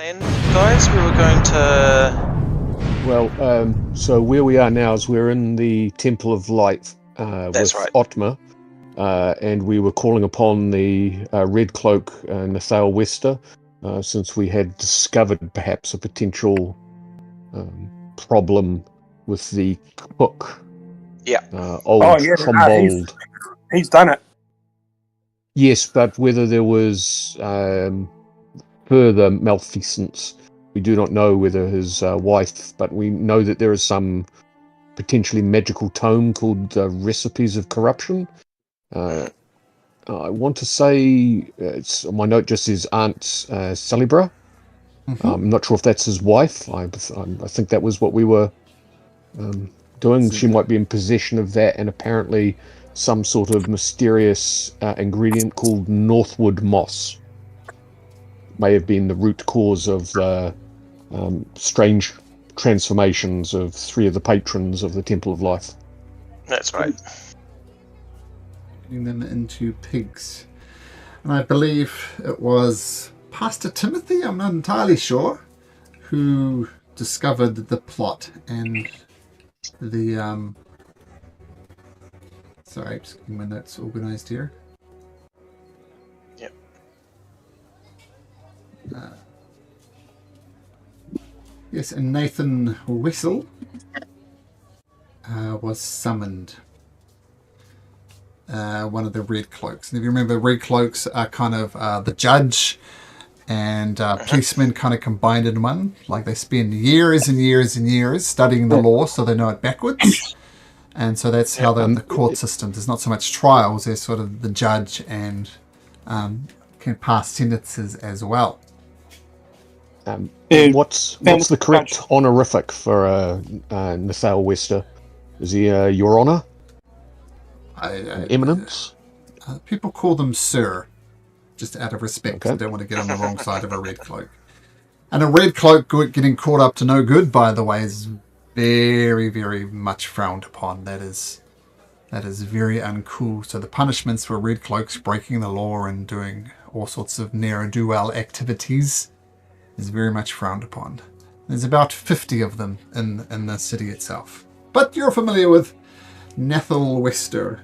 plan, guys? We were going to... Well, so where we are now is we're in the Temple of Light with right. Otma, and we were calling upon the Red Cloak, Nathal Wester, since we had discovered perhaps a potential problem with the cook. Yeah. Old Trombold. He's done it. Yes, but whether there was further malfeasance, we do not know. Whether his wife, but we know that there is some potentially magical tome called the Recipes of Corruption. I want to say, my note just says Aunt Celebra. Mm-hmm. I'm not sure if that's his wife. I think that was what we were doing. She might be in possession of that, and apparently some sort of mysterious ingredient called Northwood moss may have been the root cause of the strange transformations of 3 of the patrons of the Temple of Life. That's right. Turning them into pigs. And I believe it was Pastor Timothy, I'm not entirely sure, who discovered the plot and the sorry, just getting my notes organized here. Yep. Yes, and Nathan Whistle was summoned. One of the Red Cloaks. And if you remember, Red Cloaks are kind of the judge and policemen kind of combined in one. Like they spend years and years and years studying the law so they know it backwards. And so that's how the court system, there's not so much trials, there's sort of the judge and can pass sentences as well. What's the correct honorific for Nathal Wester? Is he Your Honor? Eminence? People call them Sir, just out of respect. Okay. They don't want to get on the wrong side of a Red Cloak. And a Red Cloak getting caught up to no good, by the way, is very, very much frowned upon. That is very uncool. So the punishments for Red Cloaks breaking the law and doing all sorts of ne'er-do-well activities is very much frowned upon. There's about 50 of them in the city itself. But you're familiar with Nathal Wester.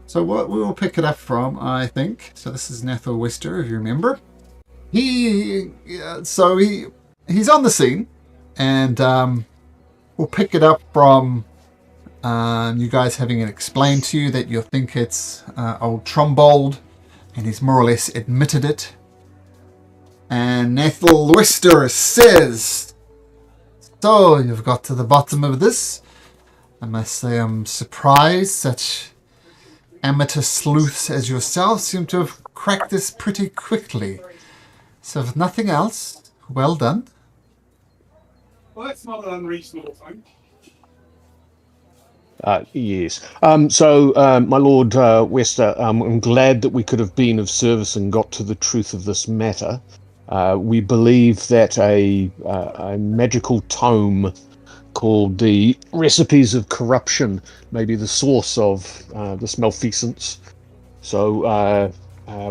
So what we will pick it up from, I think. So this is Nathal Wester, if you remember. He's on the scene, and we'll pick it up from you guys having it explained to you that you think it's old Trombold, and he's more or less admitted it. And Nathal Wester says, "So you've got to the bottom of this. I must say I'm surprised such amateur sleuths as yourself seem to have cracked this pretty quickly. So if nothing else, well done." Well, that's not an unreasonable thing. Yes. So, my Lord Wester, I'm glad that we could have been of service and got to the truth of this matter. We believe that a magical tome called the Recipes of Corruption may be the source of this malfeasance. So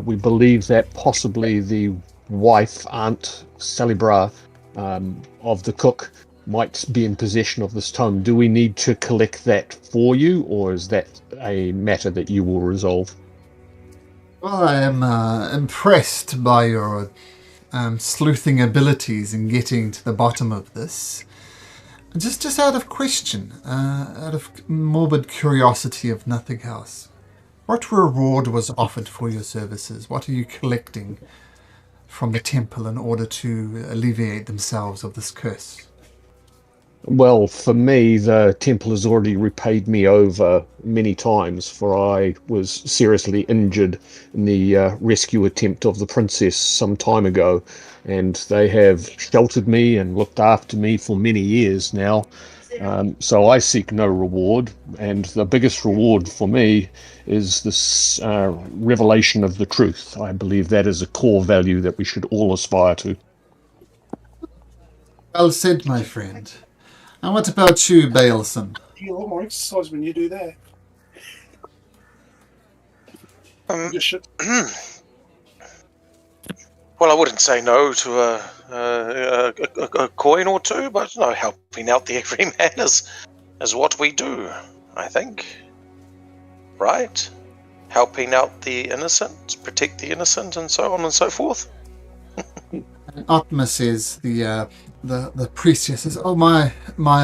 we believe that possibly the wife, Aunt Celebra, of the cook, might be in possession of this tome. Do we need to collect that for you, or is that a matter that you will resolve? Well, I am impressed by your sleuthing abilities in getting to the bottom of this. Just out of question, out of morbid curiosity of nothing else, what reward was offered for your services? What are you collecting from the temple in order to alleviate themselves of this curse? Well, for me, the temple has already repaid me over many times, for I was seriously injured in the rescue attempt of the princess some time ago, and they have sheltered me and looked after me for many years now. So I seek no reward, and the biggest reward for me is this revelation of the truth. I believe that is a core value that we should all aspire to. Well said, my friend. And what about you, Baleson? You get a lot more exercise when you do that. Well, I wouldn't say no to a coin or two, but helping out the everyman is what we do. I think, right? Helping out the innocent, protect the innocent, and so on and so forth. And Atma says, the priest says, "Oh, my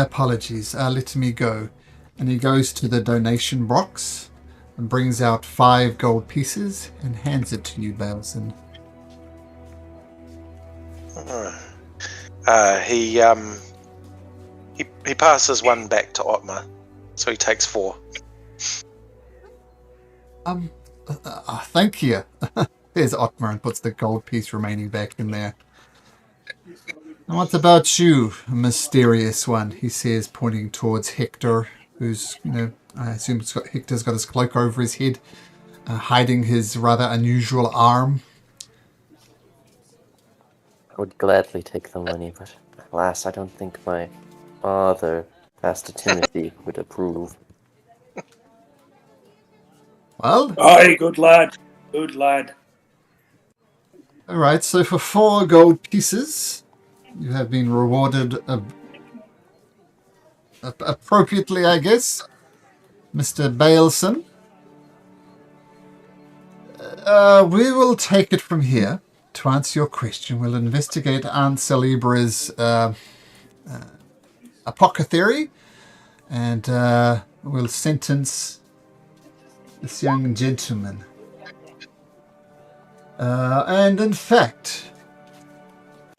apologies. Let me go." And he goes to the donation box and brings out 5 gold pieces and hands it to you, Bailson. He passes one back to Otmar, so he takes 4. Thank you. There's Otmar and puts the gold piece remaining back in there. And what about you, mysterious one? He says, pointing towards Hector, who's, I assume Hector's got his cloak over his head, hiding his rather unusual arm. I would gladly take the money, but alas, I don't think my father, Pastor Timothy, would approve. Well, Aye, good lad. Good lad. all right, so for 4 gold pieces, you have been rewarded appropriately, I guess, Mr. Bailson. We will take it from here. To answer your question, we'll investigate Aunt Celebra's apothecary, and we'll sentence this young gentleman. And in fact,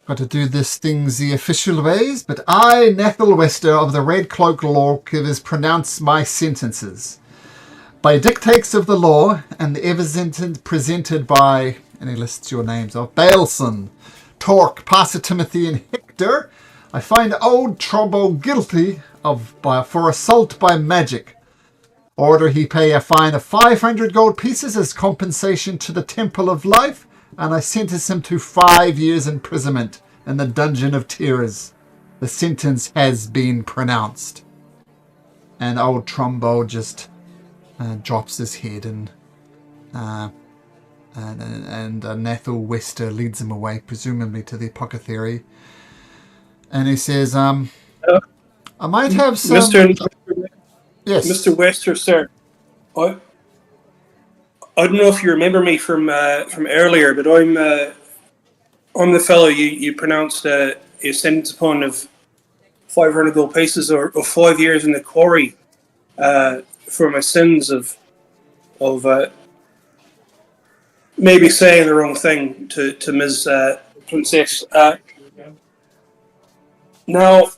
got to do this things the official ways, but I, Nethel Wester of the Red Cloak Lawgivers, pronounce my sentences. By dictates of the law and the evidence presented by, and he lists your names of, Bailson, Torque, Pastor Timothy, and Hector, I find old Trumbo guilty for assault by magic. Order he pay a fine of 500 gold pieces as compensation to the Temple of Life, and I sentence him to 5 years imprisonment in the Dungeon of Terrors. The sentence has been pronounced. And old Trumbo just drops his head, and Nethel Wester leads him away, presumably to the apothecary. And he says, I might have some... Yes. Mr. Wester, sir. I don't know if you remember me from earlier, but I'm the fellow you pronounced a sentence upon of 500 gold pieces or 5 years in the quarry for my sins of maybe saying the wrong thing to Ms. Princess. Now,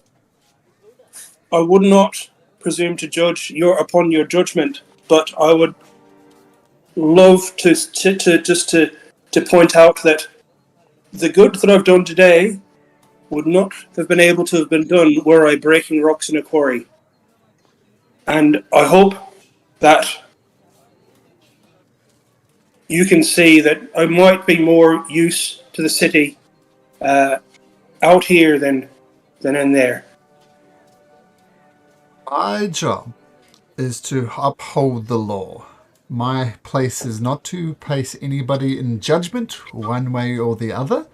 I would not presume to judge upon your judgment, but I would love to point out that the good that I've done today would not have been able to have been done were I breaking rocks in a quarry. And I hope that you can see that I might be more use to the city out here than in there. My job is to uphold the law. My place is not to place anybody in judgment one way or the other.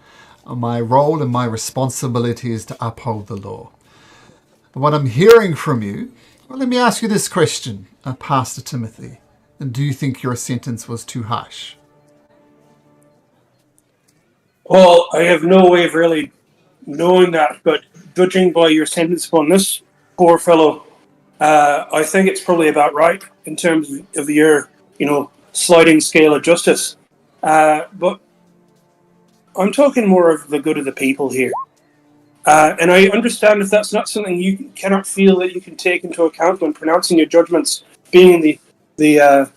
My role and my responsibility is to uphold the law. What I'm hearing from you, well, let me ask you this question, Pastor Timothy. Do you think your sentence was too harsh? Well, I have no way of really knowing that, but judging by your sentence upon this poor fellow, I think it's probably about right in terms of your, sliding scale of justice. But I'm talking more of the good of the people here. And I understand if that's not something you cannot feel that you can take into account when pronouncing your judgments, being the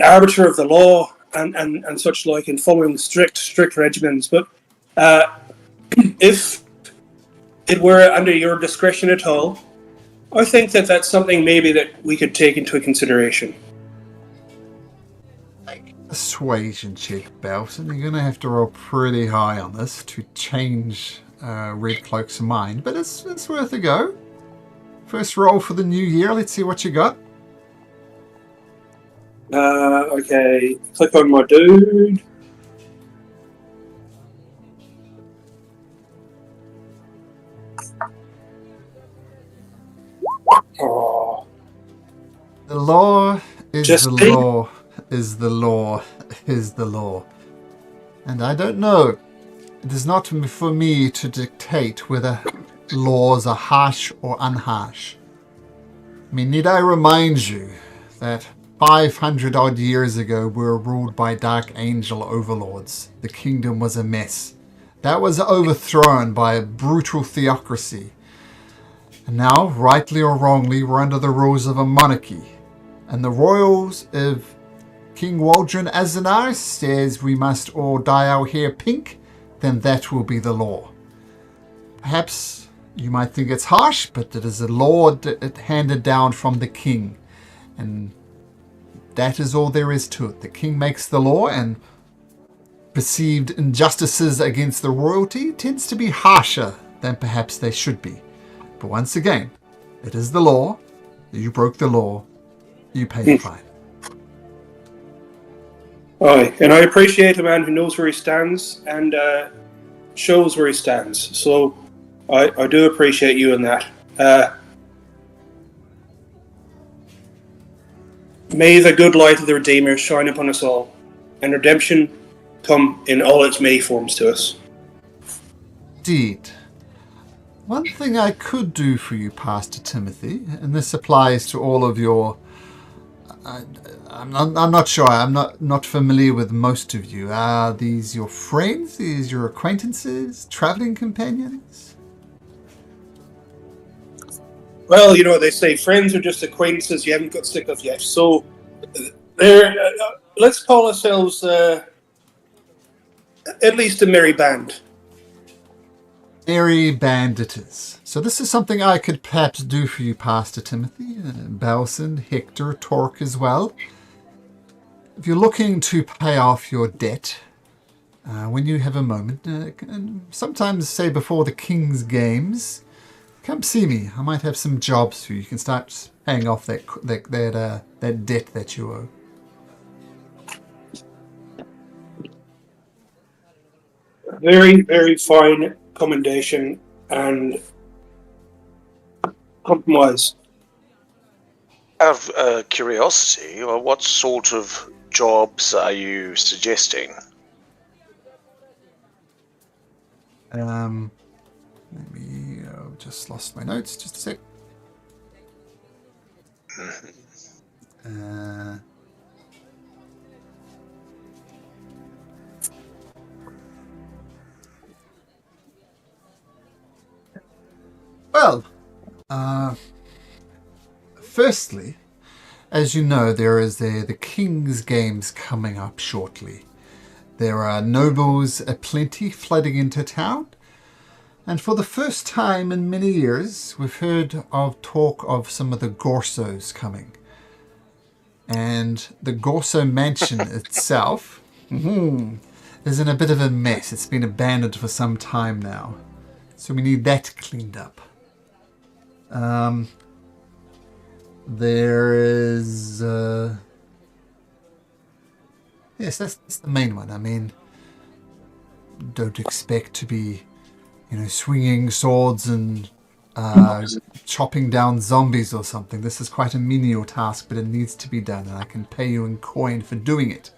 arbiter of the law and such like, and following strict regimens. But if it were under your discretion at all, I think that's something maybe that we could take into consideration. Persuasion check, Belton. You're going to have to roll pretty high on this to change Red Cloak's mind, but it's worth a go. First roll for the new year. Let's see what you got. Okay, click on my dude. Oh, The law is Just the think- law is the law is the law. And I don't know. It is not for me to dictate whether laws are harsh or unharsh. I mean, need I remind you that 500 odd years ago we were ruled by dark angel overlords. The kingdom was a mess. That was overthrown by a brutal theocracy. And now, rightly or wrongly, we're under the rules of a monarchy. And the royals of King Waldron Azanar says we must all dye our hair pink, then that will be the law. Perhaps you might think it's harsh, but it is a law handed down from the king. And that is all there is to it. The king makes the law, and perceived injustices against the royalty tends to be harsher than perhaps they should be. But once again, it is the law. You broke the law. You pay the fine. Aye, and I appreciate a man who knows where he stands and shows where he stands. So I do appreciate you in that. May the good light of the Redeemer shine upon us all, and redemption come in all its many forms to us. Indeed. One thing I could do for you, Pastor Timothy, and this applies to all of your... I'm not sure. I'm not familiar with most of you. Are these your friends? These your acquaintances? Traveling companions? Well, you know, they say friends are just acquaintances you haven't got sick of yet. So, let's call ourselves at least a merry band. Merry banditers. So this is something I could perhaps do for you, Pastor Timothy. Belson, Hector, Torque as well. If you're looking to pay off your debt, when you have a moment, sometimes say before the King's Games, come see me. I might have some jobs for you. You can start paying off that debt that you owe. Very, very fine commendation and compromise. Out of curiosity, what sort of jobs are you suggesting? Let me just lost my notes. Just a sec. Well, firstly, as you know, there is the King's Games coming up shortly. There are nobles aplenty flooding into town, and for the first time in many years, we've heard of talk of some of the Gorsos coming. And the Gorso mansion itself is in a bit of a mess. It's been abandoned for some time now, so we need that cleaned up. There is... yes, that's the main one. I mean, don't expect to be, swinging swords and chopping down zombies or something. This is quite a menial task, but it needs to be done, and I can pay you in coin for doing it.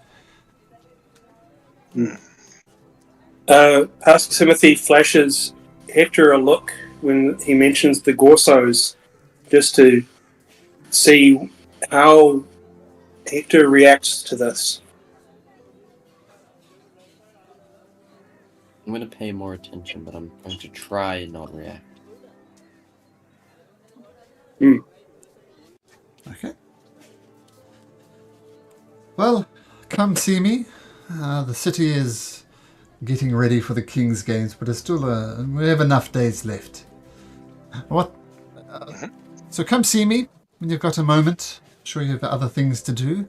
Pastor Timothy flashes Hector a look when he mentions the Gorsos, just to see how Hector reacts to this. I'm going to pay more attention, but I'm going to try and not react. Okay. Well, come see me. The city is getting ready for the King's Games, but it's still we have enough days left. What? So come see me when you've got a moment. I'm sure you have other things to do.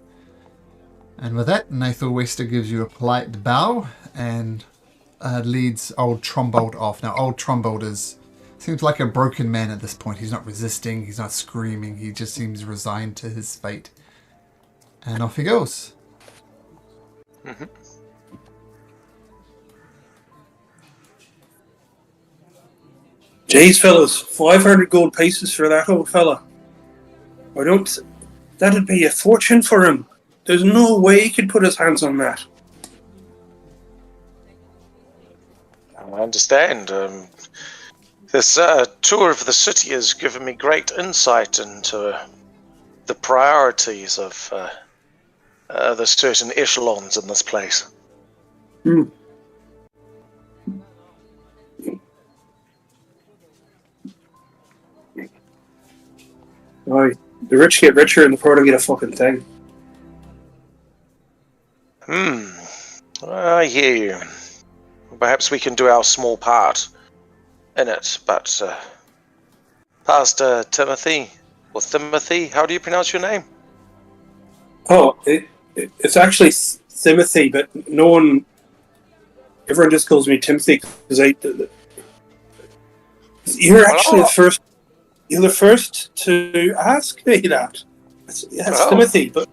And with that, Nathal Wester gives you a polite bow and leads old Trumbold off. Now, old Trumbold seems like a broken man at this point. He's not resisting. He's not screaming. He just seems resigned to his fate. And off he goes. Jeez, fellas, 500 gold pieces for that old fella. That'd be a fortune for him. There's no way he could put his hands on that. I understand. This tour of the city has given me great insight into the priorities of the certain echelons in this place. Right. The rich get richer and the poor don't get a fucking thing. I hear you. Perhaps we can do our small part in it, but Pastor Timothy, or Timothy, how do you pronounce your name? Oh, it's actually Timothy, but everyone just calls me Timothy because you're actually you're the first to ask me that. It's Timothy, but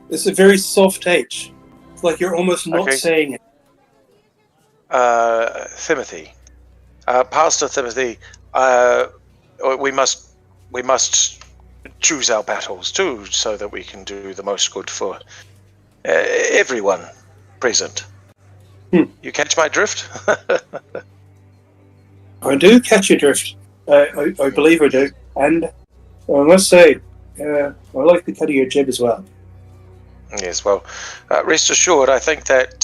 it's a very soft H. It's like you're almost not saying it. Timothy. Pastor Timothy, we must choose our battles too, so that we can do the most good for everyone present. You catch my drift? I do catch your drift. I believe I do. And I must say, I like the cut of your jib as well. Yes, well, rest assured, I think that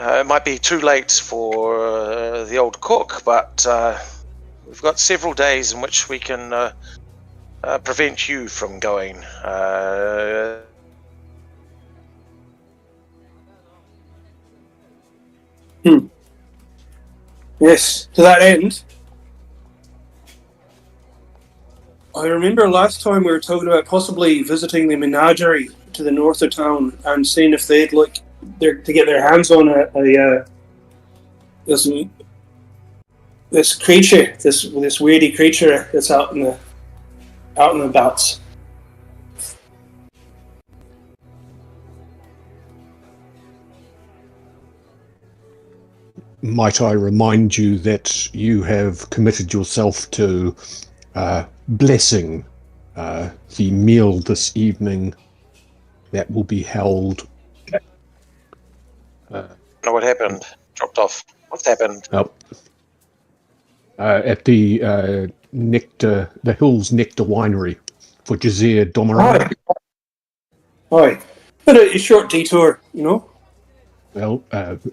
it might be too late for the old cook, but we've got several days in which we can prevent you from going. Yes, to that end, I remember last time we were talking about possibly visiting the menagerie to the north of town and seeing if they'd like to get their hands on this creature, this weirdy creature that's out in the bouts. Might I remind you that you have committed yourself to blessing the meal this evening that will be held. What happened? Dropped off. What's happened? At the Hills Nectar Winery for Jazeer Domaran. Right. But a short detour, you know? Well,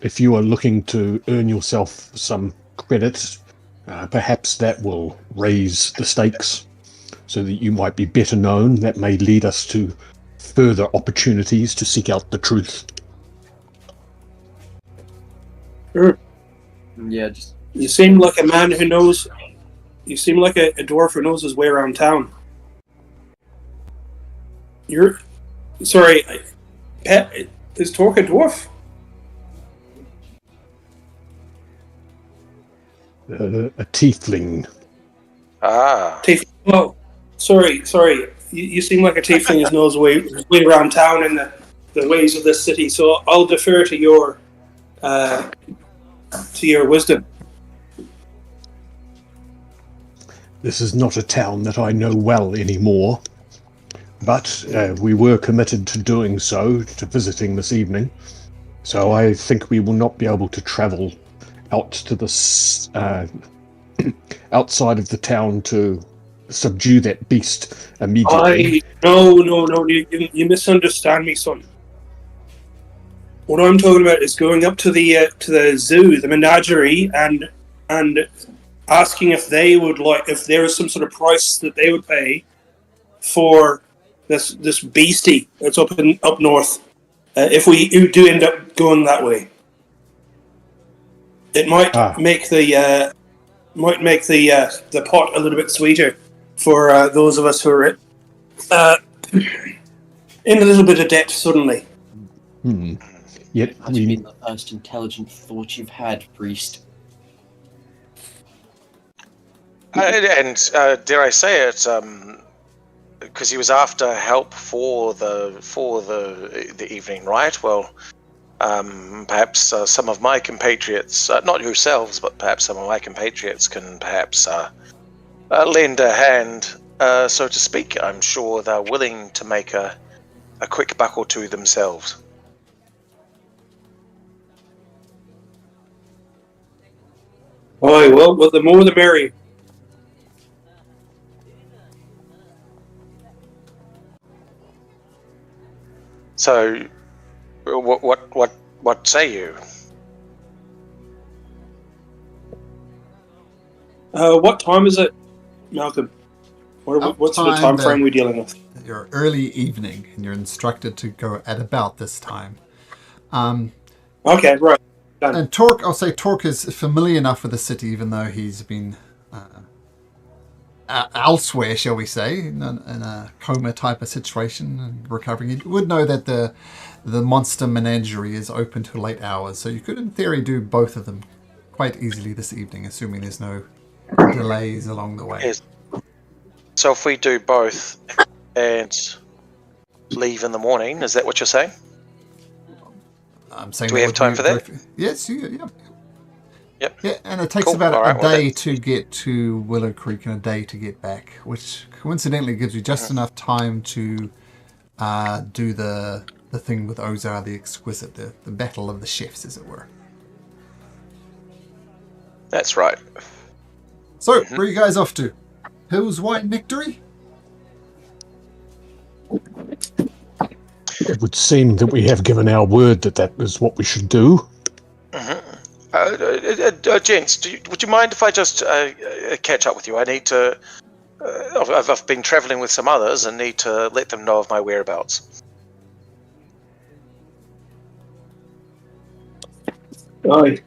if you are looking to earn yourself some credit, perhaps that will raise the stakes so that you might be better known. That may lead us to further opportunities to seek out the truth. Sure. Yeah, You seem like a man who knows... You seem like a dwarf who knows his way around town. Sorry, Pet, is Torque a dwarf? A tiefling. Tiefling. Oh, sorry. You seem like a tiefling who knows his way around town and the ways of this city. So I'll defer to your wisdom. This is not a town that I know well anymore, but we were committed to doing so, to visiting this evening. So I think we will not be able to travel out to the outside of the town to subdue that beast immediately. No, you misunderstand me, son. What I'm talking about is going up to the zoo, the menagerie, and asking if they would if there is some sort of price that they would pay for this beastie that's up north. If we do end up going that way, it might make the pot a little bit sweeter for those of us who are in a little bit of debt suddenly. Yet That's been the first intelligent thought you've had, priest. And dare I say it, because he was after help for the evening, right? Well, Perhaps some of my compatriots, not yourselves, but perhaps some of my compatriots can perhaps lend a hand, so to speak. I'm sure they're willing to make a quick buck or two themselves. Oh, well, the more the merrier. So, what say you? What time is it, Malcolm? What sort of time frame are we dealing with? You're early evening, and you're instructed to go at about this time. Okay, right. Done. And Torque, I'll say Torque is familiar enough with the city, even though he's been elsewhere, shall we say, in a coma type of situation and recovering. You would know that the monster menagerie is open till late hours, so you could, in theory, do both of them quite easily this evening, assuming there's no delays along the way. Yes. So if we do both and leave in the morning, is that what you're saying? I'm saying, do we have time for that? Yes, yeah. Yep. Yeah, and it takes Cool. about All a right, well, day to get to Willow Creek and a day to get back, which coincidentally gives you just enough time to do the thing with Ozar the Exquisite, the battle of the chefs, as it were. That's right. So, where are you guys off to? Hills White Nectary? It would seem that we have given our word that is what we should do. Gents, would you mind if I just catch up with you? I need to. I've been travelling with some others and need to let them know of my whereabouts. Aye.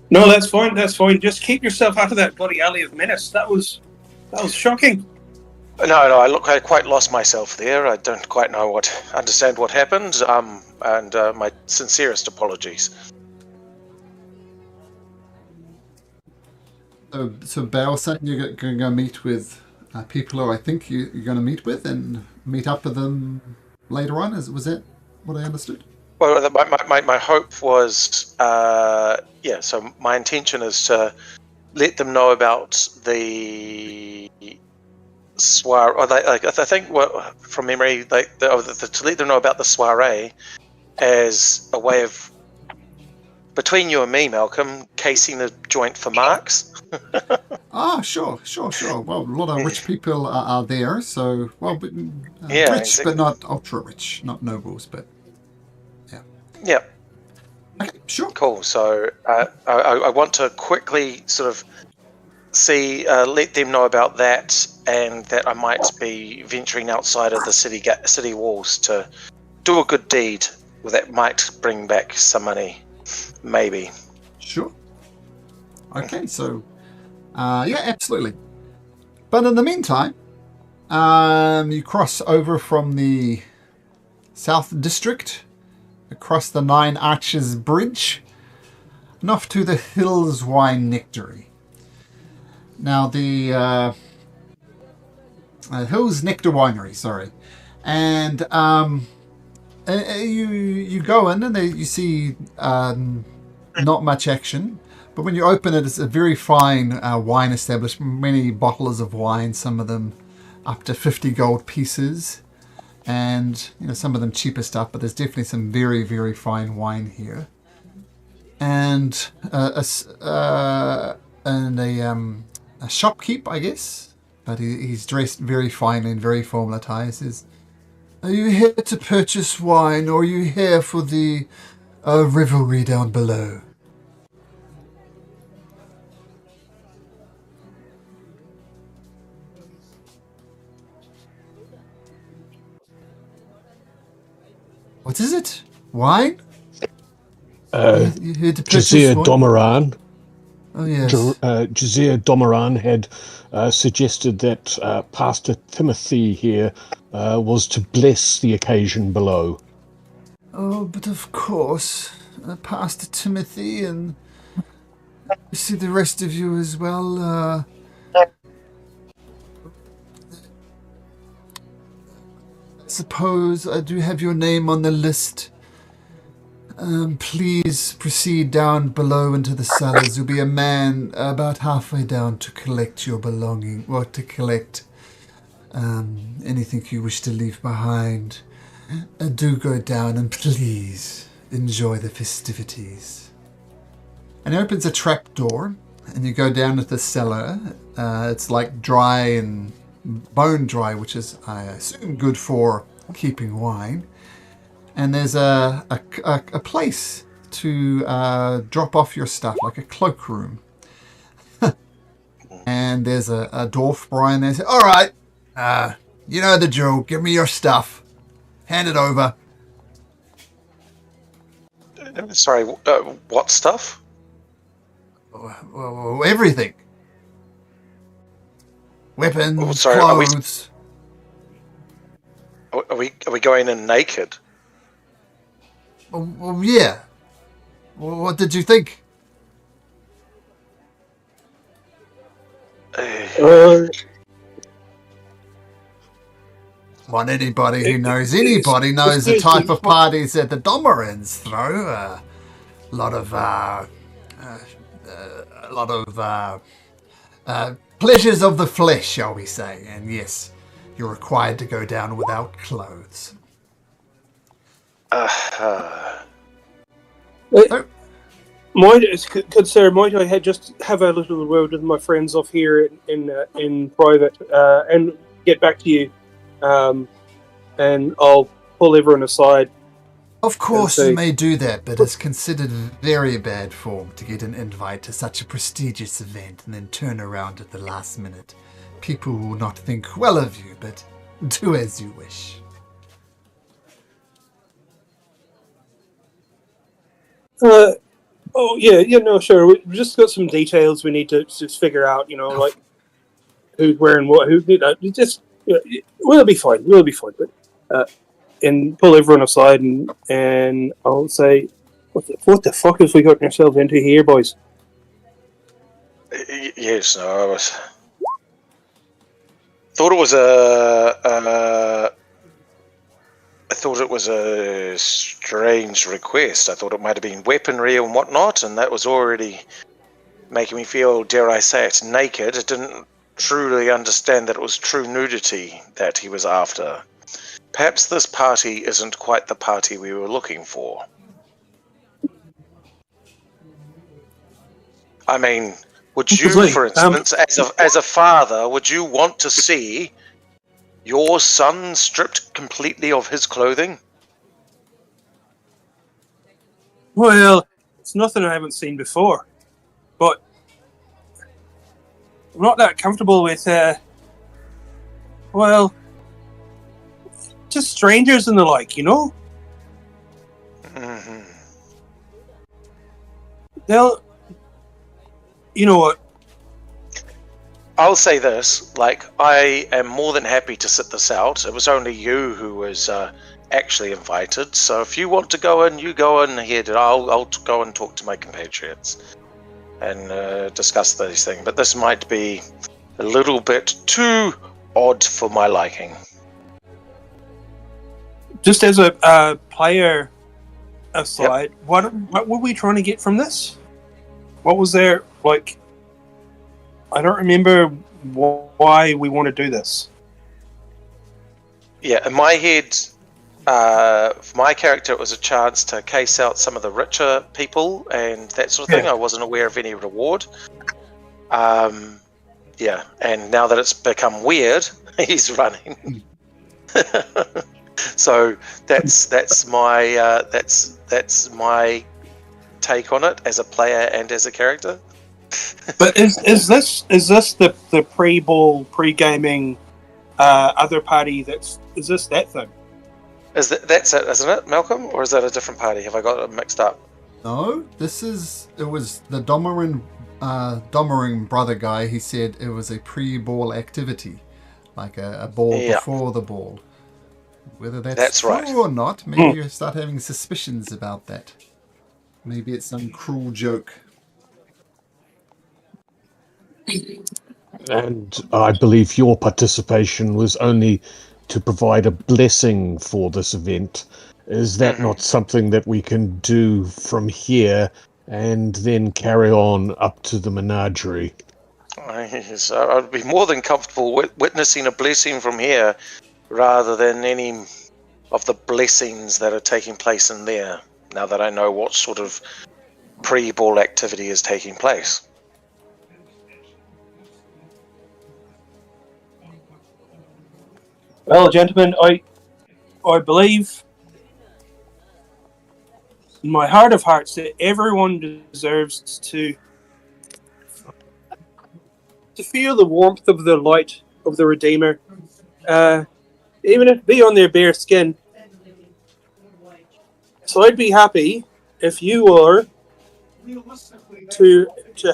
No, that's fine. That's fine. Just keep yourself out of that bloody alley of menace. That was shocking. No, I quite lost myself there. I don't quite understand what happened. And my sincerest apologies. So Bale said you're going to go meet with people who I think you're going to meet with and meet up with them later on. Was that what I understood? Well, my hope was, so my intention is to let them know about the soiree. I think, from memory, to let them know about the soiree as a way of, between you and me, Malcolm, casing the joint for marks. Sure. Well, a lot of rich people are there, so, rich, exactly. but not ultra rich, not nobles, but yeah. Yeah. Okay, sure. Cool. So I want to quickly sort of let them know about that, and that I might be venturing outside of the city walls to do a good deed that might bring back some money, maybe. Sure. Okay, so absolutely. But in the meantime, you cross over from the South District across the Nine Arches Bridge and off to the Hills Wine Nectary. Now, the Hills Nectar Winery, sorry. And you go in and you see not much action. But when you open it, it's a very fine wine establishment. Many bottles of wine, some of them up to 50 gold pieces. And, some of them cheaper stuff, but there's definitely some very, very fine wine here. And a shopkeep, I guess. But he's dressed very finely and very formalized. Says, "Are you here to purchase wine, or are you here for the revelry down below?" What is it? Wine? You here to purchase Jazir wine? Domaran. Oh, yes. Jazir Domaran had suggested that Pastor Timothy here was to bless the occasion below. Oh, but of course. Pastor Timothy, and I see the rest of you as well. I suppose I do have your name on the list. Please proceed down below into the cellars. You'll be a man about halfway down to collect your belonging, or to collect anything you wish to leave behind. Do go down and please enjoy the festivities. And he opens a trap door, and you go down to the cellar. It's like dry and bone dry, which is, I assume, good for keeping wine. And there's a place to drop off your stuff, like a cloakroom. And there's a dwarf Brian there. Says, all right, you know the drill. Give me your stuff. Hand it over. Sorry, what stuff? Well, everything. Weapons, Oh, sorry, clothes. Are we going in naked? Well, yeah. Well, what did you think? Well, anybody who knows anybody knows the type of parties that the Domerans throw. A lot of pleasures of the flesh, shall we say? And yes, you're required to go down without clothes. Good sir, might I just have a little word with my friends off here in private, and get back to you, and I'll pull everyone aside. Of course you may do that, but it's considered very bad form to get an invite to such a prestigious event and then turn around at the last minute. People will not think well of you, but do as you wish. No, sure. We've just got some details we need to just figure out, like who's wearing what, we'll be fine. We'll be fine. But, and pull everyone aside and I'll say, what the fuck have we gotten ourselves into here, boys? Yes, no, I thought it was a strange request. I thought it might have been weaponry and whatnot, and that was already making me feel, dare I say it, naked. I didn't truly understand that it was true nudity that he was after. Perhaps this party isn't quite the party we were looking for. I mean, would you, for instance, as a father, would you want to see your son stripped completely of his clothing? Well, it's nothing I haven't seen before, but I'm not that comfortable with, just strangers and the like, Mm-hmm. They'll, you know what? I'll say this, I am more than happy to sit this out. It was only you who was actually invited, so if you want to go in, you go in ahead. I'll go and talk to my compatriots and discuss these things. But this might be a little bit too odd for my liking. Just as a player aside, what were we trying to get from this? What was there, I don't remember why we want to do this. Yeah, in my head, for my character, it was a chance to case out some of the richer people and that sort of thing. I wasn't aware of any reward. And now that it's become weird, he's running. So that's my take on it as a player and as a character. But is this the pre-ball, pre-gaming other party? Is this that thing? That's it, isn't it, Malcolm? Or is that a different party? Have I got it mixed up? No, it was the Domerin brother guy. He said it was a pre-ball activity, like a ball before the ball. Whether that's true right or not, maybe you start having suspicions about that. Maybe it's some cruel joke. And I believe your participation was only to provide a blessing for this event Is that not something that we can do from here and then carry on up to the menagerie? Yes, I'd be more than comfortable witnessing a blessing from here rather than any of the blessings that are taking place in there, now that I know what sort of pre-ball activity is taking place. Well, gentlemen, I believe in my heart of hearts that everyone deserves to feel the warmth of the light of the Redeemer, even if it be on their bare skin. So I'd be happy if you were to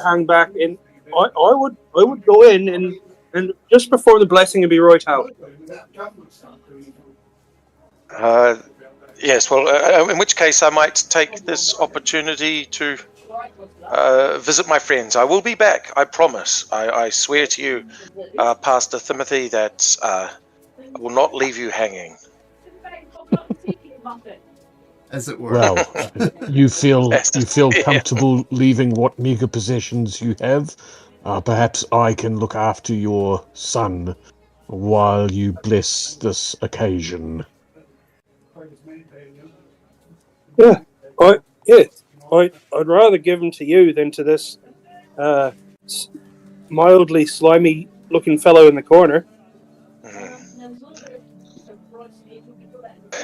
hang back, and I would go in and just before the blessing and be right out. Yes, well, in which case I might take this opportunity to visit my friends. I will be back, I promise. I swear to you, Pastor Timothy, that I will not leave you hanging. As it were. Well, you feel Yeah. comfortable leaving what meager possessions you have? Perhaps I can look after your son while you bless this occasion. Yeah, I'd rather give him to you than to this mildly slimy-looking fellow in the corner.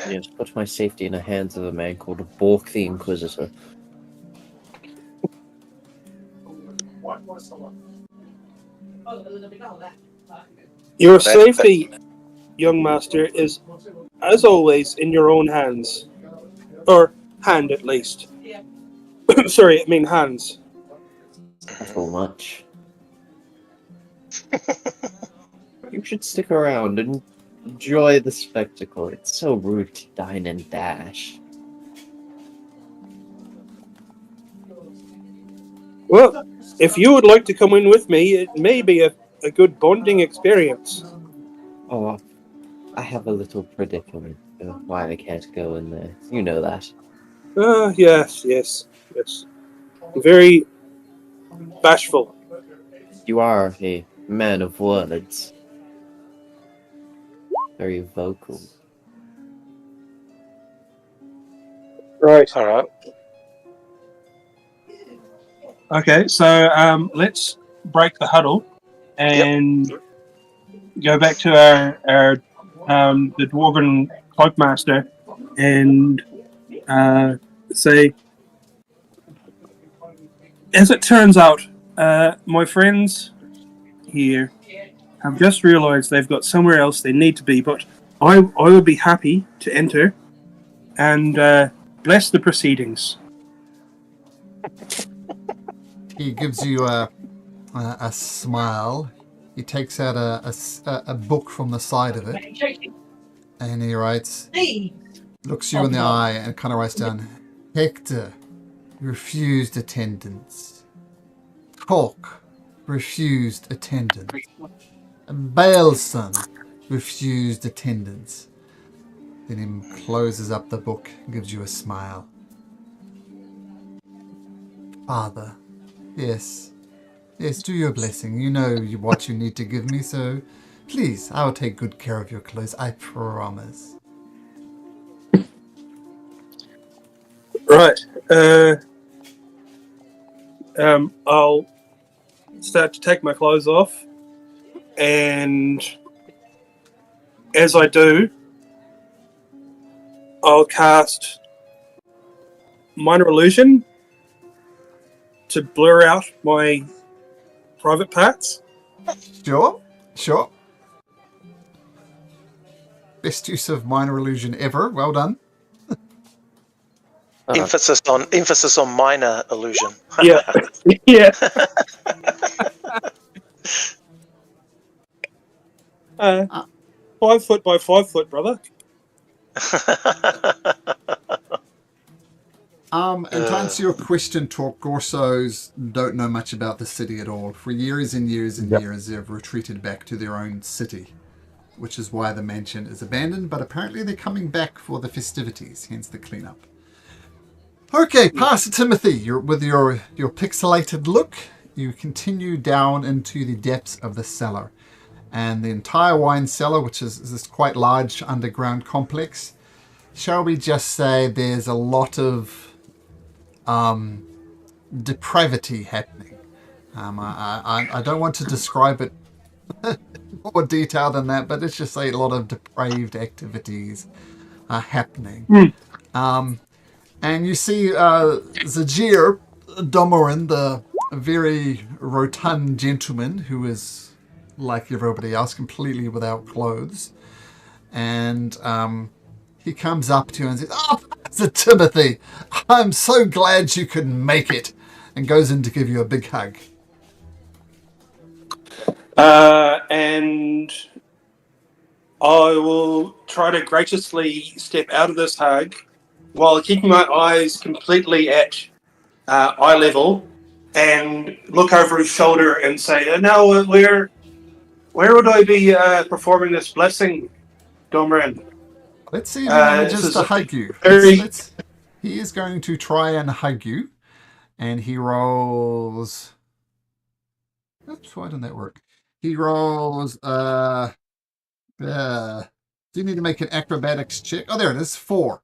Yes, put my safety in the hands of a man called Bork the Inquisitor. Your safety, young master, is, as always, in your own hands. Or hand, at least. Sorry, I mean hands. So much. You should stick around and enjoy the spectacle. It's so rude to dine and dash. Well, if you would like to come in with me, it may be a good bonding experience. Oh, I have a little predicament of why I can't go in there. You know that. Yes. Very bashful. You are a man of words. Very vocal. Right. All right. Okay, so let's break the huddle and go back to our the dwarven cloakmaster and say, as it turns out, my friends here have just realised they've got somewhere else they need to be, but I would be happy to enter and bless the proceedings. He gives you a smile. He takes out a book from the side of it, and he writes, looks you in the eye and kind of writes down, Hector refused attendance. Cork refused attendance. Baleson refused attendance. Then he closes up the book and gives you a smile. Father, yes, do your blessing. You know what you need to give me, so please, I will take good care of your clothes, I promise. Right. I'll start to take my clothes off, and as I do, I'll cast Minor Illusion to blur out my private parts. Sure. Best use of minor illusion ever. Well done. Emphasis on minor illusion. Yeah. 5 foot by 5 foot, brother. And to answer your question, Gorsos don't know much about the city at all. For years and years and years, they've retreated back to their own city. which is why the mansion is abandoned, but apparently they're coming back for the festivities, hence the cleanup. Okay, Pastor Timothy, with your pixelated look, you continue down into the depths of the cellar. And the entire wine cellar, which is this quite large underground complex, shall we just say there's a lot of depravity happening. I don't want to describe it more detail than that, but let's just say a lot of depraved activities are happening. And you see Zajir Domorin, the very rotund gentleman who is, like everybody else, completely without clothes. And he comes up to you and says, "Oh, Pastor Timothy, I'm so glad you could make it," and goes in to give you a big hug. And I will try to graciously step out of this hug while keeping my eyes completely at eye level and look over his shoulder and say, "Now, where would I be performing this blessing, Domran?" Let's see if he manages to hug you. He is going to try and hug you, and he rolls... Oops, why didn't that work? He rolls... do you need to make an acrobatics check? Oh, there it is, 4.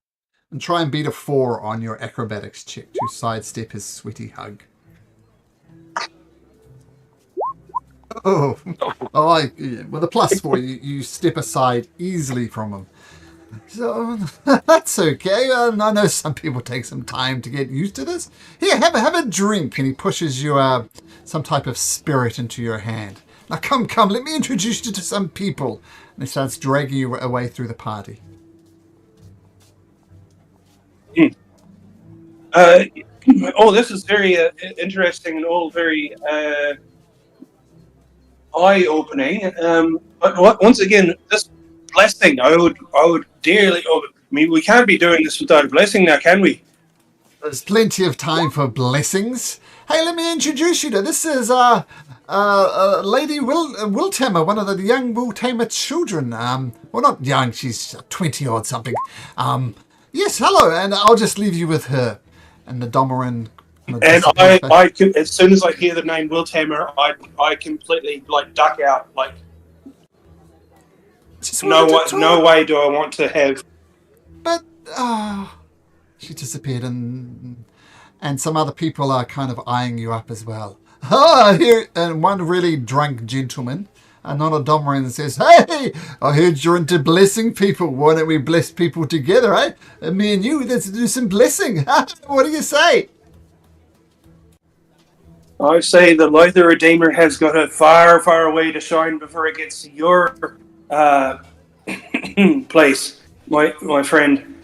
And try and beat a 4 on your acrobatics check to sidestep his sweaty hug. With a +4, you step aside easily from him. So that's okay. I know some people take some time to get used to this. Here, have a drink. And he pushes you some type of spirit into your hand. Now come, let me introduce you to some people. And he starts dragging you away through the party. This is very interesting and all very eye-opening. But once again, this blessing, I would dearly. We can't be doing this without a blessing now, can we? There's plenty of time for blessings. Hey, let me introduce you to this is Lady Wiltamer, one of the young Wiltamer children. Well, not young, she's 20 or something. Yes, hello, and I'll just leave you with her. And the Domoran. And I as soon as I hear the name Wiltamer, I completely duck out. No way do I want to have. But she disappeared, and some other people are kind of eyeing you up as well. Here, and one really drunk gentleman, not a Domoran, says, "Hey, I heard you're into blessing people. Why don't we bless people together, eh? Me and you, let's do some blessing. What do you say?" I say the light of the Redeemer has got a far, far way to shine before it gets to your place, my friend.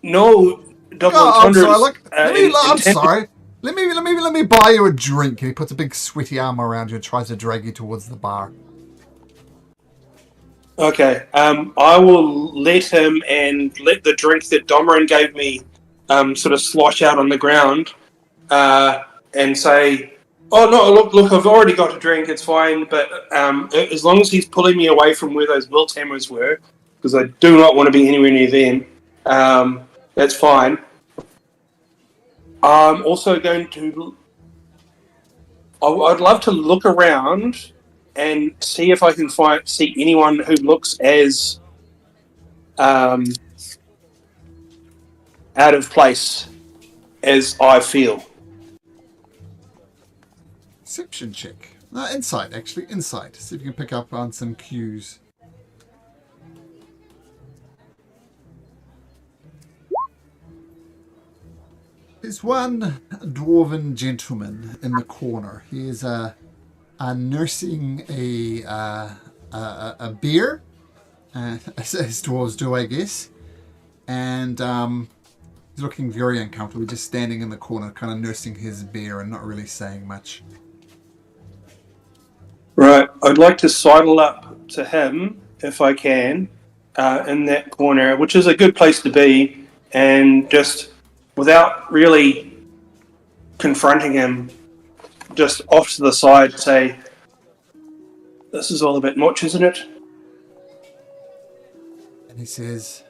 No double entendres. I'm sorry. Let me buy you a drink. And he puts a big sweaty arm around you and tries to drag you towards the bar. Okay. I will let him and let the drink that Domoran gave me sort of slosh out on the ground and say, "Oh no, look, I've already got a drink. It's fine. But as long as he's pulling me away from where those Wiltamers were, because I do not want to be anywhere near them, that's fine." I'm also going to... I'd love to look around and see if I can see anyone who looks as out of place as I feel. Perception check. Insight, actually. Insight. See if you can pick up on some cues. There's one dwarven gentleman in the corner. He is nursing a beer, as dwarves do, I guess. And he's looking very uncomfortable, just standing in the corner, kind of nursing his beer and not really saying much. Right, I'd like to sidle up to him, if I can, in that corner, which is a good place to be, and just, without really confronting him, just off to the side say, this is all a bit much, isn't it? And he says,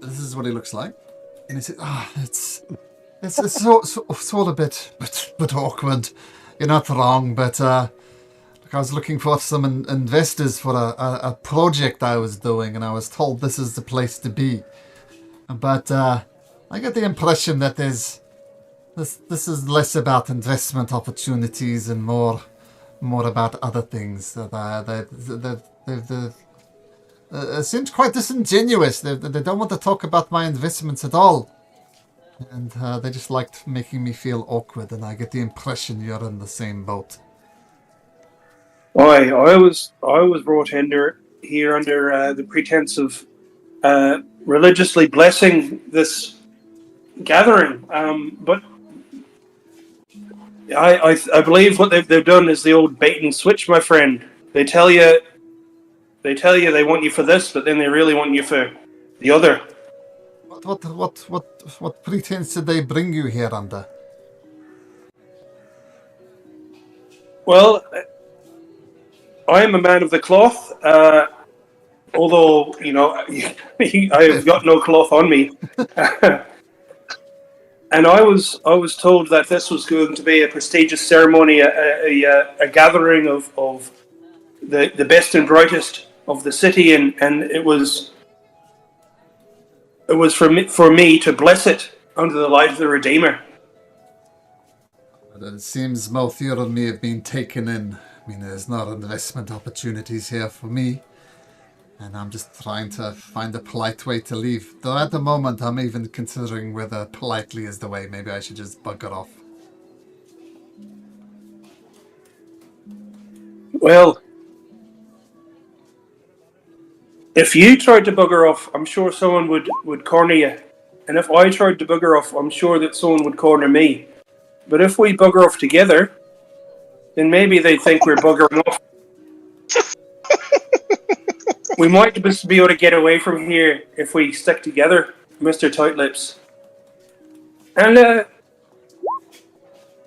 this is what he looks like. And he says, it's all a bit awkward. You're not wrong, but I was looking for some investors for a project I was doing, and I was told this is the place to be. But I get the impression that this is less about investment opportunities and more about other things. It seems quite disingenuous. They don't want to talk about my investments at all. And they just liked making me feel awkward, and I get the impression you're in the same boat. I was brought here under the pretense of religiously blessing this gathering, but I believe what they've done is the old bait and switch, my friend. They tell you they want you for this, but then they really want you for the other. What pretense did they bring you here under? Well, I am a man of the cloth, although, I have got no cloth on me. And I was told that this was going to be a prestigious ceremony, a gathering of the best and brightest of the city, and it was for me to bless it under the light of the Redeemer. But it seems both you and me have been taken in. I mean, there's not investment opportunities here for me. And I'm just trying to find a polite way to leave. Though at the moment, I'm even considering whether politely is the way. Maybe I should just bugger off. Well, if you tried to bugger off, I'm sure someone would corner you. And if I tried to bugger off, I'm sure that someone would corner me. But if we bugger off together, then maybe they think we're buggering off. We might just be able to get away from here if we stick together, Mr. Tightlips. And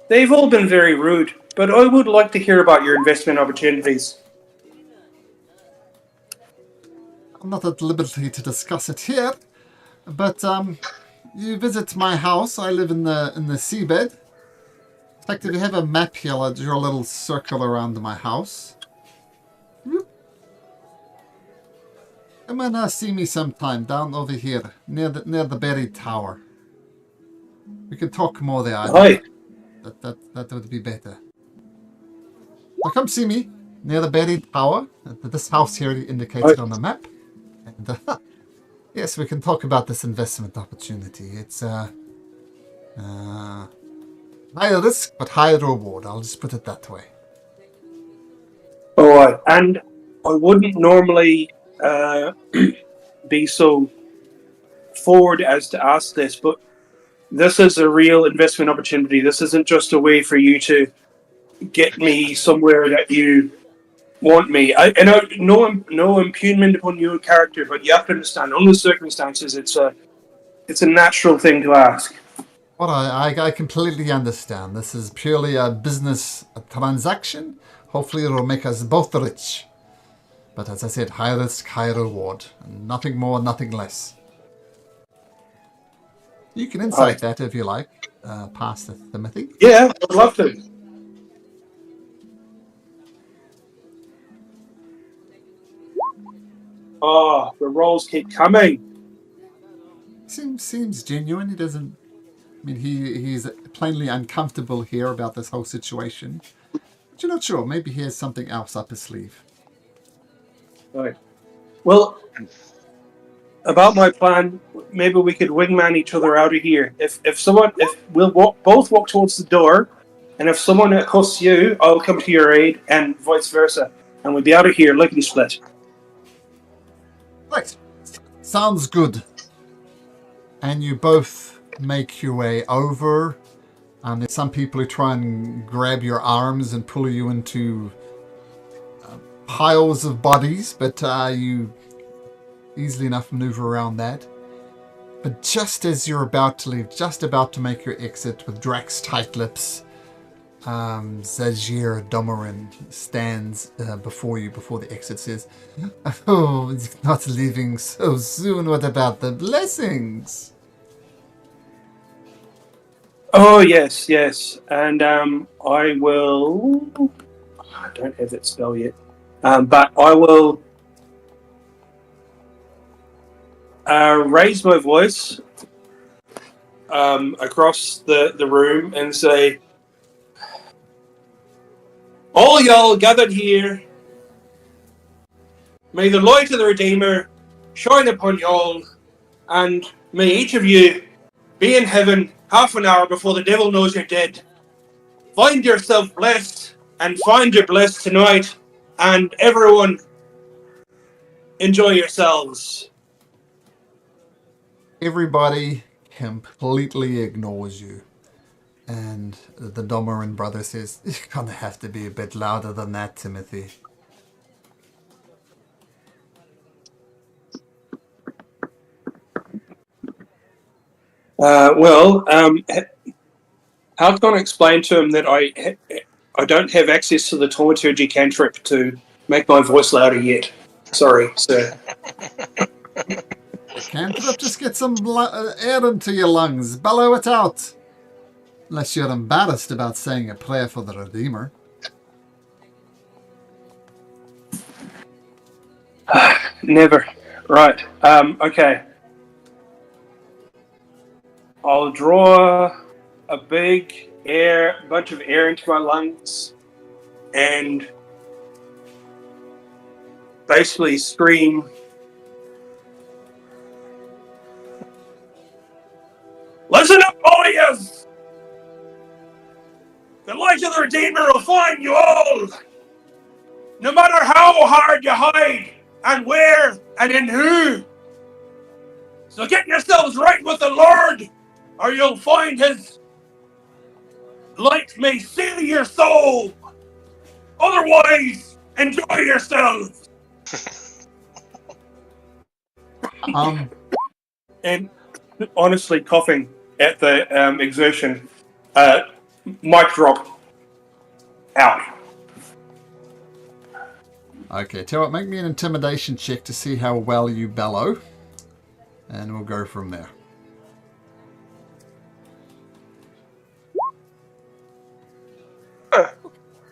they've all been very rude, but I would like to hear about your investment opportunities. I'm not at liberty to discuss it here, but you visit my house. I live in the seabed. In fact, if you have a map here, I'll draw a little circle around my house. Come and see me sometime down over here, near the buried tower. We can talk more there. Hi. That would be better. Now come see me near the buried tower. This house here indicated on the map. And yes, we can talk about this investment opportunity. It's high risk but high reward. I'll just put it that way. All right, and I wouldn't normally be so forward as to ask this, but this is a real investment opportunity. This isn't just a way for you to get me somewhere that you want me. No impugnment upon your character, but you have to understand, under the circumstances, it's a natural thing to ask. Well, I completely understand. This is purely a business transaction. Hopefully it will make us both rich. But as I said, high risk, high reward. Nothing more, nothing less. You can insight that if you like, past Timothy. Yeah, I'd love to. Oh, the rolls keep coming. Seems genuine. He doesn't... I mean, he's plainly uncomfortable here about this whole situation. But you're not sure. Maybe he has something else up his sleeve. Right. Well, about my plan, maybe we could wingman each other out of here. If we'll both walk towards the door, and if someone accosts you, I'll come to your aid, and vice versa, and we'll be out of here lickety split. Right. Sounds good. And you both make your way over. And there's some people who try and grab your arms and pull you into piles of bodies, but you easily enough maneuver around that. But just as you're about to leave, just about to make your exit with Drax Tightlips Zajir Domarin stands before you before the exit, says, "Oh, not leaving so soon. What about the blessings?" Oh, yes. And I will... I don't have that spell yet. But I will raise my voice across the room and say, all y'all gathered here, may the light of the Redeemer shine upon y'all, and may each of you be in heaven half an hour before the devil knows you're dead. Find yourself blessed, and find your bliss tonight, and everyone enjoy yourselves. Everybody completely ignores you. And the Domarin brother says, "You're gonna have to be a bit louder than that, Timothy." How can I explain to him that I don't have access to the Taumaturgy cantrip to make my voice louder yet? Sorry, sir. Cantrip, just get some air into your lungs. Bellow it out. Unless you're embarrassed about saying a prayer for the Redeemer. Never. Right. Okay. I'll draw a big bunch of air into my lungs and basically scream, listen up, warriors! The light of the Redeemer will find you all! No matter how hard you hide, and where, and in who! So get yourselves right with the Lord, or you'll find his light may seal your soul! Otherwise, enjoy yourselves! And honestly, coughing at the exertion, mic drop out. Okay, tell you what, make me an intimidation check to see how well you bellow. And we'll go from there.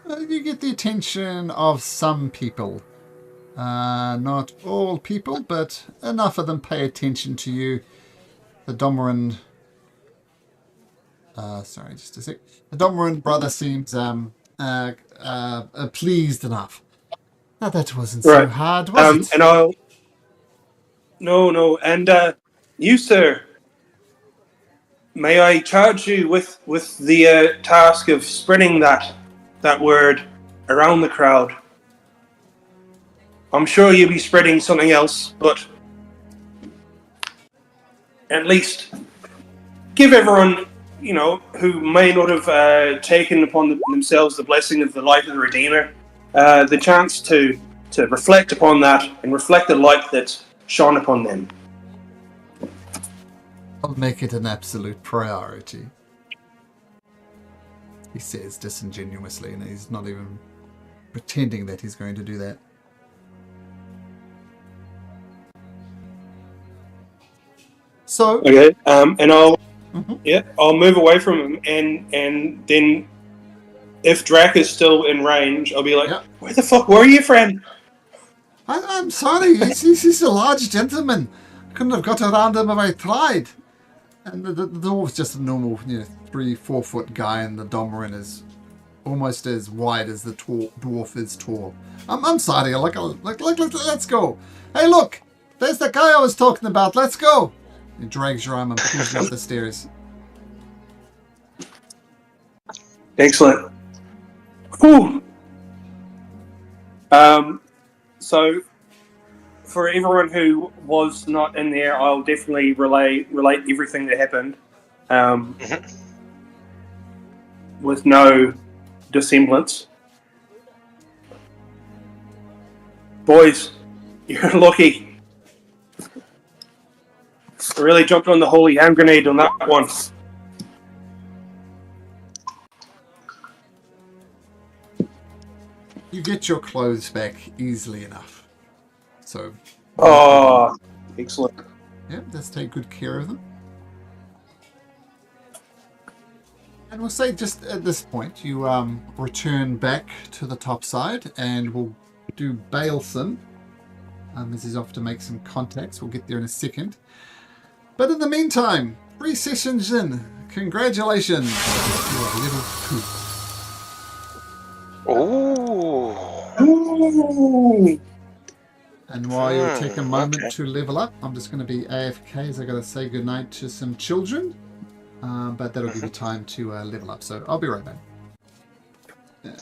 You get the attention of some people. Not all people, but enough of them pay attention to you. The Domarin... sorry, just a sec. The Domarin brother seems pleased enough. Now that wasn't so hard, was it? And I'll... No. And you, sir, may I charge you with the task of spreading that word around the crowd? I'm sure you'll be spreading something else, but at least give everyone, who may not have taken upon themselves the blessing of the light of the Redeemer, the chance to reflect upon that and reflect the light that's shone upon them. I'll make it an absolute priority, he says disingenuously, and he's not even pretending that he's going to do that. So okay, and I'll move away from him, and then if Drac is still in range, I'll be like, where the fuck were you, friend? I'm sorry, he's a large gentleman. I couldn't have got around him if I tried. And the dwarf's just a normal, 3-4 foot guy, and the Domarin is almost as wide as the dwarf is tall. I'm sorry, let's go. Hey, look, there's the guy I was talking about. Let's go. He drags your arm and pulls you up the stairs. Excellent. Whew. So, for everyone who was not in there, I'll definitely relate everything that happened, with no dissemblance. Boys, you're lucky. I really jumped on the holy hand grenade on that one. You get your clothes back easily enough. So, Oh, excellent. yeah, let's take good care of them. And we'll say just at this point, you return back to the top side, and we'll do Bailson, as he's off to make some contacts. We'll get there in a second. But in the meantime, 3 sessions in. Congratulations. You are level 2. Ooh. Ooh. And while you take a moment Okay. to level up, I'm just going to be AFK as I got to say goodnight to some children. But that'll give you time to level up. So I'll be right back. Yeah.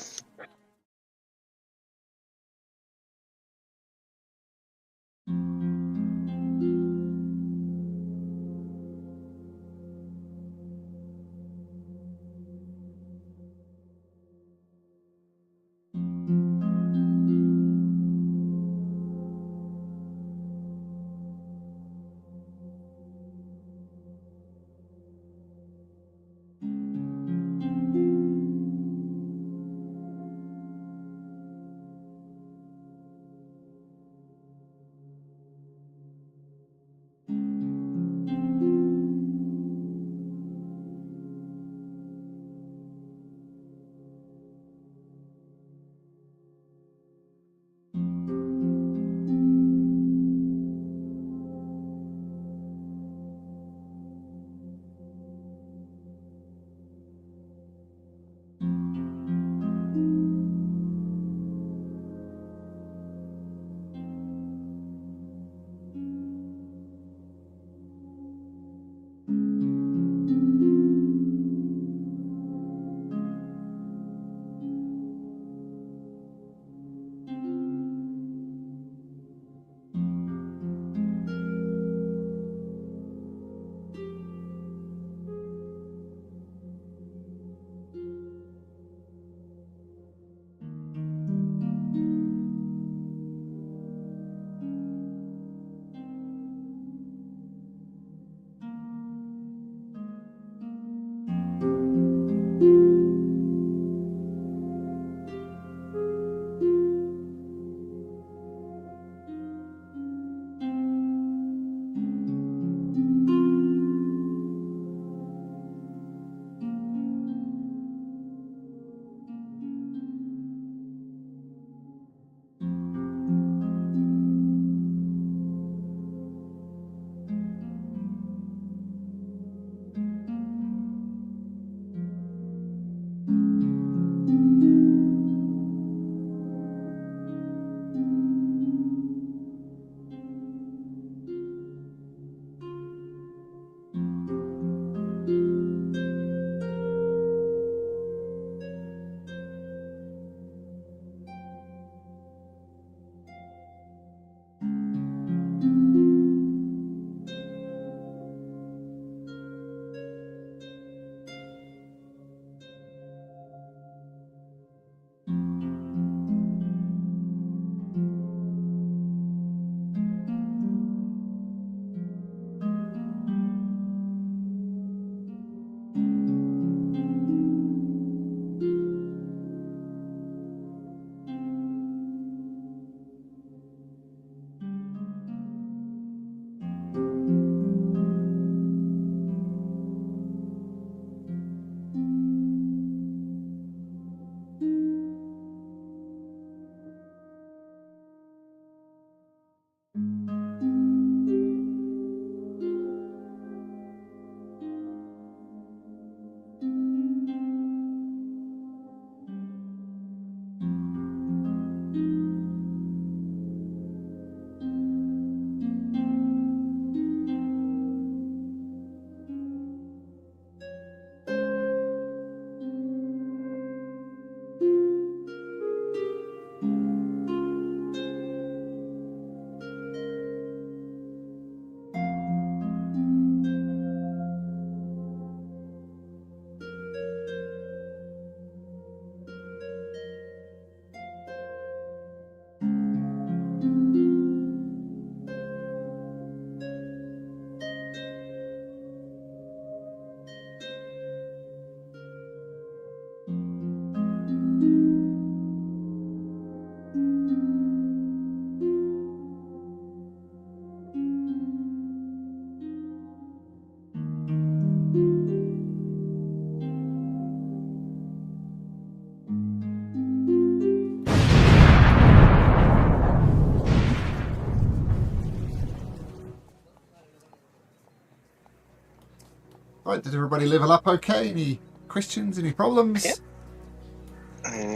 right? Did everybody level up okay? Any questions? Any problems? Yep.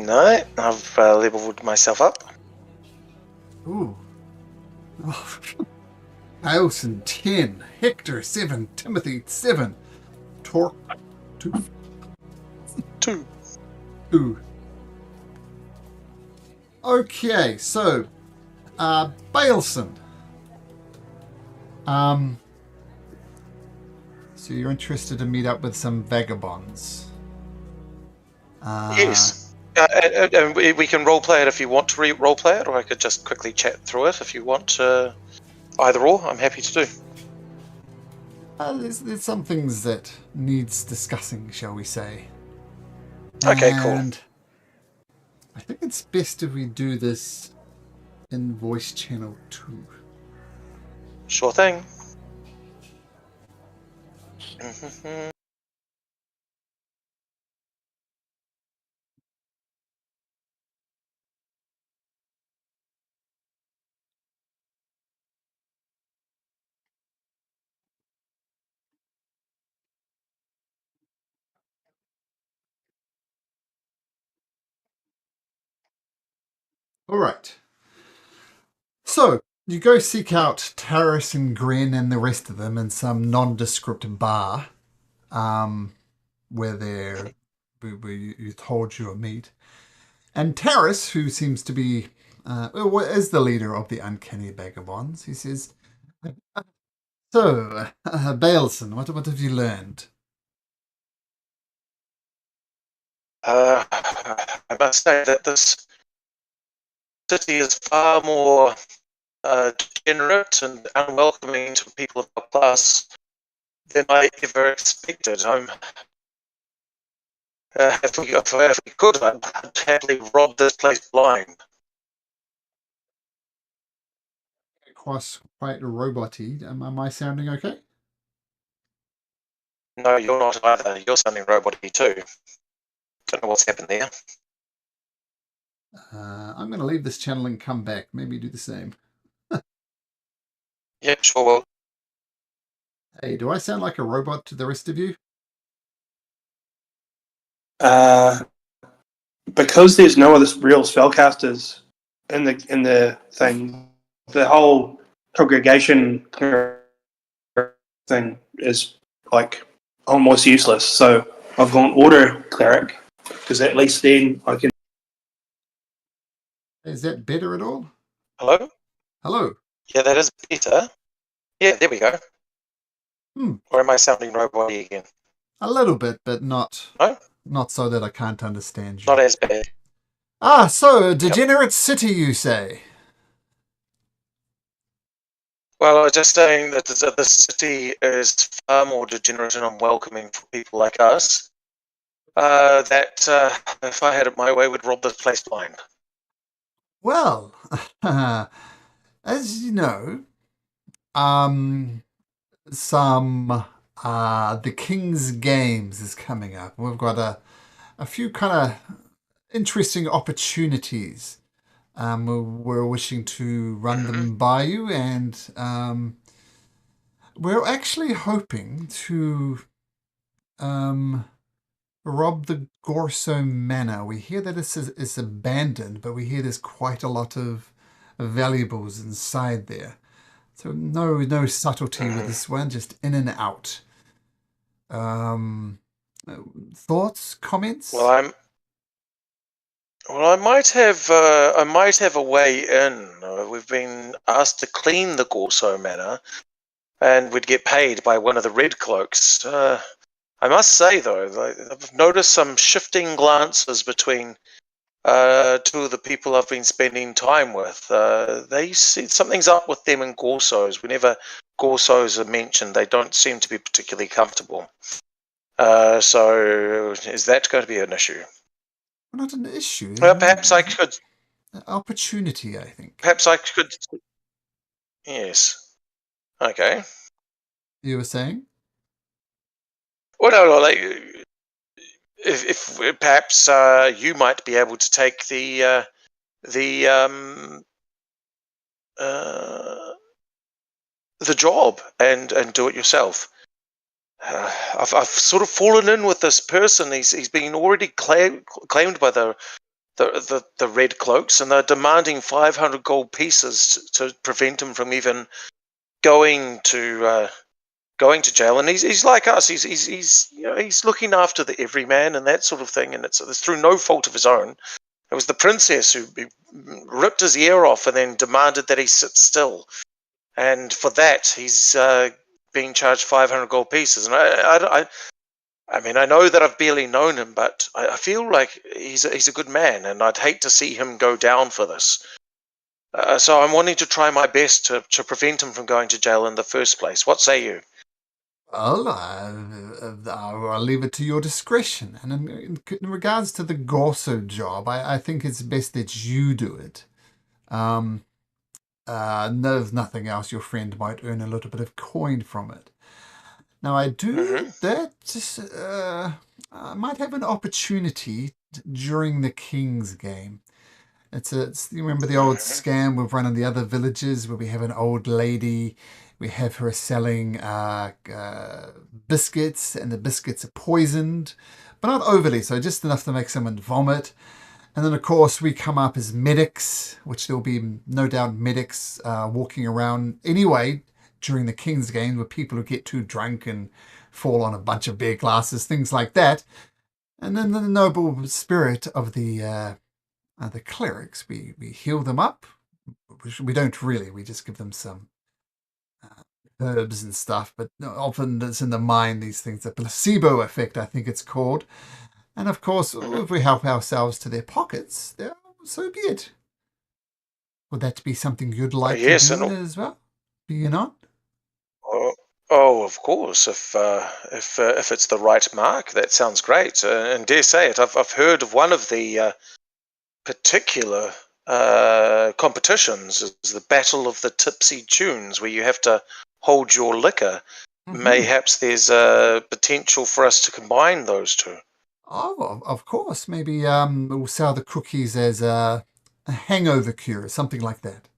No, I've leveled myself up. Ooh. Ailson 10, Hector 7, Timothy 7, Torque 2. 2. Okay, so Bailson. So you're interested to meet up with some vagabonds. Yes. And we can roleplay it if you want to roleplay it, or I could just quickly chat through it if you want. Either or, I'm happy to do. There's some things that needs discussing, shall we say. Okay, cool. And I think it's best if we do this in voice channel 2. Sure thing. All right. So you go seek out Taris and Gren and the rest of them in some nondescript bar, where you told you a meet. And Taris, who seems to be is the leader of the Uncanny Vagabonds, he says, "So, Bailson, what have you learned?" I must say that this city is far more degenerate and unwelcoming to people of our class than I ever expected. If we could, I'd happily rob this place blind. Quite robot-y. Am I sounding okay? No, you're not either. You're sounding robot-y too. Don't know what's happened there. I'm going to leave this channel and come back. Maybe do the same. Yeah, sure will. Hey, do I sound like a robot to the rest of you? Because there's no other real spellcasters in the thing, the whole congregation thing is like almost useless. So I've gone order cleric because at least then I can. Is that better at all? Hello? Hello. Yeah, that is better. Yeah, there we go. Hmm. Or am I sounding robot-y again? A little bit, but not No? not so that I can't understand you. Not as bad. So a degenerate city, you say? Well, I was just saying that the city is far more degenerate and unwelcoming for people like us. That if I had it my way, would rob this place blind. Well, as you know, some the King's Games is coming up. We've got a few kind of interesting opportunities. We're wishing to run them by you, and we're actually hoping to rob the Gorso Manor. We hear that it's abandoned, but we hear there's quite a lot of valuables inside there. So no subtlety with this one, just in and out. Thoughts, comments? Well, I might have a way in. We've been asked to clean the Gorso Manor, and we'd get paid by one of the Red Cloaks. I must say, though, I've noticed some shifting glances between two of the people I've been spending time with. They see something's up with them and Gorsos. Whenever Gorsos are mentioned, they don't seem to be particularly comfortable. So is that going to be an issue? Not an issue. Perhaps I could. An opportunity, I think. Perhaps I could. Yes. Okay. You were saying? Well, no, like, if perhaps you might be able to take the job and do it yourself. I've sort of fallen in with this person. He's been already claimed by the Red Cloaks, and they're demanding 500 gold pieces to prevent him from even going to jail. And he's like us. He's looking after the everyman and that sort of thing. And it's through no fault of his own. It was the princess who ripped his ear off and then demanded that he sit still. And for that, he's being charged 500 gold pieces. And I mean, I know that I've barely known him, but I feel like he's a good man, and I'd hate to see him go down for this. So I'm wanting to try my best to prevent him from going to jail in the first place. What say you? Well, I'll leave it to your discretion. And in regards to the Gorso job, I think it's best that you do it. If nothing else, your friend might earn a little bit of coin from it. Now, I do that. I might have an opportunity during the King's game. You remember the old scam we've run in the other villages where we have an old lady, we have her selling biscuits, and the biscuits are poisoned, but not overly, so just enough to make someone vomit. And then, of course, we come up as medics, which there'll be no doubt medics walking around anyway during the King's game with people who get too drunk and fall on a bunch of beer glasses, things like that. And then the noble spirit of the clerics, we heal them up. We don't really, we just give them some herbs and stuff, but often it's in the mind, these things, the placebo effect, I think it's called. And of course, if we help ourselves to their pockets, so be it. Would that be something you'd like to do as well? Do you not? Oh, of course. If it's the right mark, that sounds great. And dare say it, I've heard of one of the particular competitions is the Battle of the Tipsy Tunes, where you have to hold your liquor. Mayhaps there's a potential for us to combine those two. Oh, of course. Maybe we'll sell the cookies as a hangover cure, something like that.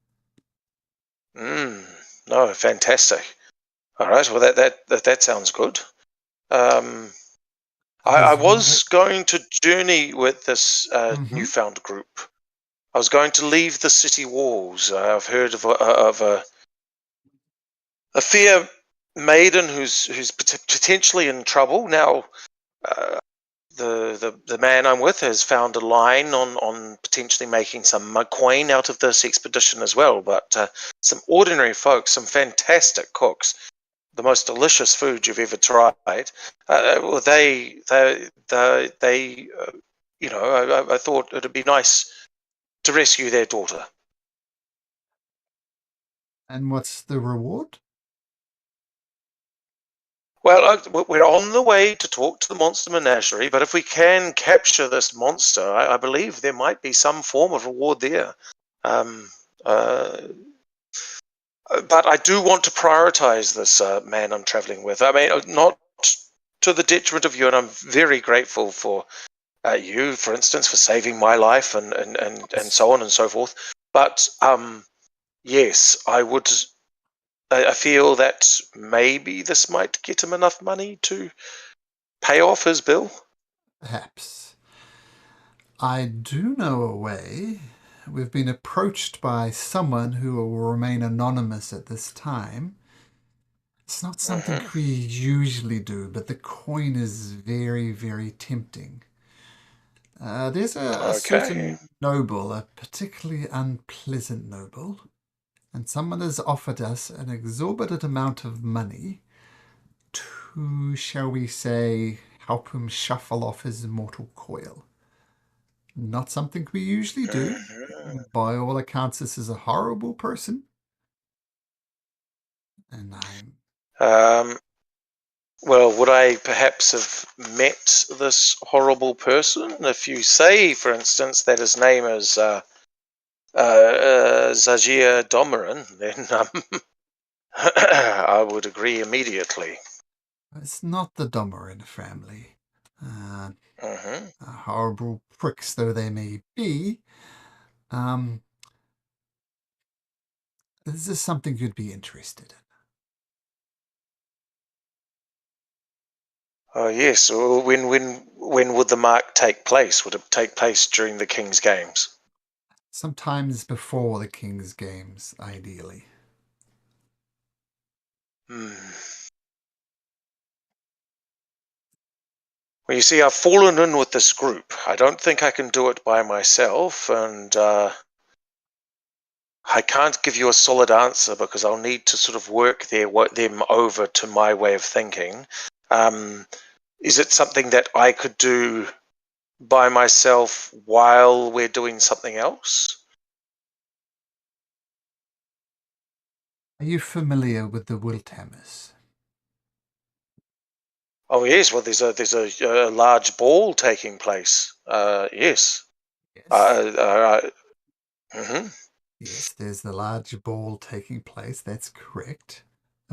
No, fantastic. All right, well that sounds good. I was going to journey with this newfound group. I was going to leave the city walls. I've heard of a fair maiden who's potentially in trouble now. The man I'm with has found a line on potentially making some coin out of this expedition as well. But some ordinary folks, some fantastic cooks, the most delicious food you've ever tried. Well, I thought it'd be nice to rescue their daughter. And what's the reward? Well, we're on the way to talk to the monster menagerie, but if we can capture this monster, I believe there might be some form of reward there. But I do want to prioritize this man I'm traveling with. I mean, not to the detriment of you, and I'm very grateful for you, for instance, for saving my life and so on and so forth. But yes, I would. I feel that maybe this might get him enough money to pay off his bill. Perhaps. I do know a way. We've been approached by someone who will remain anonymous at this time. It's not something we usually do, but the coin is very, very tempting. There's a certain noble, a particularly unpleasant noble, and someone has offered us an exorbitant amount of money to, shall we say, help him shuffle off his mortal coil. Not something we usually do. By all accounts, this is a horrible person. And well, would I perhaps have met this horrible person? If you say, for instance, that his name is Zajir Domarin, then I would agree immediately. It's not the Domarin family. Horrible pricks though they may be, this is something you'd be interested in. Oh yes. Well, when would the mark take place? Would it take place during the King's Games? Sometimes before the King's Games, ideally. Hmm. Well, you see, I've fallen in with this group. I don't think I can do it by myself, and I can't give you a solid answer because I'll need to sort of work them over to my way of thinking. Is it something that I could do by myself while we're doing something else? Are you familiar with the Wilthammers? Oh yes, well there's a large ball taking place. Yes. Yes. Mhm. Yes, there's the large ball taking place. That's correct.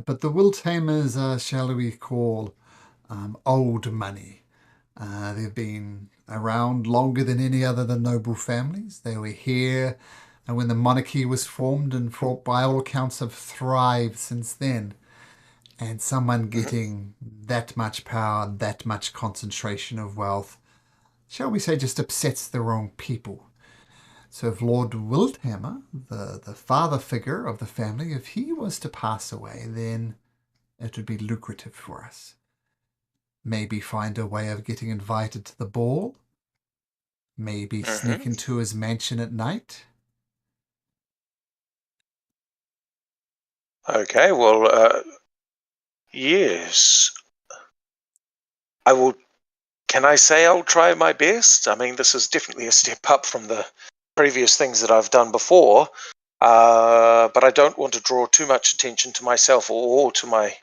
But the Wilthammers are, shall we call, old money. They've been around longer than any other the noble families. They were here when the monarchy was formed and by all accounts have thrived since then. And someone getting that much power, that much concentration of wealth, shall we say, just upsets the wrong people. So if Lord Wildhammer, the father figure of the family, if he was to pass away, then it would be lucrative for us. Maybe find a way of getting invited to the ball. Maybe sneak into his mansion at night. Okay, well, yes. I will. Can I say I'll try my best? I mean, this is definitely a step up from the previous things that I've done before, but I don't want to draw too much attention to myself or to my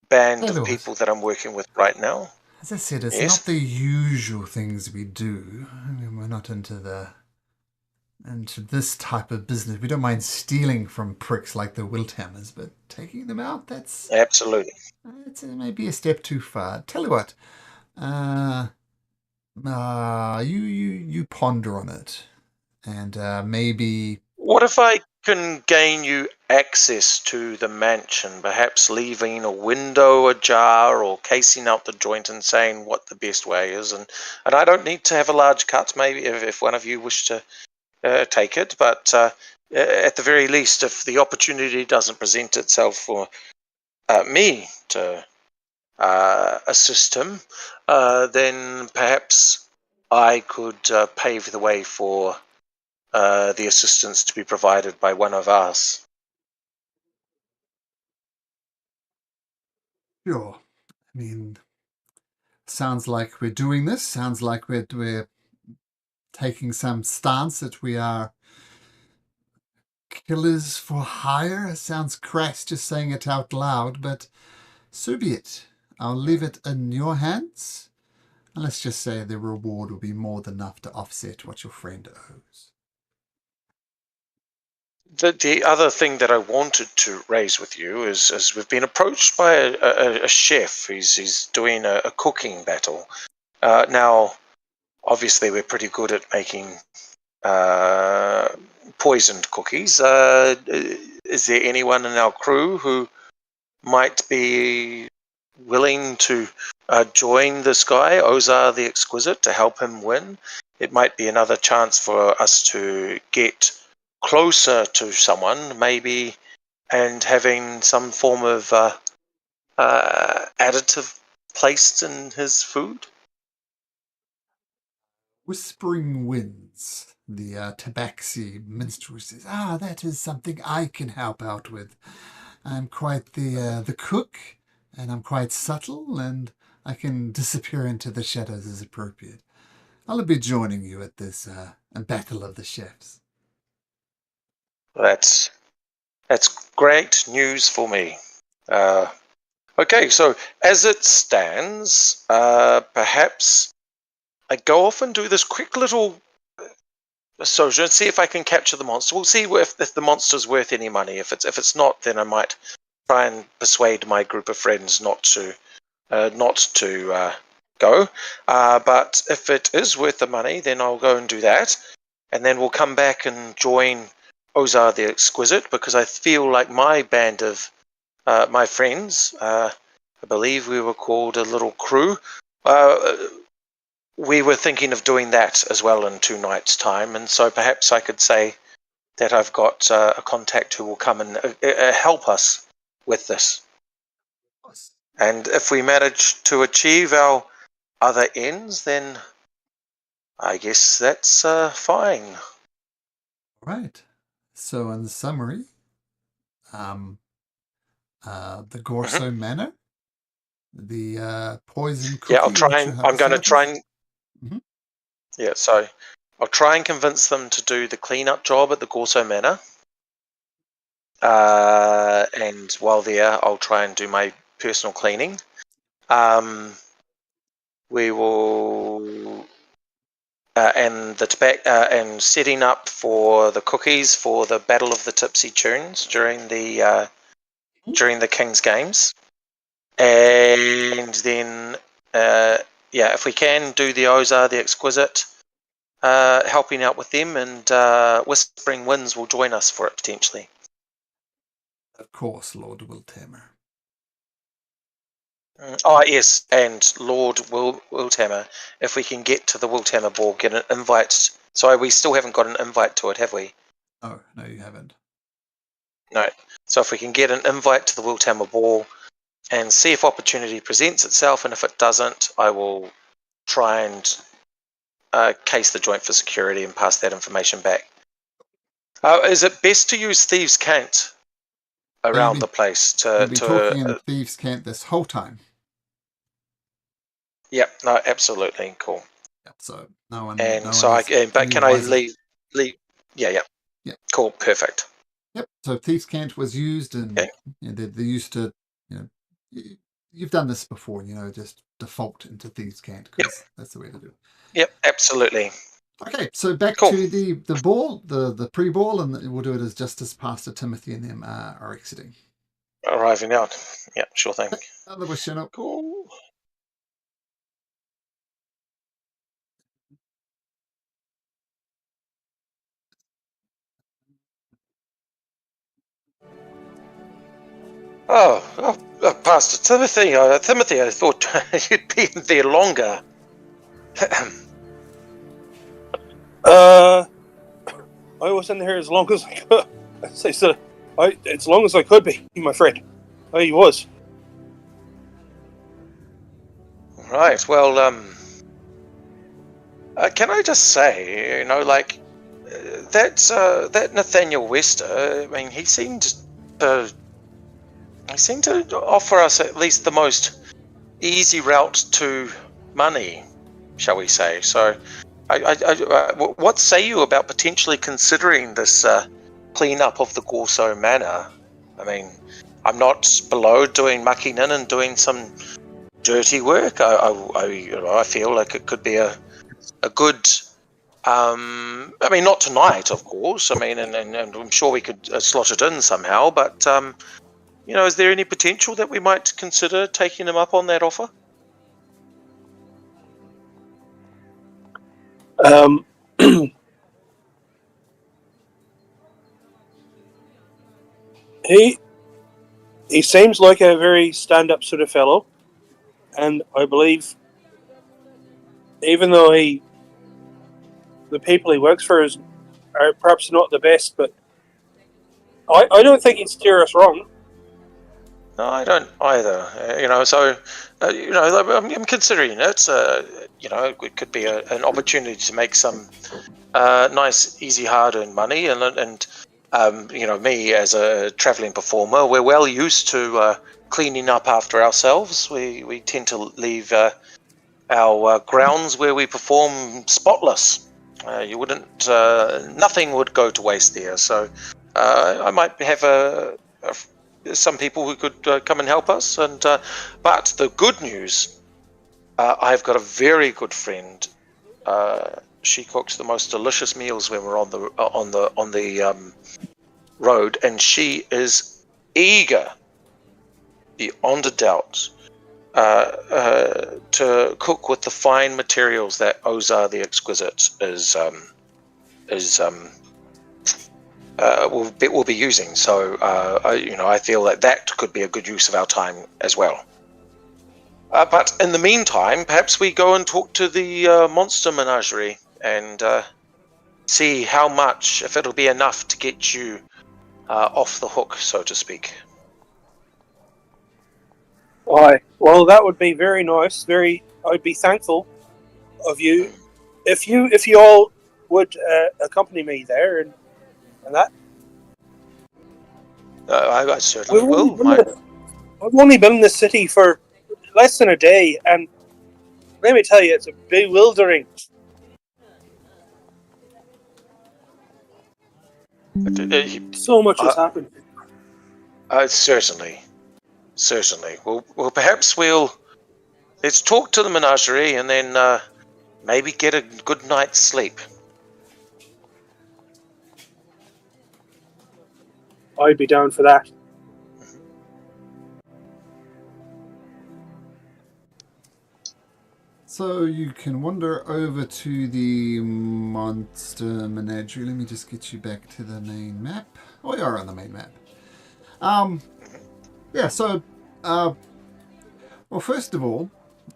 band of Otherwise, people that I'm working with right now. as I said, it's Yes? not the usual things we do. I mean, we're not into this type of business. We don't mind stealing from pricks like the Wilthammers, but taking them out, that's Absolutely. maybe a step too far. Tell you what, you ponder on it, and maybe What if I can gain you access to the mansion, perhaps leaving a window ajar or casing out the joint and saying what the best way is? And I don't need to have a large cut, maybe if one of you wish to take it, but at the very least, if the opportunity doesn't present itself for me to assist him, then perhaps I could pave the way for the assistance to be provided by one of us. sure. I mean, sounds like we're doing this. Sounds like we're taking some stance that we are killers for hire. It sounds crass just saying it out loud, but so be it. I'll leave it in your hands. And let's just say the reward will be more than enough to offset what your friend owes. The other thing that I wanted to raise with you is we've been approached by a chef. He's doing a cooking battle. Now, obviously, we're pretty good at making poisoned cookies. Is there anyone in our crew who might be willing to join this guy, Ozar the Exquisite, to help him win? It might be another chance for us to get closer to someone, maybe, and having some form of additive placed in his food. Whispering Winds, the tabaxi minstrel, says, that is something I can help out with. I'm quite the cook, and I'm quite subtle, and I can disappear into the shadows as appropriate. I'll be joining you at this battle of the chefs. That's great news for me. Okay, so as it stands, perhaps I go off and do this quick little social and see if I can capture the monster. We'll see if the monster's worth any money. If it's not, then I might try and persuade my group of friends not to go. But if it is worth the money, then I'll go and do that, and then we'll come back and join Ozar the Exquisite, because I feel like my band of my friends I believe we were called a little crew. We were thinking of doing that as well in 2 nights' time, and so perhaps I could say that I've got a contact who will come and help us with this. And if we manage to achieve our other ends, then I guess that's fine. Right. So in summary, the Gorso Manor, the poison cookie. Yeah, I'll try which you and have I'm going to beside try us. and Mhm. yeah. So I'll try and convince them to do the cleanup job at the Gorso Manor. And while there, I'll try and do my personal cleaning. We will and the and setting up for the cookies for the Battle of the Tipsy Tunes during the King's Games, and then if we can do the Ozar the Exquisite, helping out with them, and Whispering Winds will join us for it potentially. Of course, Lord Wiltamer. Oh yes, and Lord Wiltamer. If we can get to the Wiltamer Ball, get an invite. Sorry, we still haven't got an invite to it, have we? Oh, no, you haven't. No. So if we can get an invite to the Wiltamer Ball and see if opportunity presents itself, and if it doesn't, I will try and case the joint for security and pass that information back. Is it best to use Thieves' Cant around the place You'll be talking in Thieves' Cant this whole time. Yep, no, absolutely, cool. Yep, so no one. And no so one I, is but any can I wiser. leave? Yeah. Cool, perfect. Yep. So Thieves' Cant was used, and Okay. they used to. You've done this before. Just default into Thieves' Cant because that's the way to do it. Yep, absolutely. Okay, so back Cool. to the ball, the pre-ball, and we'll do it just as Pastor Timothy and them are exiting. Arriving out. Yeah, sure thing. Another question. Cool. Oh, Pastor Timothy. Timothy, I thought you'd been there longer. I was in here as long as I could. As long as I could be, my friend. I was. Right. Well, can I just say, that Nathaniel Wester. I mean, he seemed to offer us at least the most easy route to money, shall we say? So, what say you about potentially considering this cleanup of the Gorso Manor? I mean, I'm not below doing mucking in and doing some dirty work. I feel like it could be a good. I mean, not tonight, of course. I mean, and I'm sure we could slot it in somehow. But is there any potential that we might consider taking him up on that offer? He seems like a very stand-up sort of fellow, and I believe, even though the people he works for are perhaps not the best, but I don't think he'd steer us wrong. No, I don't either. I'm considering it. It could be an opportunity to make some nice, easy, hard-earned money, and me as a traveling performer, we're well used to cleaning up after ourselves. We tend to leave our grounds where we perform spotless. Nothing would go to waste there. So I might have some people who could come and help us. But the good news, I've got a very good friend. She cooks the most delicious meals when we're on the road, and she is eager, beyond a doubt, to cook with the fine materials that Ozar the Exquisite will be using. So I feel that could be a good use of our time as well. But in the meantime, perhaps we go and talk to the monster menagerie and see how much, if it'll be enough to get you off the hook, so to speak. Aye. Well, that would be very nice. I'd be thankful of you if you all would accompany me there and that. I certainly will. I've only been in the city for less than a day, and let me tell you, it's bewildering. So much has happened. Certainly. Well, perhaps let's talk to the menagerie and then maybe get a good night's sleep. I'd be down for that. So you can wander over to the monster menagerie. Let me just get you back to the main map. Oh, you are on the main map. Yeah, so, well, first of all,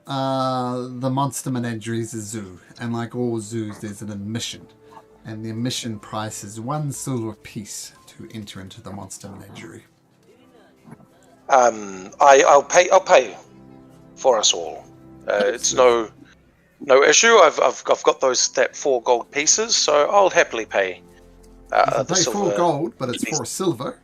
the monster menagerie is a zoo. And like all zoos, there's an admission. And the admission price is 1 silver piece to enter into the monster menagerie. I'll pay for us all. It's no issue. I've got that 4 gold pieces, so I'll happily pay. You pay 4 gold, but it's 4 silver.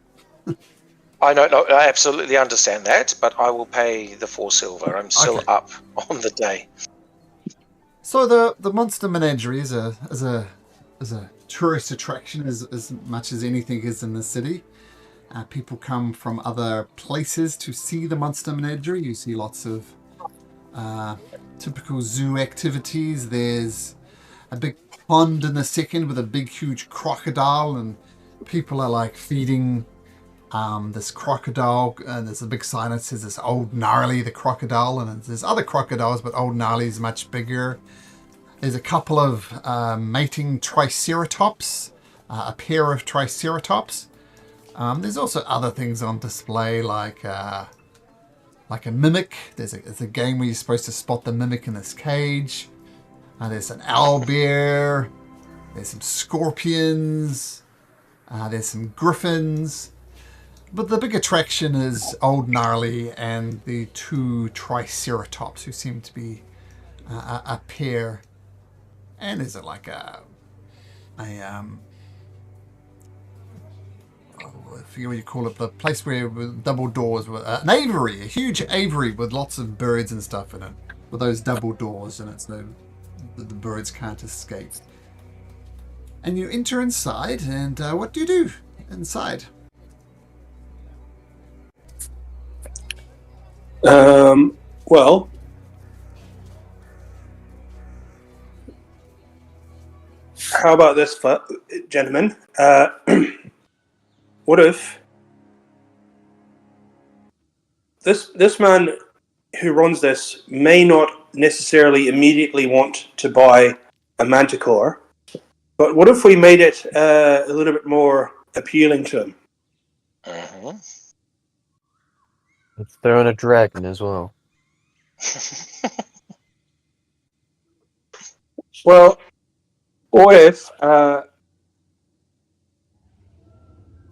I absolutely understand that, but I will pay the 4 silver. I'm still up on the day. So the monster menagerie is a tourist attraction as much as anything is in the city. People come from other places to see the monster menagerie. You see lots of typical zoo activities. There's a big pond in the second with a big huge crocodile, and people are like feeding this crocodile, and there's a big sign that says this Old Gnarly the crocodile, and there's other crocodiles, but Old Gnarly is much bigger. There's a couple of mating triceratops, a pair of triceratops. There's also other things on display like a mimic. There's a game where you're supposed to spot the mimic in this cage. There's an owlbear. There's some scorpions. There's some griffins. But the big attraction is Old Gnarly and the 2 triceratops, who seem to be a pair. And is it like I forget what you call it, the place where with double doors, an aviary, a huge aviary with lots of birds and stuff in it, with those double doors, and it's the birds can't escape. And you enter inside, and what do you do inside? Well, how about this, gentlemen? What if this man who runs this may not necessarily immediately want to buy a manticore, but what if we made it a little bit more appealing to him? Uh-huh. Let's throw in a dragon as well. Well, what if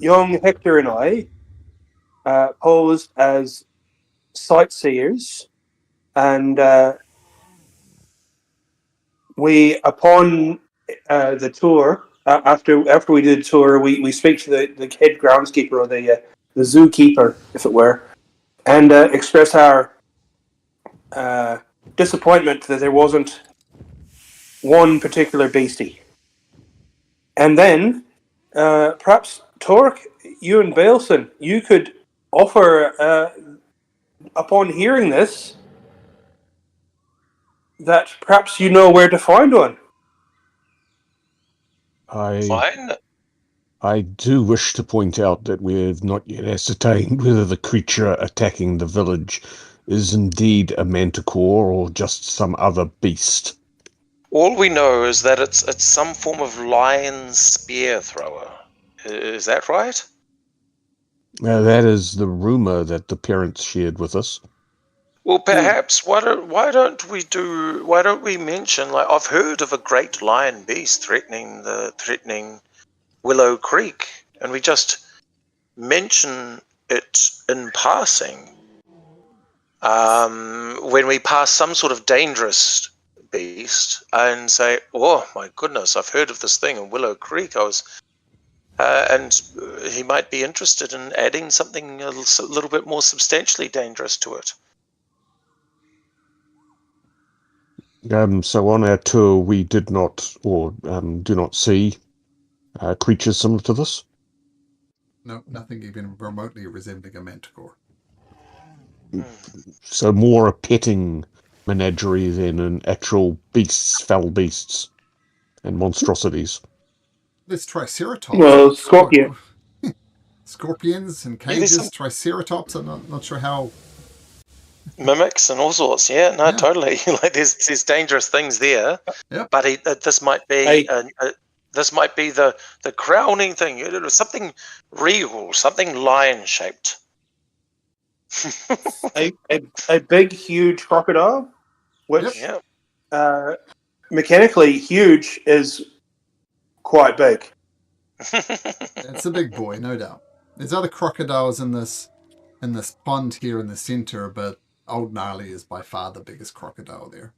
young Hector and I posed as sightseers, and we, upon the tour, after we did the tour, we speak to the head groundskeeper, or the zookeeper, if it were, and express our disappointment that there wasn't one particular beastie. And then perhaps Torque, you and Bailson, you could offer, upon hearing this, that perhaps you know where to find one. Fine. I do wish to point out that we have not yet ascertained whether the creature attacking the village is indeed a manticore or just some other beast. All we know is that it's some form of lion spear thrower. Is that right? That is the rumor that the parents shared with us. Well, perhaps why don't we mention, like, I've heard of a great lion beast threatening Willow Creek, and we just mention it in passing. When we pass some sort of dangerous beast and say, "Oh my goodness, I've heard of this thing in Willow Creek." And he might be interested in adding something a little bit more substantially dangerous to it. So on our tour, we did not, or do not see creatures similar to this. No, nothing even remotely resembling a manticore. So more a petting menagerie than an actual foul beasts and monstrosities. There's triceratops. Well, Scorpion. Scorpions and cages, triceratops. I'm not sure how. Mimics and all sorts. Yeah, no, Yeah. Totally. Like there's dangerous things there. Yep. But this might be the crowning thing. Something regal, something lion shaped. a big, huge crocodile, which Yeah. Mechanically huge is quite big. It's a big boy, no doubt. There's other crocodiles in this pond here in the center, but Old Gnarly is by far the biggest crocodile there.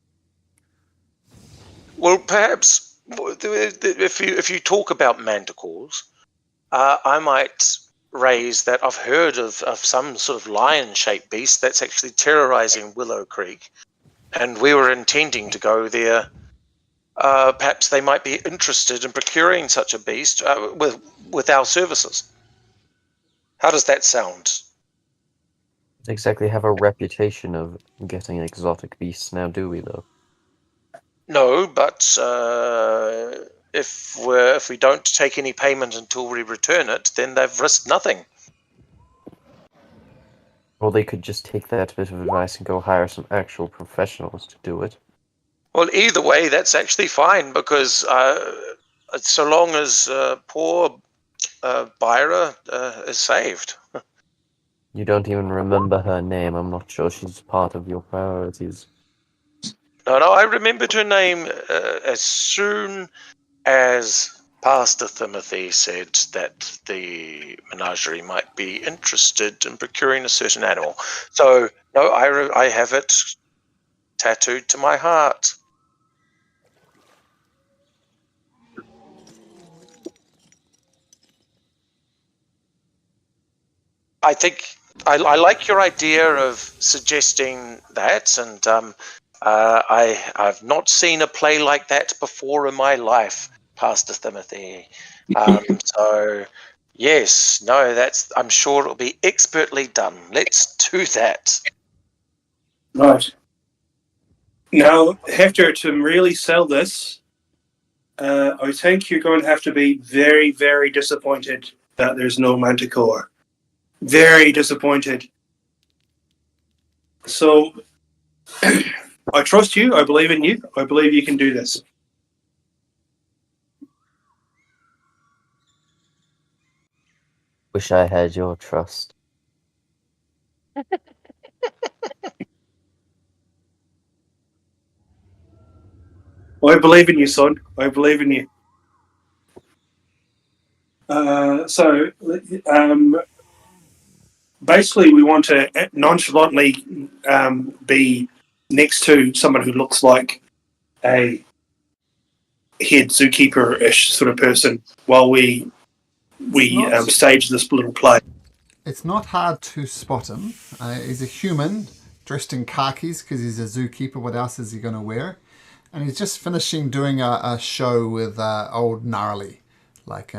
Well, perhaps if you talk about manticores, I might raise that I've heard of some sort of lion-shaped beast that's actually terrorizing Willow Creek, and we were intending to go there. Perhaps they might be interested in procuring such a beast with our services. How does that sound? Don't exactly have a reputation of getting exotic beasts now, do we, though? No, but if we don't take any payment until we return it, then they've risked nothing. Or they could just take that bit of advice and go hire some actual professionals to do it. Well, either way, that's actually fine, because so long as poor Byra is saved. You don't even remember her name. I'm not sure she's part of your priorities. No, I remembered her name as soon as Pastor Timothy said that the menagerie might be interested in procuring a certain animal. So, no, I have it tattooed to my heart. I think I like your idea of suggesting that, and I've not seen a play like that before in my life, Pastor Timothy. So yes, no, I'm sure it'll be expertly done. Let's do that. Right. Now, Hector, to really sell this, I think you're going to have to be very, very disappointed that there's no manticore. Very disappointed. So, I trust you. I believe in you. I believe you can do this. Wish I had your trust. I believe in you, son. I believe in you. Basically, we want to nonchalantly be next to someone who looks like a head zookeeper-ish sort of person while we stage this little play. It's not hard to spot him. He's a human dressed in khakis because he's a zookeeper. What else is he going to wear? And he's just finishing doing a show with Old Gnarly. Like,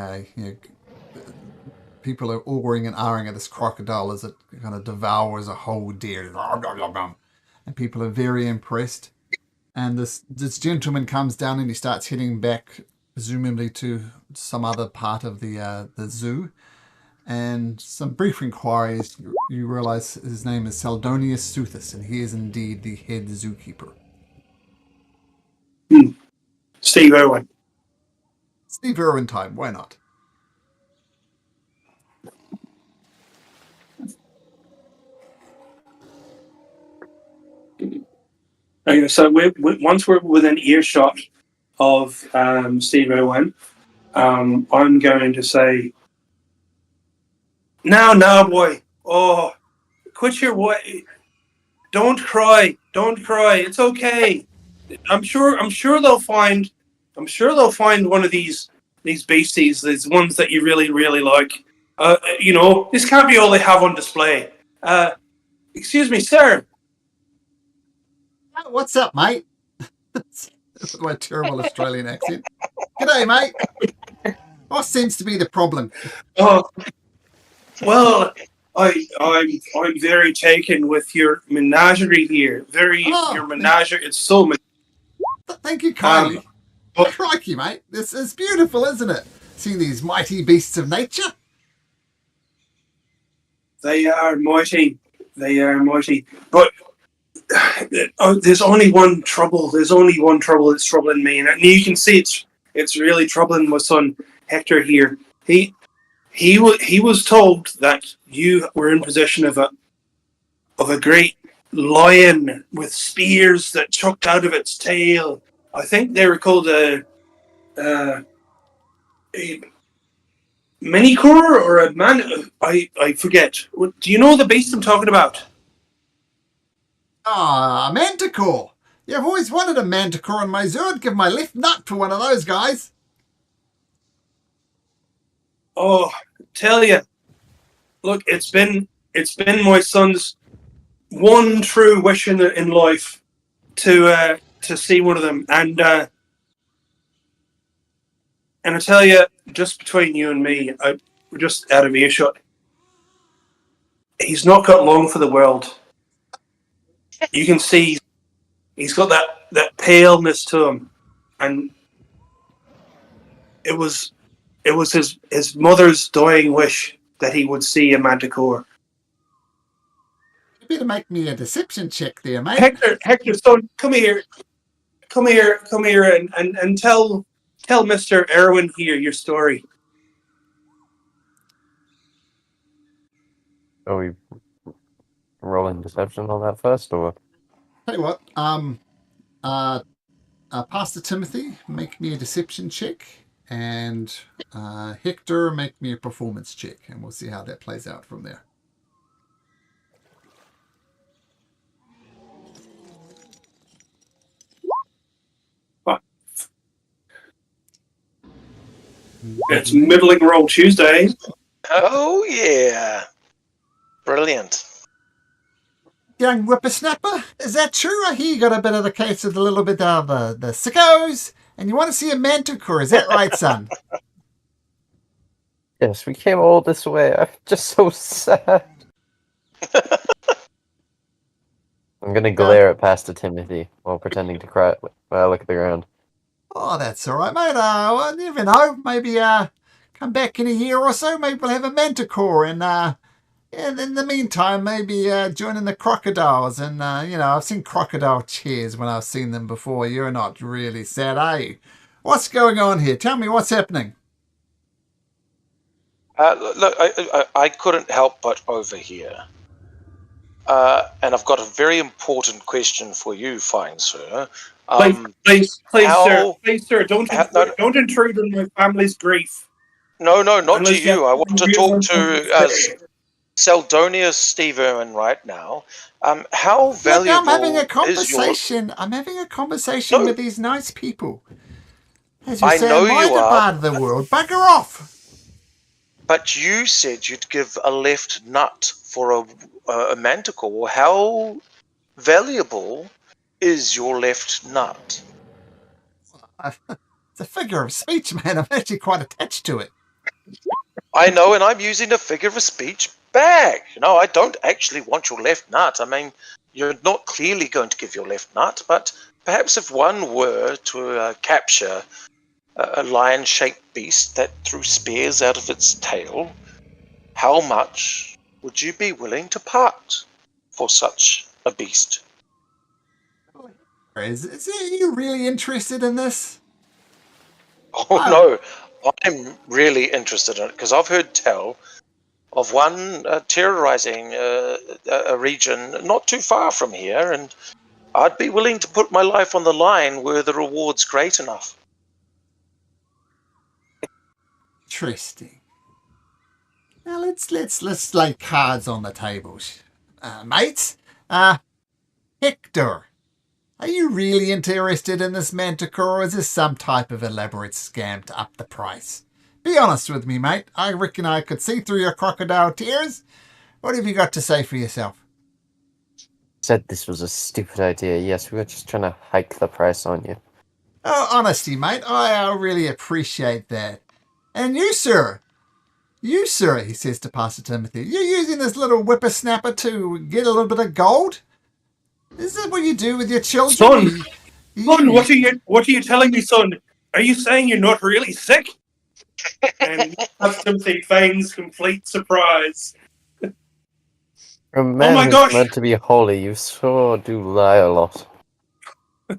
people are awing and ahhing at this crocodile as it kind of devours a whole deer. And people are very impressed. And this gentleman comes down and he starts heading back, presumably to some other part of the zoo. And some brief inquiries, you realize his name is Saldonius Suthus, and he is indeed the head zookeeper. Steve Irwin. Steve Irwin time, why not? Okay, so once we're within earshot of Steve Irwin, I'm going to say, now, boy. Oh, quit your way. Don't cry. Don't cry. It's okay. I'm sure they'll find. I'm sure they'll find one of these beasties, these ones that you really, really like. This can't be all they have on display. Excuse me, sir. Oh, what's up, mate? With my terrible Australian accent. G'day, mate. What seems to be the problem? Oh, well, I'm very taken with your menagerie here. Your menagerie. It's so. Thank you kindly. But Crikey, mate. This is beautiful, isn't it? Seeing these mighty beasts of nature. they are mighty. They are mighty. But there's only one trouble. There's only one trouble that's troubling me, and you can see it's really troubling my son Hector here. He was told that you were in possession of a great lion with spears that chucked out of its tail. I think they were called a minicore or a man. I forget. Do you know the beast I'm talking about? Ah, manticore. Yeah, I've always wanted a manticore on my zoo. I'd give my left nut for one of those guys. Oh, tell you. Look, it's been my son's one true wish in life to see one of them, and I tell you, just between you and me, we're just out of earshot. He's not got long for the world. You can see he's got that paleness to him, and it was his mother's dying wish that he would see a manticore. You better make me a deception check there, mate. Hector, son, come here, and tell Mr. Irwin here your story. Are we rolling deception on that first, or? Tell you what, Pastor Timothy, make me a deception check, and Hector, make me a performance check, and we'll see how that plays out from there. It's middling roll Tuesday. Oh yeah, brilliant. Young whippersnapper, is that true? I hear you got a bit of the case of a little bit of the sickos, and you want to see a manticore. Is that right, son? Yes, we came all this way. I'm just so sad. I'm gonna glare at Pastor Timothy while pretending to cry while I look at the ground. Oh, that's all right, mate. Well, you never know. Maybe come back in a year or so. Maybe we'll have a manticore, and in the meantime, maybe joining the crocodiles. And I've seen crocodile chairs when I've seen them before. You're not really sad, are you? What's going on here? Tell me what's happening. Look, I couldn't help but overhear. And I've got a very important question for you, fine sir. Please, sir, don't intrude on my family's grief. No, not Unless to you. I want to talk to Stay. Seldonius Steve Irwin right now. How valuable Look, I'm having a is conversation. I'm having a conversation No. with these nice people. As you I say, know in my you are. part of the world, bugger off. But you said you'd give a left nut for a manticore. How valuable is your left nut? It's a figure of speech, man. I'm actually quite attached to it. I know, and I'm using a figure of speech back. No, I don't actually want your left nut. I mean, you're not clearly going to give your left nut, but perhaps if one were to capture a lion-shaped beast that threw spears out of its tail, how much would you be willing to part for such a beast? Are you really interested in this? Oh, Wow. no, I'm really interested in it because I've heard tell of one terrorizing a region not too far from here, and I'd be willing to put my life on the line were the rewards great enough. Interesting. Now let's lay cards on the tables, mates. Hector, are you really interested in this manticore, or is this some type of elaborate scam to up the price? Be honest with me, mate. I reckon I could see through your crocodile tears. What have you got to say for yourself? Said this was a stupid idea. Yes, we were just trying to hike the price on you. Oh, honesty, mate. I really appreciate that. And you, sir, he says to Pastor Timothy, you're using this little whippersnapper to get a little bit of gold? Is that what you do with your children? Son, son, what are you telling me, son? Are you saying you're not really sick? And Pastor Timothy feigns complete surprise. For a man my who's gosh. meant to be holy, you sure do lie a lot. I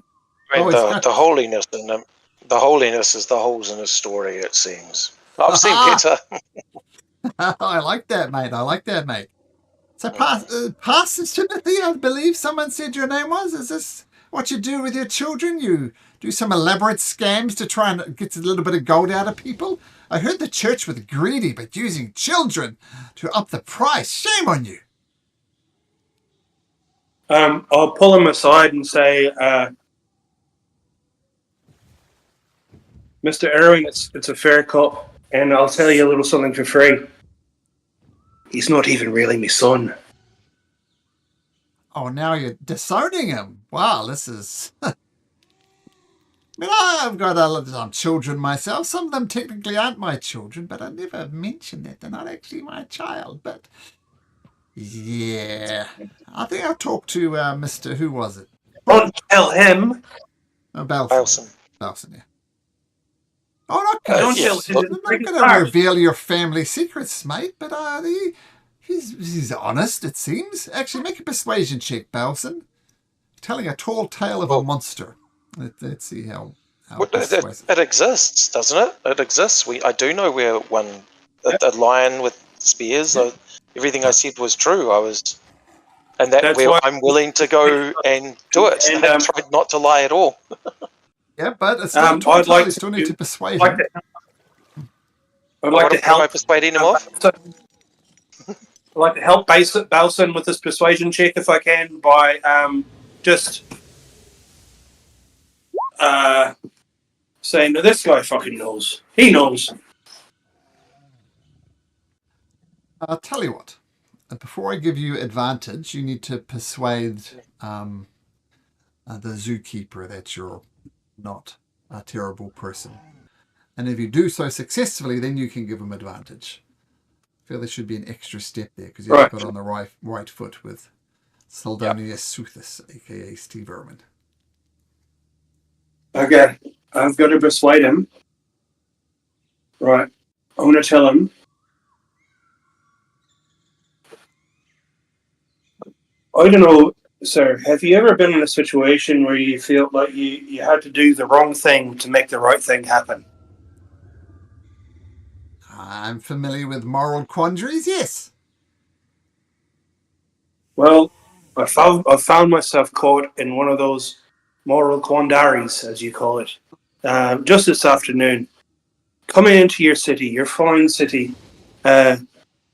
mean, the holiness in them, the holiness is the holes in his story, it seems. I've seen better. I like that, mate. So, Pastor Timothy, I believe someone said your name was. Is this what you do with your children? You do some elaborate scams to try and get a little bit of gold out of people? I heard the church was greedy, but using children to up the price. Shame on you. I'll pull him aside and say, Mr. Irwin, it's a fair cop, and I'll tell you a little something for free. He's not even really my son. Oh, now you're disowning him. Wow, this is... I mean, I've got some children myself. Some of them technically aren't my children, but I never mentioned that they're not actually my child. But, yeah. I think I'll talk to Mr... Who was it? Don't tell him. Oh, Balson, yeah. Oh, not Don't tell yes. him. I'm not going to reveal your family secrets, mate, but he's honest, it seems. Actually, make a persuasion check, Balson. Telling a tall tale of a monster. Let's see how it exists, doesn't it? It exists. I do know where a lion with spears. Yeah. Everything I said was true. That's where why I'm willing to go and do it. And, I tried not to lie at all. Yeah, but it's still tall I'd tale. like You still need to persuade like him. I'd like to What am I help. persuading him of? I'd like to help Balson with this persuasion check if I can by just saying that this guy fucking knows. He knows. I'll tell you what. Before I give you advantage, you need to persuade the zookeeper that you're not a terrible person. And if you do so successfully, then you can give him advantage. I feel there should be an extra step there because you got on the right foot with Saldonius Suthus, aka Steve Irwin. Okay, I've got to persuade him. Right, I'm going to tell him. I don't know, sir, have you ever been in a situation where you feel like you had to do the wrong thing to make the right thing happen? I'm familiar with moral quandaries, yes. Well, I found myself caught in one of those moral quandaries, as you call it, just this afternoon. Coming into your city, your fine city, I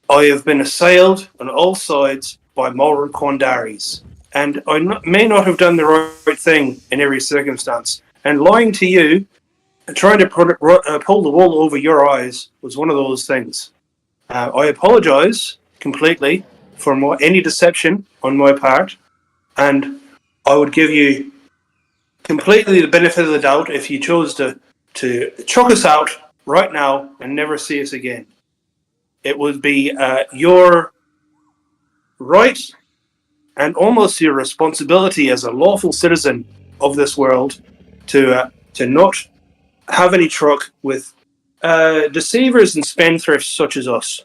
have been assailed on all sides by moral quandaries, and I may not have done the right thing in every circumstance. And lying to you and trying to pull the wool over your eyes was one of those things. I apologize completely for any deception on my part, and I would give you completely the benefit of the doubt if you chose to chuck us out right now and never see us again. It would be your right and almost your responsibility as a lawful citizen of this world to not have any truck with deceivers and spendthrifts such as us.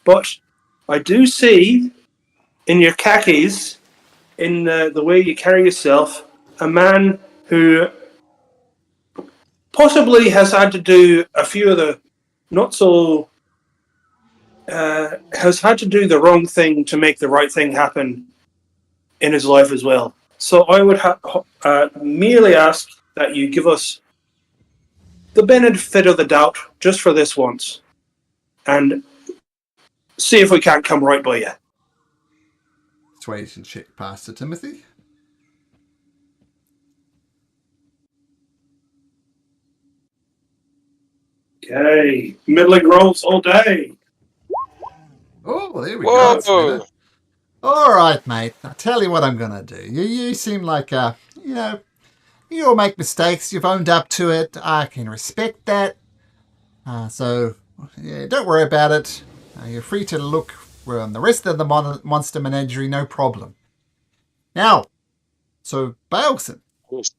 But I do see in your khakis, in the way you carry yourself, a man who possibly has had to do a few of the not so has had to do the wrong thing to make the right thing happen in his life as well. So I would merely ask that you give us the benefit of the doubt just for this once, and see if we can't come right by you. Persuasion check, Pastor Timothy. Okay, middling rolls all day. Oh, there we go. That's better. Whoa! All right, mate. I'll tell you what I'm going to do. You seem like, you all make mistakes. You've owned up to it. I can respect that. So, yeah, don't worry about it. You're free to look on the rest of the monster menagerie, no problem. Now, so Baleson, Yes.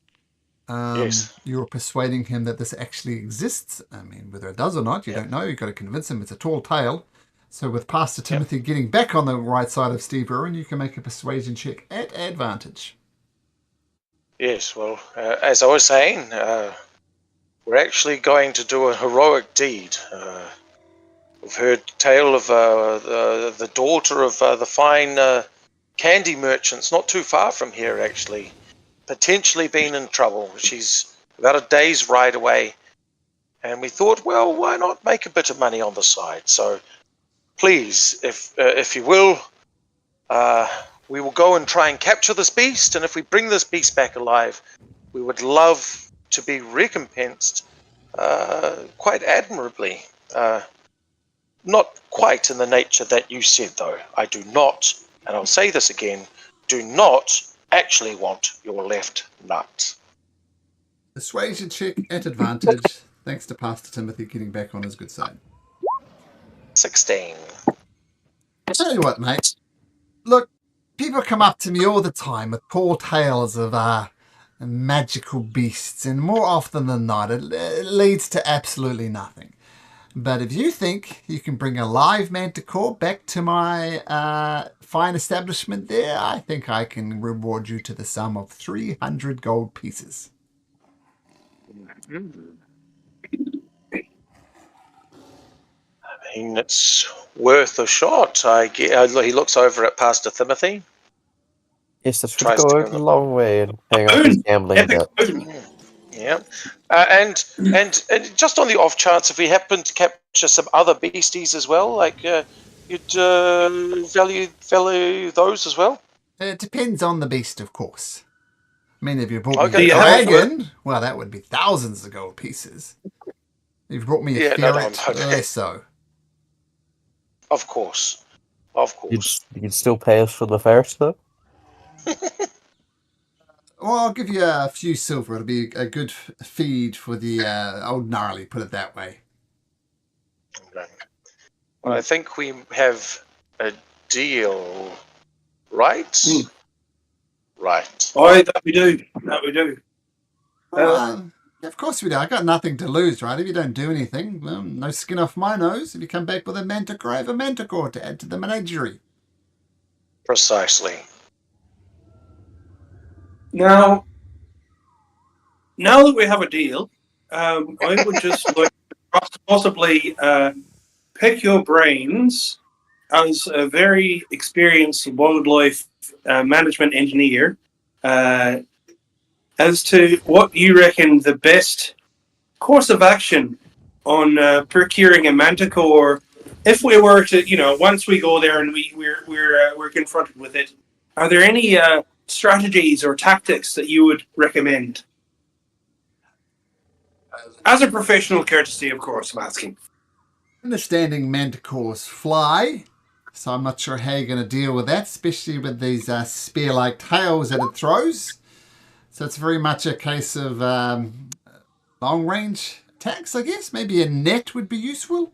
Yes. you're persuading him that this actually exists. I mean, whether it does or not, you don't know. You've got to convince him it's a tall tale. So with Pastor Timothy getting back on the right side of Steve Irwin, you can make a persuasion check at advantage. Yes, well, as I was saying, we're actually going to do a heroic deed. We've heard tale of the daughter of the fine candy merchants not too far from here, actually, potentially been in trouble. She's about a day's ride away. And we thought, well, why not make a bit of money on the side? So please, if you will, we will go and try and capture this beast. And if we bring this beast back alive, we would love to be recompensed quite admirably. Not quite in the nature that you said, though. I do not, and I'll say this again, do not actually want your left nut. Persuasion check at advantage, thanks to Pastor Timothy getting back on his good side. 16. I'll tell you what, mate. Look, people come up to me all the time with tall tales of magical beasts, and more often than not, it leads to absolutely nothing. But if you think you can bring a live manticore back to my fine establishment there, I think I can reward you to the sum of 300 gold pieces. I mean, it's worth a shot. He looks over at Pastor Timothy. Yes, this would Tries go to a go- long way in paying off his gambling Epic debt. boon. Yeah, and just on the off chance, if we happen to capture some other beasties as well, like you'd value those as well. It depends on the beast, of course. I mean, if you brought Okay, me a go ahead. dragon, well, that would be thousands of gold pieces. If you brought me a Yeah, no, ferret, no. less so. Of course. You'd still pay us for the first, though? Well, I'll give you a few silver. It'll be a good feed for the old gnarly, put it that way. Okay. Well, I think we have a deal, right? Right. Aye, that we do. That we do. Of course we do. I got nothing to lose, right? If you don't do anything, well, no skin off my nose. If you come back with a manticore, I have a manticore to add to the menagerie. Precisely. Now that we have a deal, I would just like to possibly pick your brains as a very experienced wildlife management engineer as to what you reckon the best course of action on procuring a manticore. If we were to, once we go there and we're confronted with it, are there any strategies or tactics that you would recommend? As a professional courtesy, of course, I'm asking. Understanding manticores fly, so I'm not sure how you're going to deal with that, especially with these spear-like tails that it throws. So it's very much a case of long-range attacks, I guess. Maybe a net would be useful.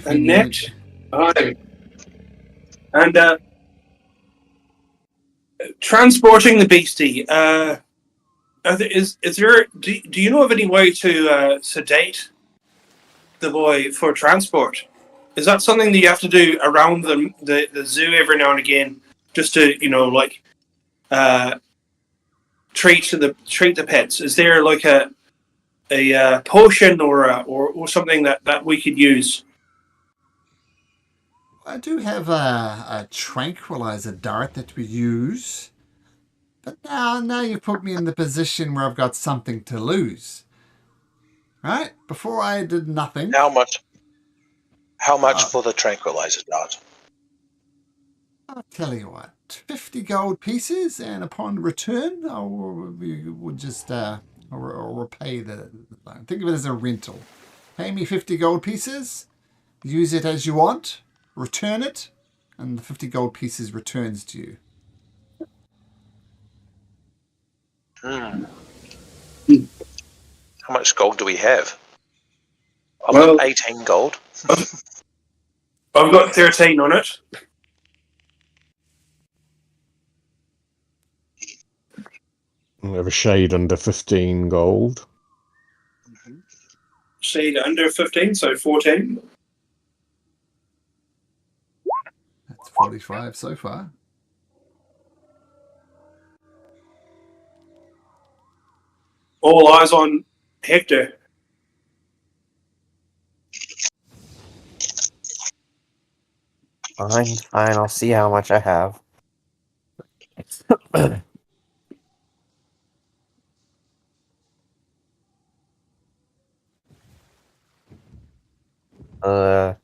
A net? Aye. And transporting the beastie. Do you know of any way to sedate the boy for transport? Is that something that you have to do around the zoo every now and again, just to treat the pets? Is there like a potion or something that we could use? I do have a tranquilizer dart that we use. But now you put me in the position where I've got something to lose. Right? Before I did nothing. How much for the tranquilizer dart? I'll tell you what, 50 gold pieces, and upon return, we would just I'll repay the loan. Think of it as a rental. Pay me 50 gold pieces, use it as you want, return it, and the 50 gold pieces returns to you. How much gold do we have? I've Well- got 18 gold. I've got 13 on it. We have a shade under 15 gold. Shade under 15, so 14. That's 45 so far. All eyes on Hector. Fine, I'll see how much I have. I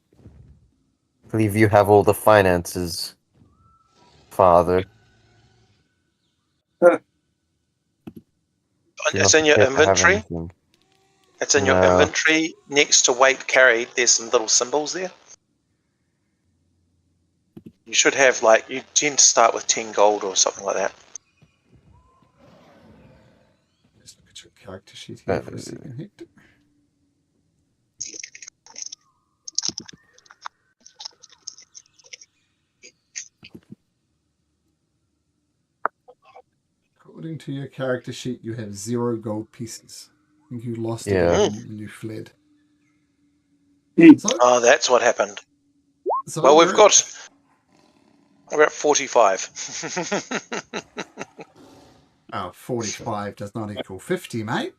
believe you have all the finances, Father. It's in your Appear to have inventory. anything. It's in your No. inventory next to weight carried. There's some little symbols there. You should have, like, you tend to start with 10 gold or something like that. Just look at your character sheet here for a second, Hector. According to your character sheet, you have 0 gold pieces. I think you lost it Yeah. when you fled. Hmm. Oh, that's what happened. So Well, we've we're- got about 45. 45 does not equal 50, mate.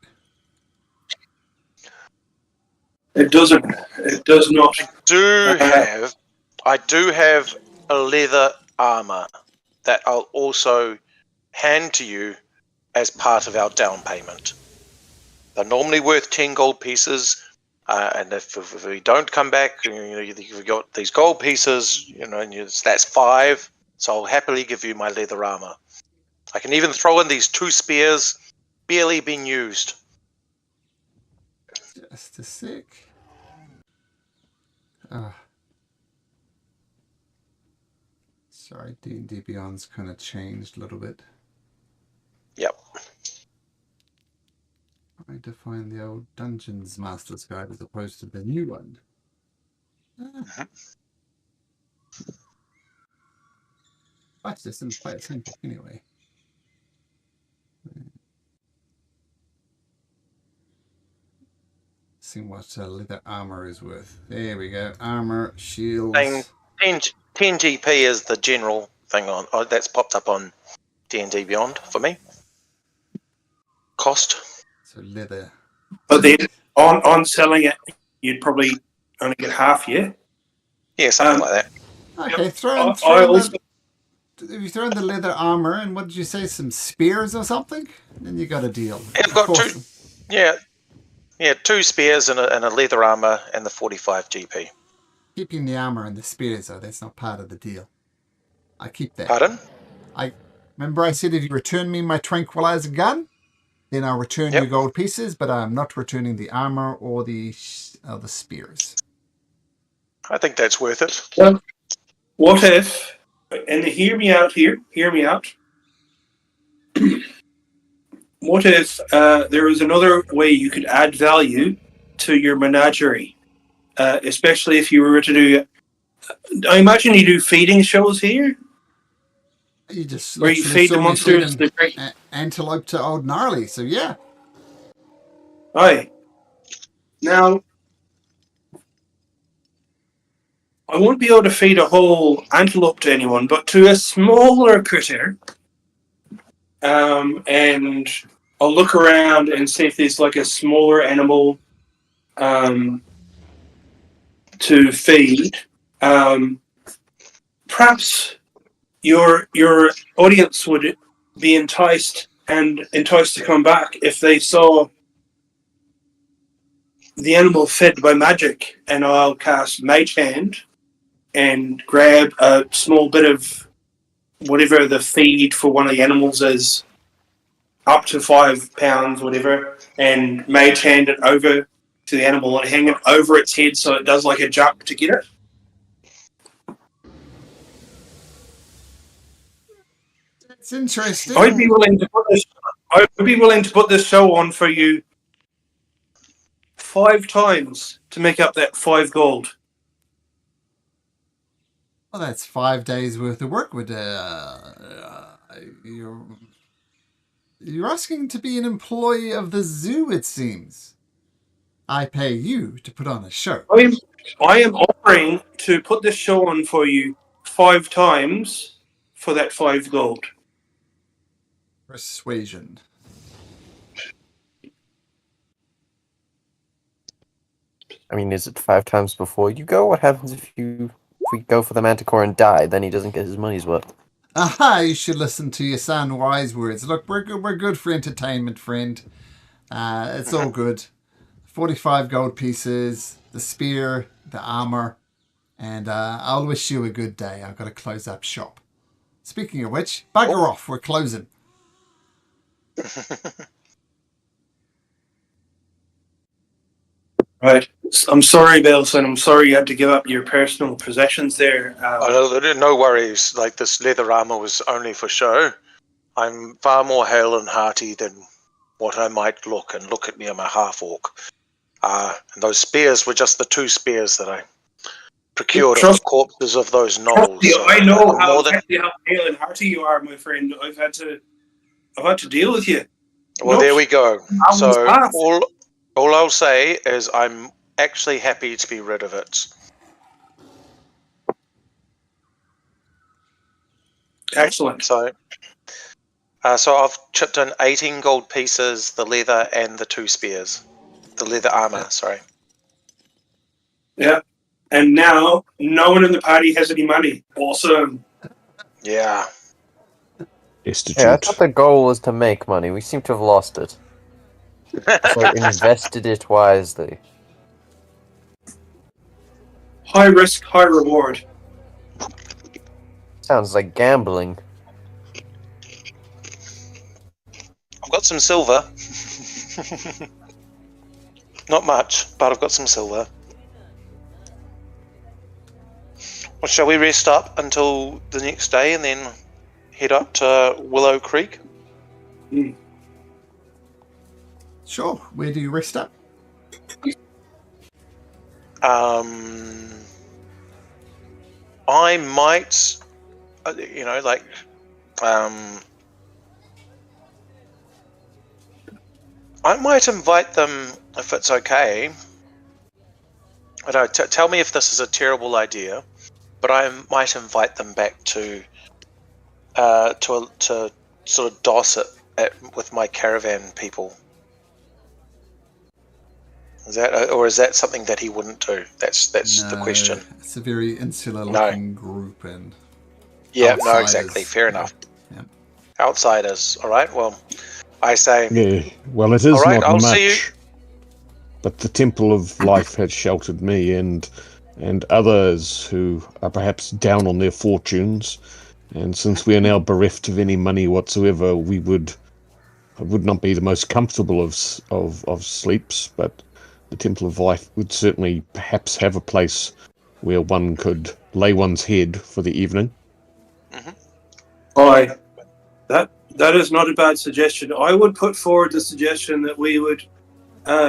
It doesn't. It does not. I do have a leather armor that I'll also hand to you as part of our down payment. They're normally worth 10 gold pieces, and if we don't come back, you've got these gold pieces, and that's 5. So I'll happily give you my leather armor. I can even throw in these 2 spears, barely been used. Just a sec. Sorry, D&D Beyond's kind of changed a little bit. Yep. Trying to find the old Dungeons Master's Guide as opposed to the new one. I just didn't play it simple anyway. See what leather armor is worth. There we go. Armor, shields. 10 GP is the general thing that's popped up on D&D Beyond for me. Cost. So leather. But then on selling it, you'd probably only get half, yeah? Yeah, something like that. Okay, I also- if you throw in the leather armor and what did you say, some spears or something, then you got a deal. I've got 2. Yeah, 2 spears and a leather armor and the 45 GP. Keeping the armor and the spears though, that's not part of the deal. I keep that. Pardon? Remember I said if you return me my tranquilizer gun, then I'll return you gold pieces, but I'm not returning the armor or the spears. I think that's worth it. Well, what if, and hear me out here, hear me out. What if there was another way you could add value to your menagerie? Especially if you were to do, I imagine you do feeding shows here? You just Where you literally feed the saw me monsters feeding the great. antelope to old gnarly, so yeah. Aye. Now, I won't be able to feed a whole antelope to anyone, but to a smaller critter, and I'll look around and see if there's like a smaller animal to feed. Perhaps your audience would be enticed to come back if they saw the animal fed by magic, and I'll cast Mage Hand and grab a small bit of whatever the feed for one of the animals is, up to 5 pounds, whatever, and Mage Hand it over to the animal and hang it over its head so it does like a jump to get it. It's interesting. I'd be willing to put this show on for you 5 times to make up that 5 gold. Well, that's 5 days worth of work. You're asking to be an employee of the zoo, it seems. I pay you to put on a show. I am offering to put this show on for you 5 times for that 5 gold. Persuasion. I mean, is it 5 times before you go? What happens if we go for the Manticore and die? Then he doesn't get his money's worth. Aha, you should listen to your sound wise words. Look, we're good for entertainment, friend. It's all good. 45 gold pieces, the spear, the armor, and I'll wish you a good day. I've got to close up shop. Speaking of which, bugger off, we're closing. Right. I'm sorry, Belson. I'm sorry you had to give up your personal possessions there. No worries. Like, this leather armor was only for show. I'm far more hale and hearty than what I might look. And look at me, I'm a half-orc. And those spears were just the 2 spears that I procured of the corpses of those gnolls. I know how hale and hearty you are, my friend. I've had to deal with you. Well, there we go. So all I'll say is I'm actually happy to be rid of it. Excellent. So I've chipped in 18 gold pieces, the leather and the 2 spears. The leather armor, sorry. Yeah. And now no one in the party has any money. Awesome. Yeah. Destitute. Yeah, I thought the goal was to make money. We seem to have lost it. So invested it wisely. High risk, high reward. Sounds like gambling. I've got some silver. Not much, but I've got some silver. Well, shall we rest up until the next day and then head up to Willow Creek? Sure. Where do you rest up? I might, I might invite them if it's okay. I don't know, tell me if this is a terrible idea, but I might invite them back to sort of doss it with my caravan people. Is that something that he wouldn't do? That's the question. It's a very insular-looking group, and no, exactly. Fair enough. Yeah. Outsiders. All right. Well, I say. Yeah. Well, it is all right, not I'll much. See you. But the Temple of Life has sheltered me and others who are perhaps down on their fortunes. And since we are now bereft of any money whatsoever, I would not be the most comfortable of sleeps, but the Temple of Life would certainly perhaps have a place where one could lay one's head for the evening. Aye. That is not a bad suggestion. I would put forward the suggestion that we would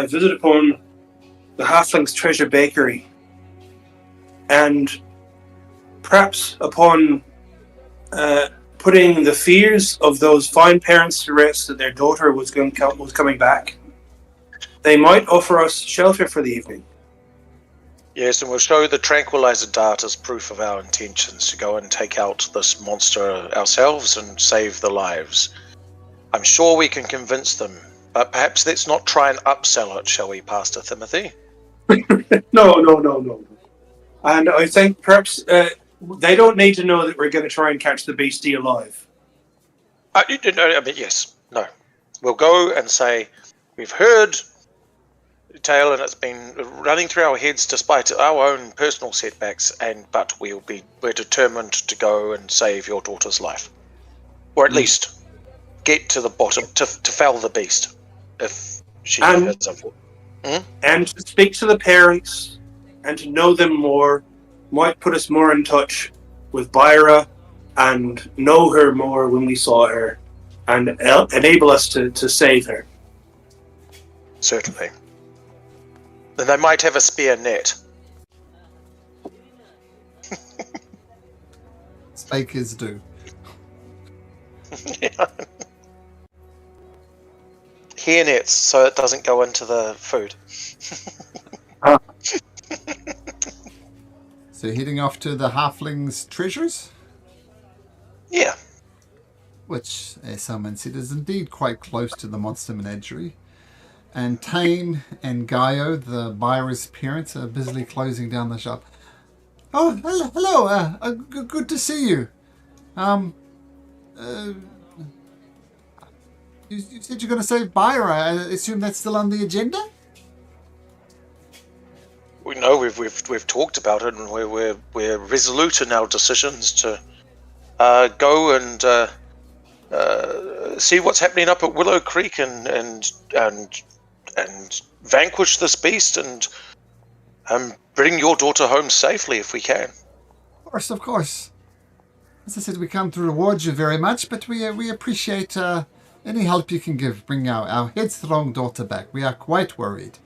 visit upon the Halfling's Treasure Bakery, and perhaps upon putting the fears of those fine parents to rest that their daughter was coming back, they might offer us shelter for the evening. Yes, and we'll show the tranquilizer dart as proof of our intentions to go and take out this monster ourselves and save the lives. I'm sure we can convince them, but perhaps let's not try and upsell it, shall we, Pastor Timothy? No. And I think perhaps they don't need to know that we're going to try and catch the beastie alive. I mean, yes, no. We'll go and say, we've heard the tale and it's been running through our heads despite our own personal setbacks, but we're determined to go and save your daughter's life. Or at least get to the bottom, to fell the beast, if she has a... And to speak to the parents and to know them more might put us more in touch with Byra and know her more when we saw her and enable us to save her. Certainly. Then they might have a spear net. Spakers do. Yeah. Hair nets, so it doesn't go into the food. So heading off to the Halfling's treasures? Yeah. Which, as someone said, is indeed quite close to the monster menagerie. And Tane and Gaio, the Byra's parents, are busily closing down the shop. Oh, hello. Good to see you. You said you're going to save Byra. I assume that's still on the agenda? We know we've talked about it, and we're resolute in our decisions to go and see what's happening up at Willow Creek and vanquish this beast and bring your daughter home safely if we can. Of course. As I said, we can't reward you very much, but we appreciate any help you can give. Bring our headstrong daughter back. We are quite worried.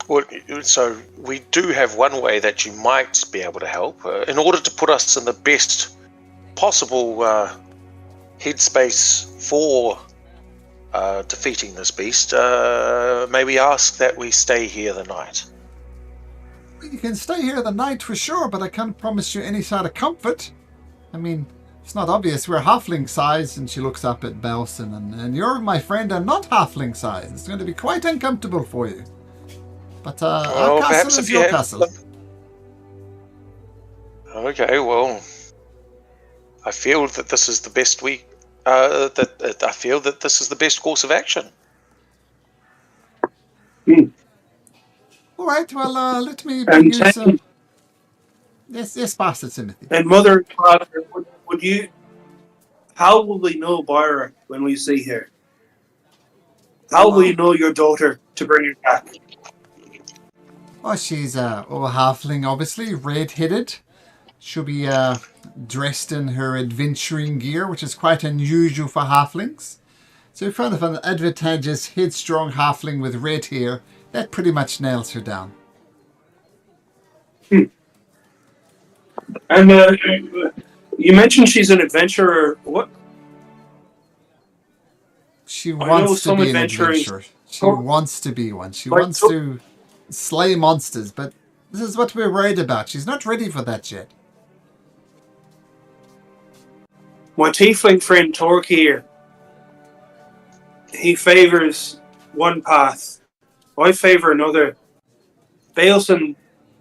Well, so we do have one way that you might be able to help. In order to put us in the best possible headspace for defeating this beast, maybe ask that we stay here the night. You can stay here the night for sure, but I can't promise you any sort of comfort. I mean, it's not obvious. We're halfling size, and she looks up at Belson, and you're, my friend, are not halfling size. It's going to be quite uncomfortable for you. But our castle is your castle. Okay, well, I feel that this is the best I feel that this is the best course of action. All right. Well, let me bring you some. Yes, Master Timothy. And Mother and Father, would you? How will we know Byra when we see her? How will we know your daughter to bring her back? Oh, she's all halfling, obviously, red-headed. She'll be dressed in her adventuring gear, which is quite unusual for halflings. So in front of an advantageous, headstrong halfling with red hair, that pretty much nails her down. And you mentioned she's an adventurer. What? She wants to be an adventurer. She wants to be one. She wants to slay monsters, but this is what we're worried about. She's not ready for that yet. My tiefling friend Torque here, he favors one path. I favor another. Bailson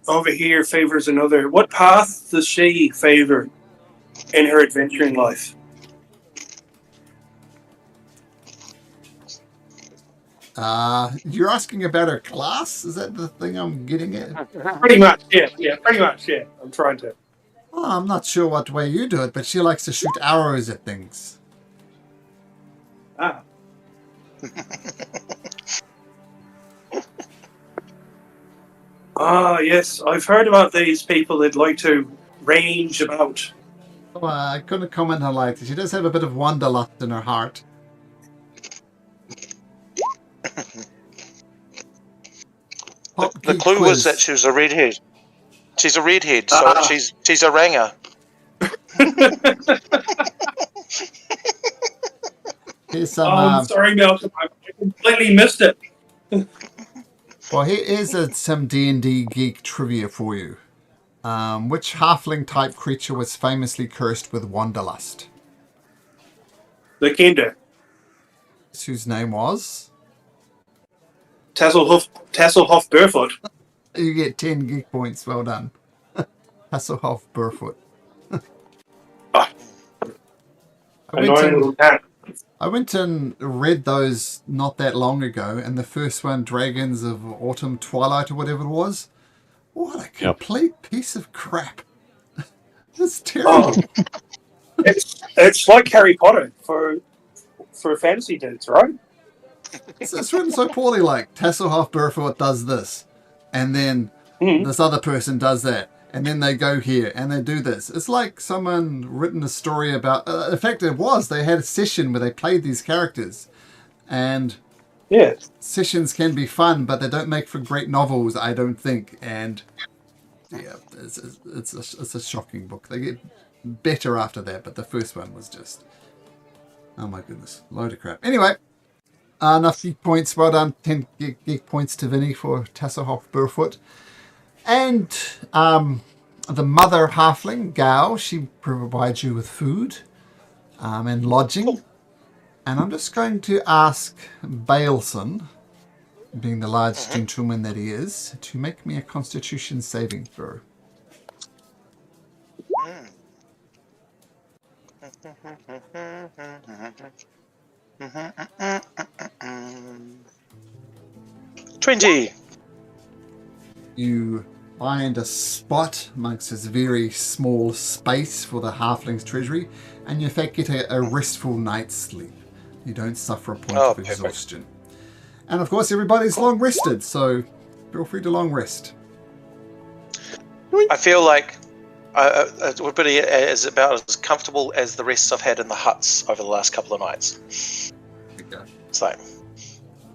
over here favors another. What path does she favor in her adventuring life? You're asking about her class? Is that the thing I'm getting at? Pretty much, yeah, pretty much, yeah. I'm trying to. Well, I'm not sure what way you do it, but she likes to shoot arrows at things. Ah. Yes, I've heard about these people that like to range about. Oh, I couldn't comment on like she does have a bit of wanderlust in her heart. The clue was that she was a redhead. She's a redhead, so she's a ranger. Here's some. I'm sorry, Malcolm. I completely missed it. Well, here's some D&D geek trivia for you. Which halfling-type creature was famously cursed with wanderlust? The Kinder. Whose name was? Tasselhoff Barefoot. You get 10 geek points. Well done. Tasselhoff Barefoot. annoying little cat. I went and read those not that long ago, and the first one, Dragons of Autumn Twilight or whatever it was. What a complete piece of crap. It's terrible. Oh, it's like Harry Potter for fantasy dudes, right? It's written so poorly, like Tasselhoff Burford does this, and then this other person does that, and then they go here and they do this. It's like someone written a story about. In fact, they had a session where they played these characters, and Yeah. sessions can be fun, but they don't make for great novels, I don't think. And yeah, it's a shocking book. They get better after that, but the first one was just, oh my goodness, load of crap. Anyway. Enough geek points. Well done. 10 geek points to Vinny for Tasselhoff Burfoot. And the mother halfling, Gal, she provides you with food and lodging. And I'm just going to ask Baleson, being the large gentleman that he is, to make me a constitution saving throw. Mm. 20. You find a spot amongst this very small space for the halfling's treasury, and you in fact get a restful night's sleep. You don't suffer a point of perfect. exhaustion. And of course, everybody's long rested, so feel free to long rest. I feel like everybody is about as comfortable as the rest I've had in the huts over the last couple of nights. Okay. It's like,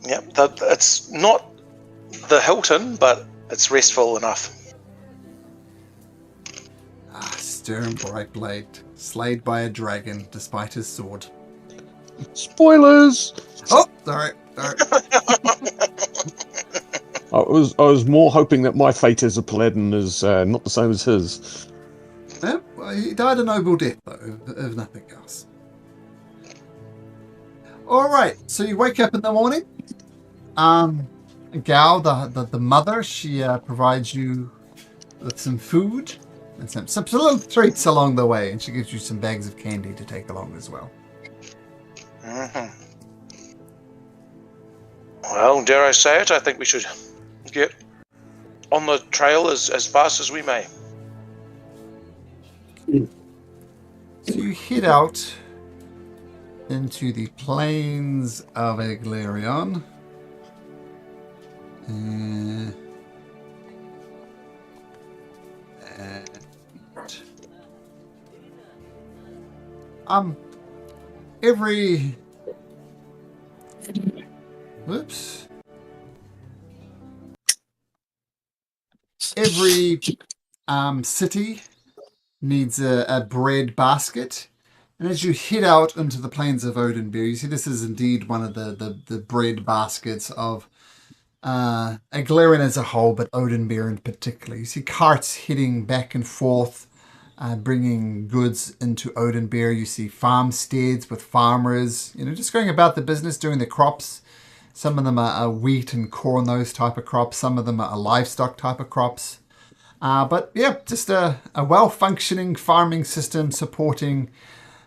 yeah, it's not the Hilton, but it's restful enough. Stern Brightblade, slayed by a dragon despite his sword. Spoilers. Oh, sorry. I was more hoping that my fate as a paladin is not the same as his. Yeah, well, he died a noble death, though, if nothing else. All right, so you wake up in the morning. Gal, the mother, she provides you with some food and some little treats along the way, and she gives you some bags of candy to take along as well. Mm-hmm. Well, dare I say it, I think we should get on the trail as fast as we may. So you head out into the plains of Eglarion. And every city needs a bread basket. And as you head out into the plains of Odenbeer, you see this is indeed one of the bread baskets of Eglarion as a whole, but Odenbeer in particular. You see carts heading back and forth, bringing goods into Odenbeer. You see farmsteads with farmers, just going about the business, doing the crops. Some of them are wheat and corn, those type of crops. Some of them are livestock type of crops. But yeah, just a well-functioning farming system supporting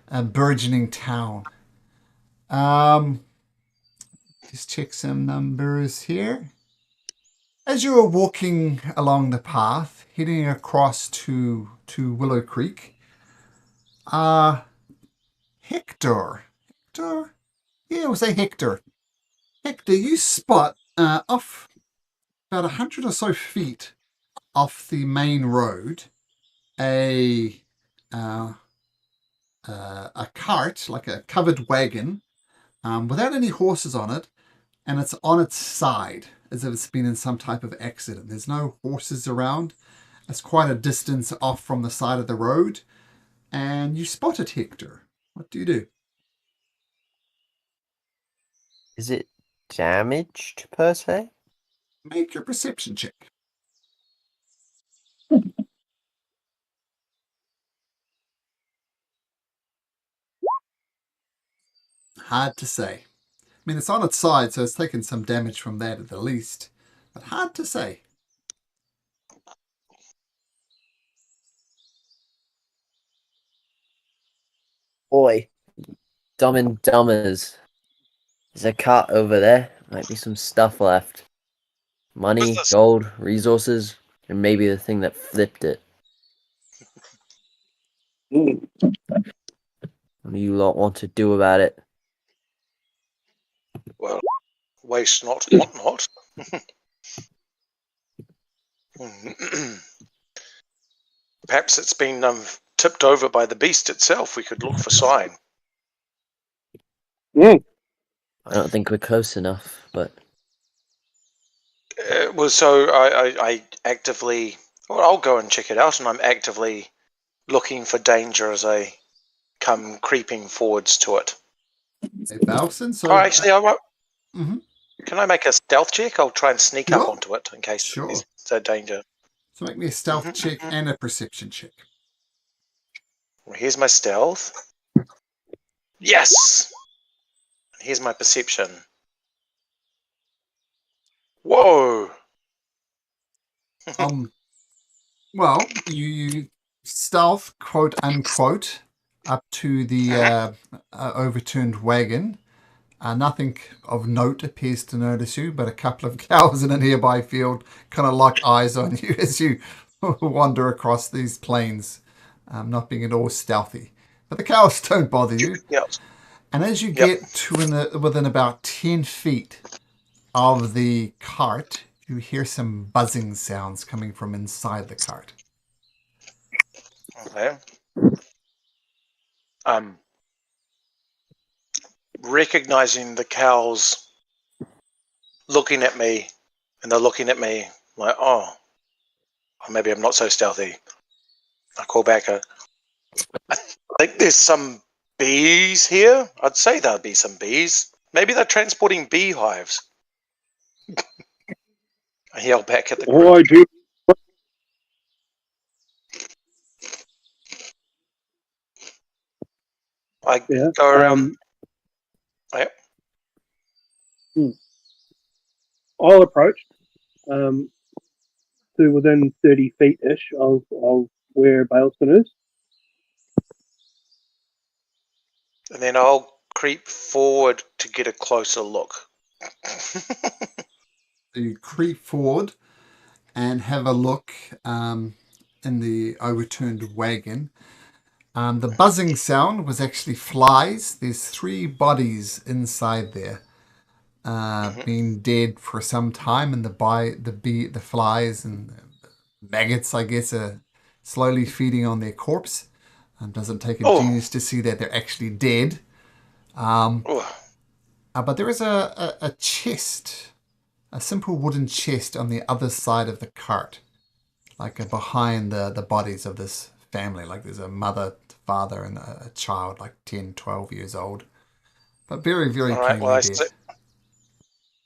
a burgeoning town. Just check some numbers here. As you are walking along the path, heading across to Willow Creek, Hector? Yeah, we'll say Hector. Hector, you spot off about 100 or so feet off the main road a cart, like a covered wagon, without any horses on it, and it's on its side as if it's been in some type of accident. There's no horses around. It's quite a distance off from the side of the road, and you spot it, Hector. What do you do? Is it damaged, per se? Make your perception check. Hard to say. I mean, it's on its side, so it's taken some damage from that at the least. But hard to say. Boy, Dumb and Dumbers. There's a cart over there. Might be some stuff left. Money, this? gold, resources, and maybe the thing that flipped it. Mm. What do you lot want to do about it? Well, waste not, want not. Perhaps it's been tipped over by the beast itself. We could look for sign. Mm. I don't think we're close enough, but Well, so I actively. Well, I'll go and check it out, and I'm actively looking for danger as I come creeping forwards to it. Hey, Balson, so Oh, actually, I won't. mhm. Can I make a stealth check? I'll try and sneak up Sure. onto it in case Sure. there's a danger. So make me a stealth check and a perception check. Well, here's my stealth. Yes! Here's my perception. Whoa! Well, you stealth, quote unquote, up to the overturned wagon. Nothing of note appears to notice you, but a couple of cows in a nearby field kind of lock eyes on you as you wander across these plains, not being at all stealthy. But the cows don't bother you. Yep. And as you Yep. get to within about 10 feet of the cart, you hear some buzzing sounds coming from inside the cart. Okay. Recognizing the cows looking at me, and they're looking at me like, oh, maybe I'm not so stealthy. I call back I think there's some bees here. I'd say there'd be some bees. Maybe they're transporting beehives. I yell back at the group. Oh, I do. I Yeah. go around. Yep. I'll approach to within 30 feet ish of where Baleston is. And then I'll creep forward to get a closer look. You creep forward and have a look in the overturned wagon. The buzzing sound was actually flies. There's 3 bodies inside there, been dead for some time, and the flies and maggots, I guess, are slowly feeding on their corpse. Doesn't take a Oh. genius to see that they're actually dead. But there is a chest, a simple wooden chest on the other side of the cart, like behind the bodies of this family. Like there's a mother, father, and a child, like 10, 12 years old. But very, very All right. plainly Well, dead.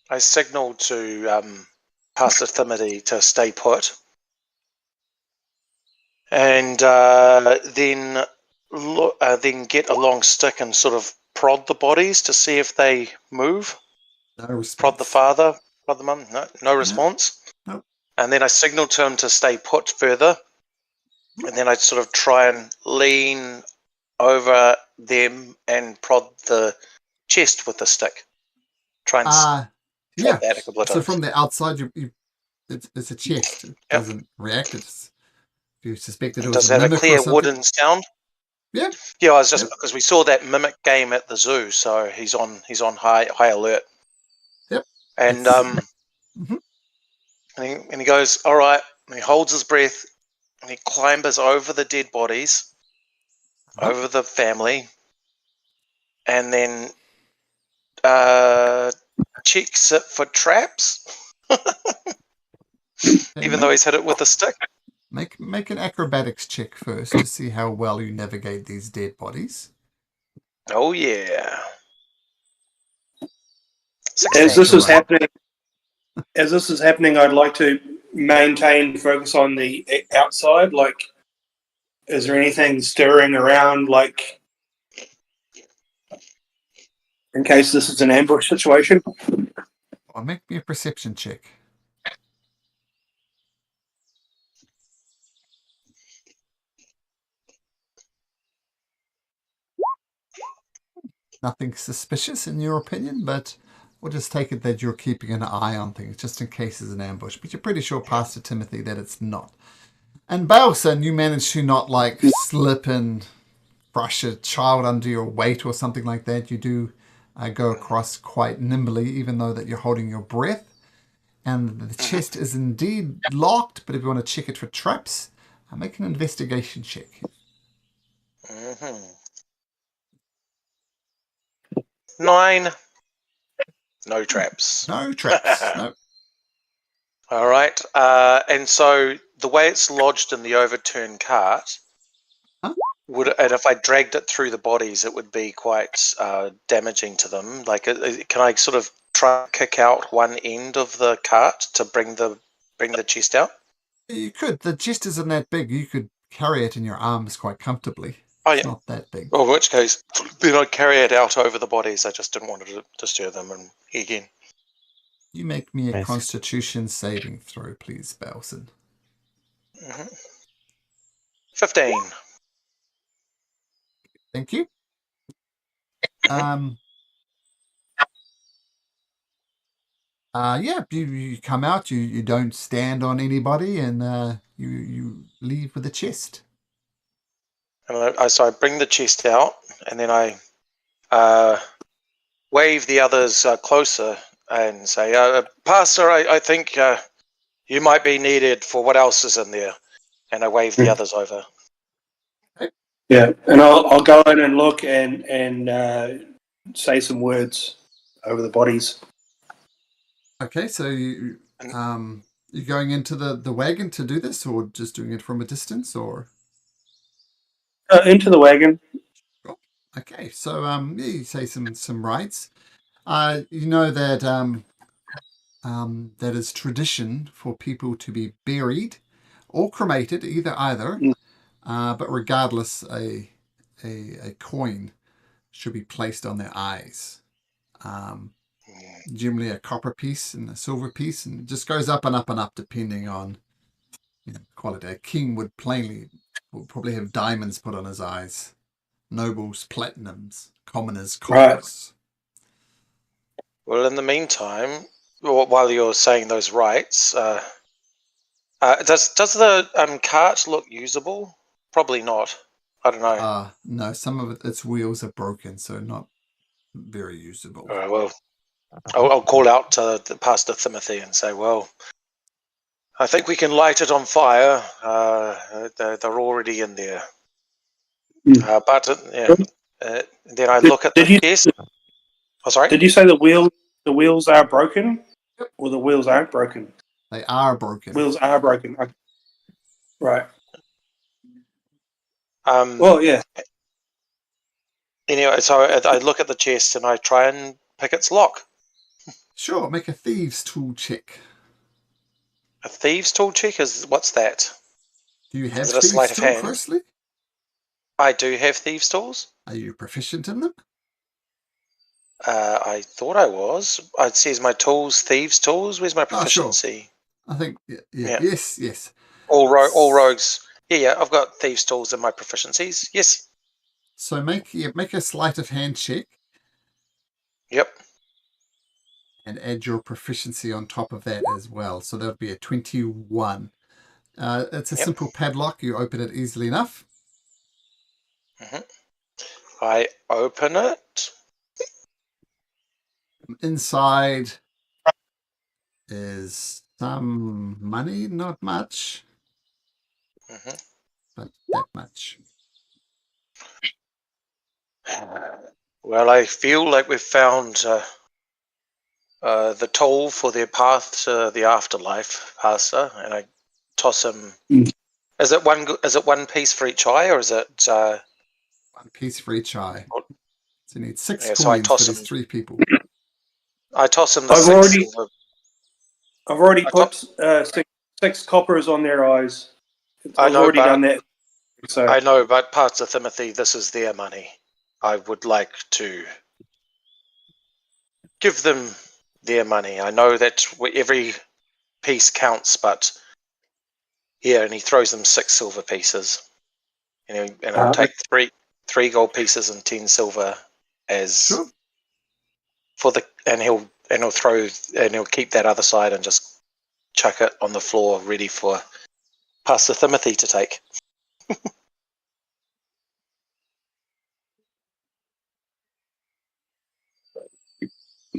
I signaled to Pastor Timothy to stay put, and then get a long stick and sort of prod the bodies to see if they move. No response. Prod the father, prod the mum. No response. Nope. And then I signaled to him to stay put further, and then I'd sort of try and lean over them and prod the chest with the stick. Try and Yeah. that a couple of So times. from the outside, it's a chest. It doesn't react. If you suspected it was Does a it have a mimic or clear something. wooden sound? Yeah. Yeah, I was just because we saw that mimic game at the zoo, so he's on high alert. Yep. And Mhm. and he goes, all right, and he holds his breath, and he clambers over the dead bodies, over the family, and then checks it for traps, even though he's hit it with a stick. Make an acrobatics check first to see how well you navigate these dead bodies. Oh yeah. As 16. this is happening, I'd like to maintain focus on the outside. Like, is there anything stirring around? Like, in case this is an ambush situation. Well, make me a perception check. nothing suspicious in your opinion, but we'll just take it that you're keeping an eye on things just in case there's an ambush. But you're pretty sure, Pastor Timothy, that it's not. And Balson, you managed to not like slip and brush a child under your weight or something like that. You do go across quite nimbly, even though that you're holding your breath. And the chest is indeed locked, but if you want to check it for traps, make an investigation check. Mm-hmm. 9. No traps. No traps. No. All right. And so the way it's lodged in the overturned cart, Huh? and if I dragged it through the bodies, it would be quite damaging to them. Like, can I sort of try and kick out one end of the cart to bring the chest out? You could. The chest isn't that big. You could carry it in your arms quite comfortably. Oh, It's yeah. not that big. Well, in which case, then I'd carry it out over the bodies. I just didn't want to disturb them. And again, You make me a Nice. Constitution saving throw, please, Belson. 15. Thank you. Yeah, you come out, you don't stand on anybody, and you leave with the chest. And so I bring the chest out, and then I wave the others closer and say, Pastor, I think you might be needed for what else is in there. And I wave the others over. Yeah, and I'll go in and look and say some words over the bodies. Okay, so you're going into the wagon to do this, or just doing it from a distance, or? Into the wagon. Okay, so yeah, you say some rites. You know that that is tradition for people to be buried or cremated, either. But regardless, a coin should be placed on their eyes. Generally a copper piece and a silver piece, and it just goes up and up and up depending on quality. A king would probably have diamonds put on his eyes. Nobles, platinums. Commoners, coppers. Right. Well, in the meantime, while you're saying those rites, does the cart look usable? Probably not. I don't know. No, some of its wheels are broken, so not very usable. All right, well, I'll call out to Pastor Timothy and say, well, I think we can light it on fire. They're already in there. But then I look at the chest. Oh, sorry? Did you say the wheels are broken? Or the wheels aren't broken? They are broken. Wheels are broken. Okay. Right. Well, yeah. Anyway, so I look at the chest and I try and pick its lock. Sure, make a thieves' tool check. A thieves' tool check? What's that? Do you have Is it a thieves' sleight of tool, hand? firstly? I do have thieves' tools. Are you proficient in them? I thought I was. It says my tools, thieves' tools. Where's my proficiency? Sure. I think, yeah. Yes. All rogues. Yeah, I've got thieves' tools and my proficiencies. Yes. So make a sleight of hand check. Yep. And add your proficiency on top of that as well. So that would be a 21. It's a simple padlock. You open it easily enough. I open it. Inside is some money, not much, but that much. Well, I feel like we've found the toll for their path to the afterlife, Pastor, and I toss him. Is it one piece for each eye, or is it one piece for each eye? So you need 6 coins so I toss for these him. 3 people. I toss him the 6 silver. I've already put 6 coppers on their eyes. I've already done that. So I know, but Pastor Timothy, this is their money. I would like to give them their money. I know that every piece counts, but yeah, and he throws them 6 silver pieces. And I'll take three gold pieces and 10 silver as Sure. and he'll keep that other side and just chuck it on the floor, ready for Pastor Timothy to take.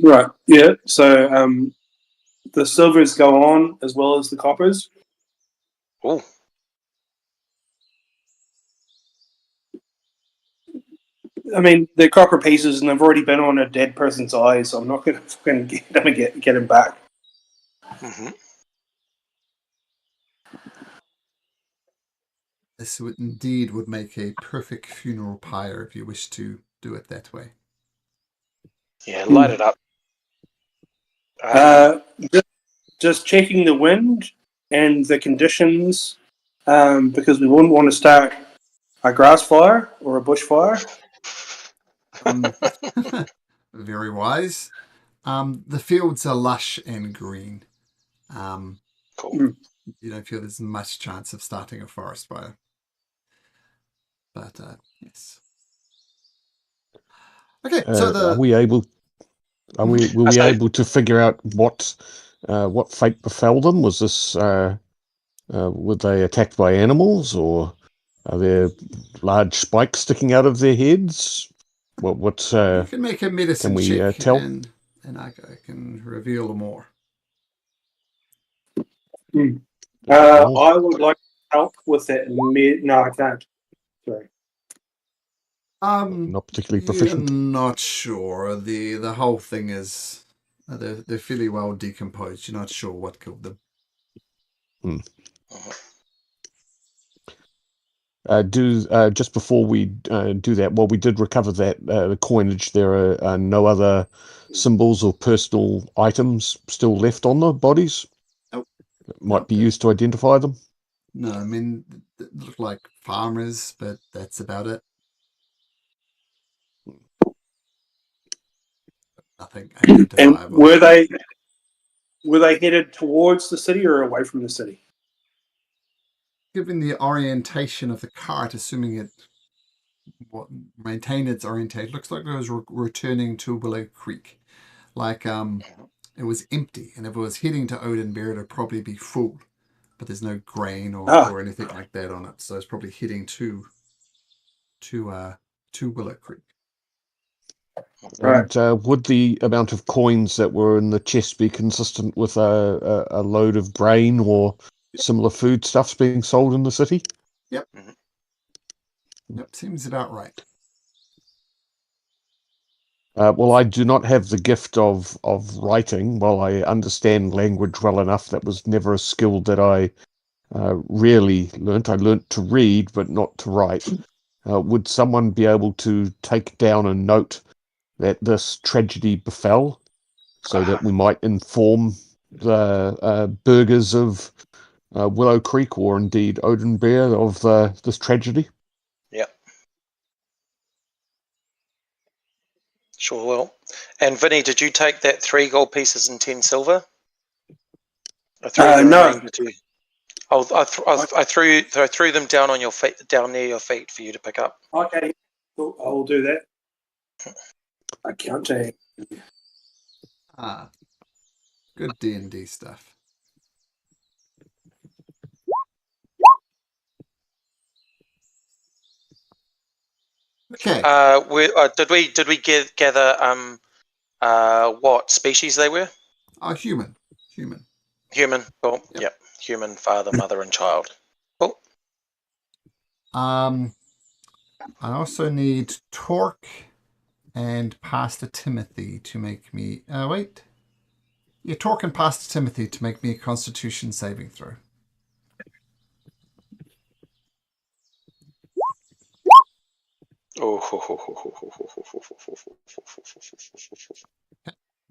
Right. Yeah. So the silvers go on as well as the coppers. Oh, I mean, they're copper pieces, and they've already been on a dead person's eyes, so I'm not going to get him back. mm-hmm. This would make a perfect funeral pyre if you wish to do it that way. Yeah, light it up. Just checking the wind and the conditions, because we wouldn't want to start a grass fire or a bush fire. Very wise. The fields are lush and green. Cool. You don't feel there's much chance of starting a forest fire. But yes. Okay, so Are we able? Were we able to figure out what fate befell them? Was this were they attacked by animals, or are there large spikes sticking out of their heads? What you can make a medicine can we check, tell? and I can reveal more. I would like help with that. No, I can't. Sorry. Not particularly You're proficient. not sure. The whole thing is they're fairly well decomposed. You're not sure what killed them. Just before we do that, well, we did recover that the coinage. There are no other symbols or personal items still left on the bodies. Nope. Might be used to identify them. No, I mean they look like farmers, but that's about it. Nothing identifiable. And were they headed towards the city or away from the city? Given the orientation of the cart, assuming it maintained its orientation, looks like it was returning to Willow Creek. Like it was empty, and if it was heading to Oathbreaker, it'd probably be full. But there's no grain or anything like that on it, so it's probably heading to Willow Creek. And would the amount of coins that were in the chest be consistent with a load of grain or similar foodstuffs being sold in the city? Yep. Yep, seems about right. Well, I do not have the gift of writing. While I understand language well enough, that was never a skill that I really learnt. I learnt to read, but not to write. Would someone be able to take down a note that this tragedy befell, so that we might inform the burghers of Willow Creek, or indeed Oathbreaker, of this tragedy? Yep. Sure will. And Vinny, did you take that 3 gold pieces and 10 silver? No. I threw them down on your feet, down near your feet, for you to pick up. Okay, cool. I'll do that. Accounting. Good D&D stuff. Okay. Did we gather what species they were? Human. Human. Cool. Yep. Human, father, mother, and child. Cool. I also need Torque and Pastor Timothy to make me... wait. Yeah, Torque and Pastor Timothy to make me a Constitution saving throw.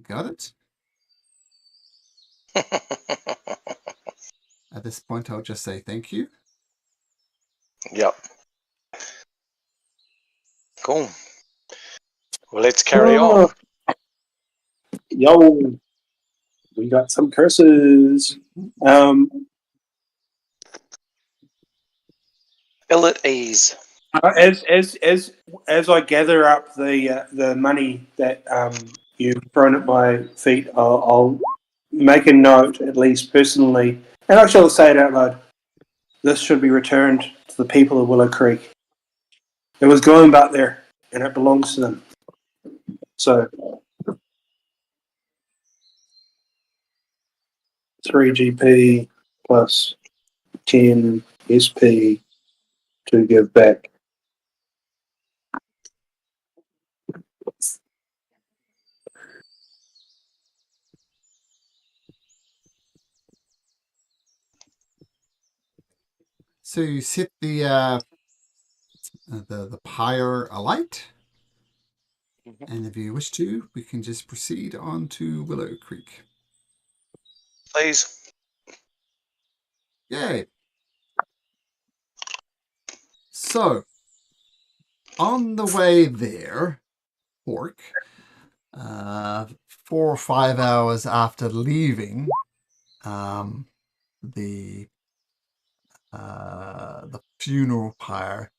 Got it. At this point, I'll just say thank you. Yep. Cool. Well, let's carry on. Yo, we got some curses. Ill at ease. As I gather up the money that you've thrown at my feet, I'll make a note, at least personally, and I shall say it out loud. This should be returned to the people of Willow Creek. It was going back there, and it belongs to them. So, 3 GP plus 10 SP to give back. So you set the pyre alight, and if you wish to, we can just proceed on to Willow Creek. Please. Yay! So, on the way there, Pork, 4 or 5 hours after leaving the funeral pyre,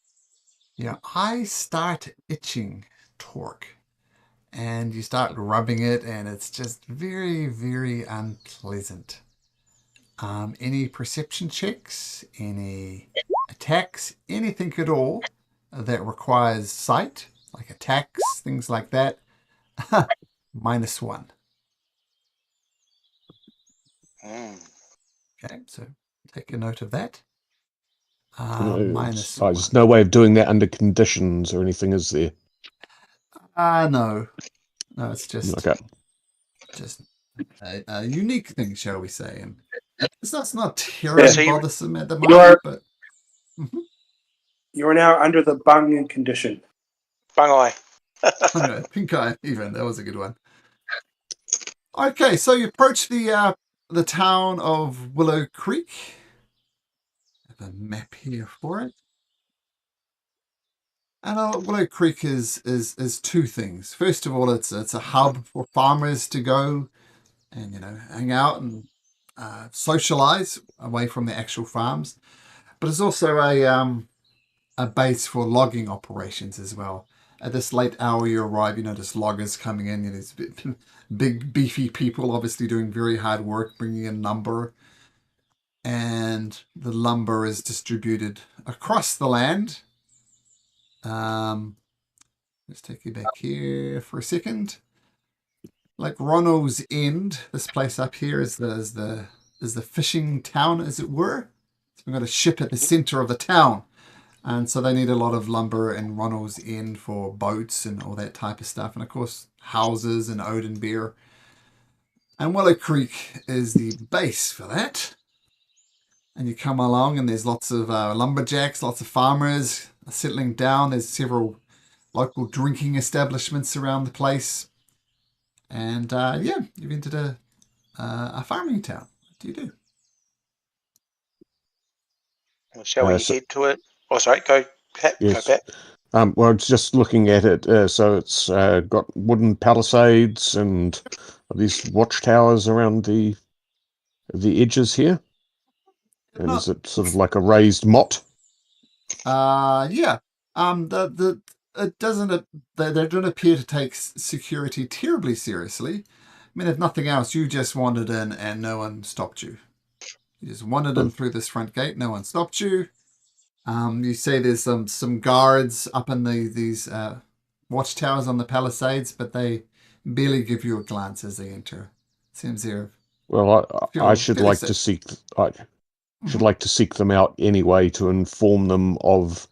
I start itching, Torque, and you start rubbing it, and it's just very, very unpleasant. Any perception checks, any attacks, anything at all that requires sight, like attacks, things like that, -1. Okay, so take a note of that. -1. There's no way of doing that under conditions or anything, is there? No, it's just Okay. just a unique thing, shall we say? And that's not terribly bothersome at the moment, but You are now under the bung condition. Bung eye. no, pink eye even. That was a good one. Okay, so you approach the town of Willow Creek. I have a map here for it. And Willow Creek is 2 things. First of all, it's a hub for farmers to go and hang out and socialize away from the actual farms. But it's also a base for logging operations as well. At this late hour you arrive, you notice loggers coming in. These big, beefy people obviously doing very hard work, bringing in lumber. And the lumber is distributed across the land. Let's take you back here for a second. Like Ronald's End, this place up here is the fishing town, as it were. So we've got a ship at the center of the town. And so they need a lot of lumber in Ronald's End for boats and all that type of stuff. And of course, houses and Oathbreaker. And Willow Creek is the base for that. And you come along and there's lots of lumberjacks, lots of farmers settling down. There's several local drinking establishments around the place. And you've entered a farming town. What do you do? Well, shall we head to it? Oh, sorry, go Pat. Yes. Go Pat. Well, just looking at it, so it's got wooden palisades and these watchtowers around the edges here. And is it sort of like a raised motte? Yeah. It doesn't. They don't appear to take security terribly seriously. I mean, if nothing else, you just wandered in and no one stopped you. You just wandered in through this front gate. No one stopped you. You say there's some guards up in these watchtowers on the palisades, but they barely give you a glance as they enter. Seems they're I should like to seek. I should like to seek them out anyway to inform them of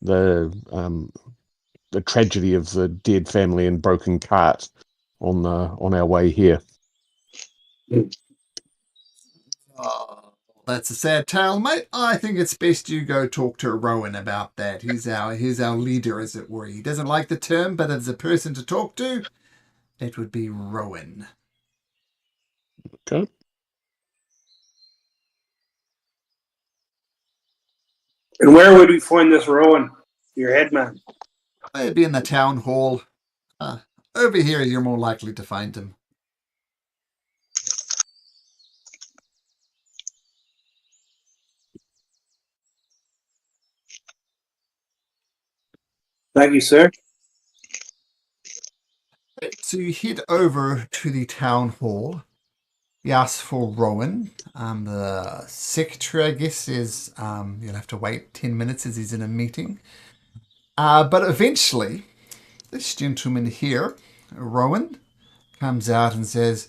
the tragedy of the dead family and broken cart on our way here. That's a sad tale, mate. I think it's best you go talk to Rowan about that. He's our leader, as it were. He doesn't like the term, but as a person to talk to, it would be Rowan. Okay. And where would we find this Rowan, your headman? He'd be in the town hall. Over here, you're more likely to find him. Thank you, sir. So you head over to the town hall. You ask for Rowan. The secretary, I guess, says you'll have to wait 10 minutes as he's in a meeting. But eventually, this gentleman here, Rowan, comes out and says,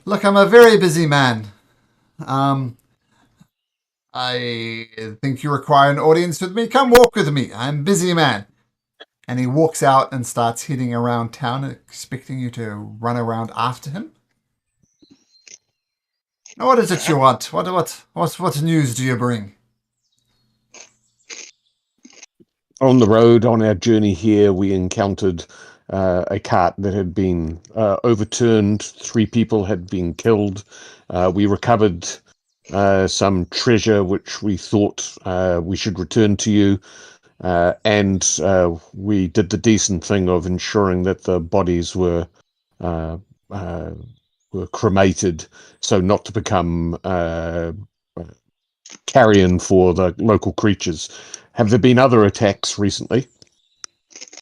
"Look, I'm a very busy man. I think you require an audience with me. Come walk with me. I'm a busy man." And he walks out and starts heading around town, expecting you to run around after him. Now, what is it you want? What news do you bring? On the road, on our journey here, we encountered a cart that had been overturned. 3 people had been killed. We recovered some treasure which we thought we should return to you. And we did the decent thing of ensuring that the bodies were cremated, so not to become carrion for the local creatures. Have there been other attacks recently?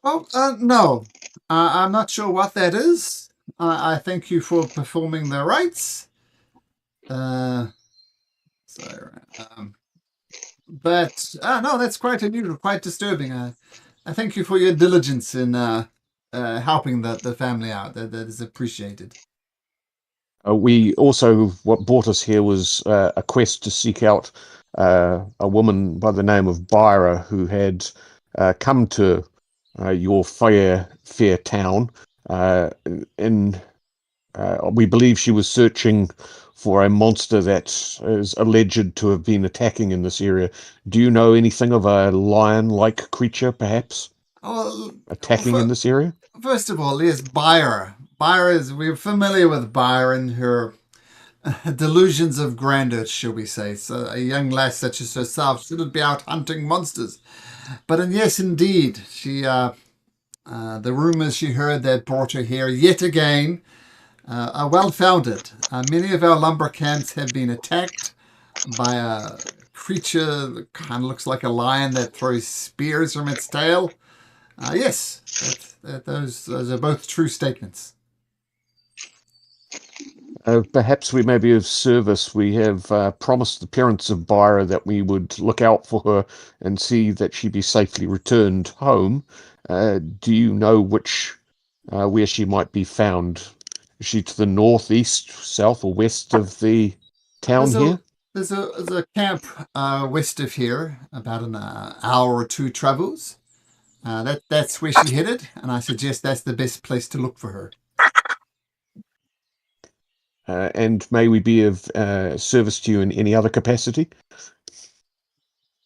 Oh, no. I'm not sure what that is. I thank you for performing the rites. But no, that's quite unusual, quite disturbing. I thank you for your diligence in helping the family out. That is appreciated. We also, what brought us here was a quest to seek out a woman by the name of Byra who had come to your fair town. We believe she was searching for a monster that is alleged to have been attacking in this area. Do you know anything of a lion-like creature, perhaps, attacking in this area? First of all, yes, Byra. We're familiar with Byra and her delusions of grandeur, shall we say. So a young lass such as herself shouldn't be out hunting monsters. But yes, indeed, she, the rumours she heard that brought her here yet again are well-founded. Many of our lumber camps have been attacked by a creature that kind of looks like a lion that throws spears from its tail. Yes, those are both true statements. Perhaps we may be of service. We have promised the parents of Byra that we would look out for her and see that she be safely returned home. Do you know where she might be found? Is she to the north, east, south, or west of the town here? There's a camp west of here, about an hour or 2 travels. That's where she headed, and I suggest that's the best place to look for her. And may we be of service to you in any other capacity?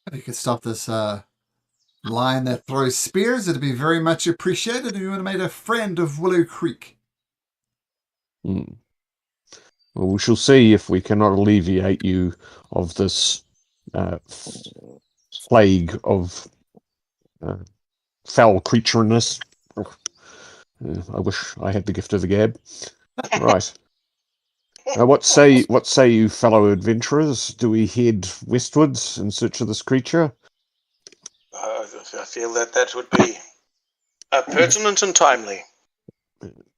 If you could stop this lion that throws spears, it'd be very much appreciated. You would have made a friend of Willow Creek. Well, we shall see if we cannot alleviate you of this plague of foul creatureness. I wish I had the gift of the gab. Right. What say you, fellow adventurers? Do we head westwards in search of this creature? I feel that would be pertinent and timely.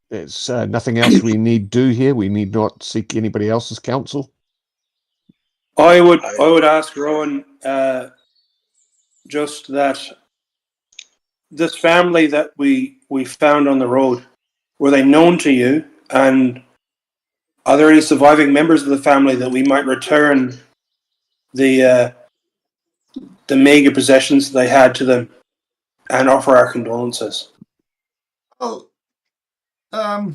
There's nothing else we need do here. We need not seek anybody else's counsel. I would ask Rowan just that this family that we found on the road, were they known to you? And are there any surviving members of the family that we might return the meager possessions they had to them and offer our condolences? Well, a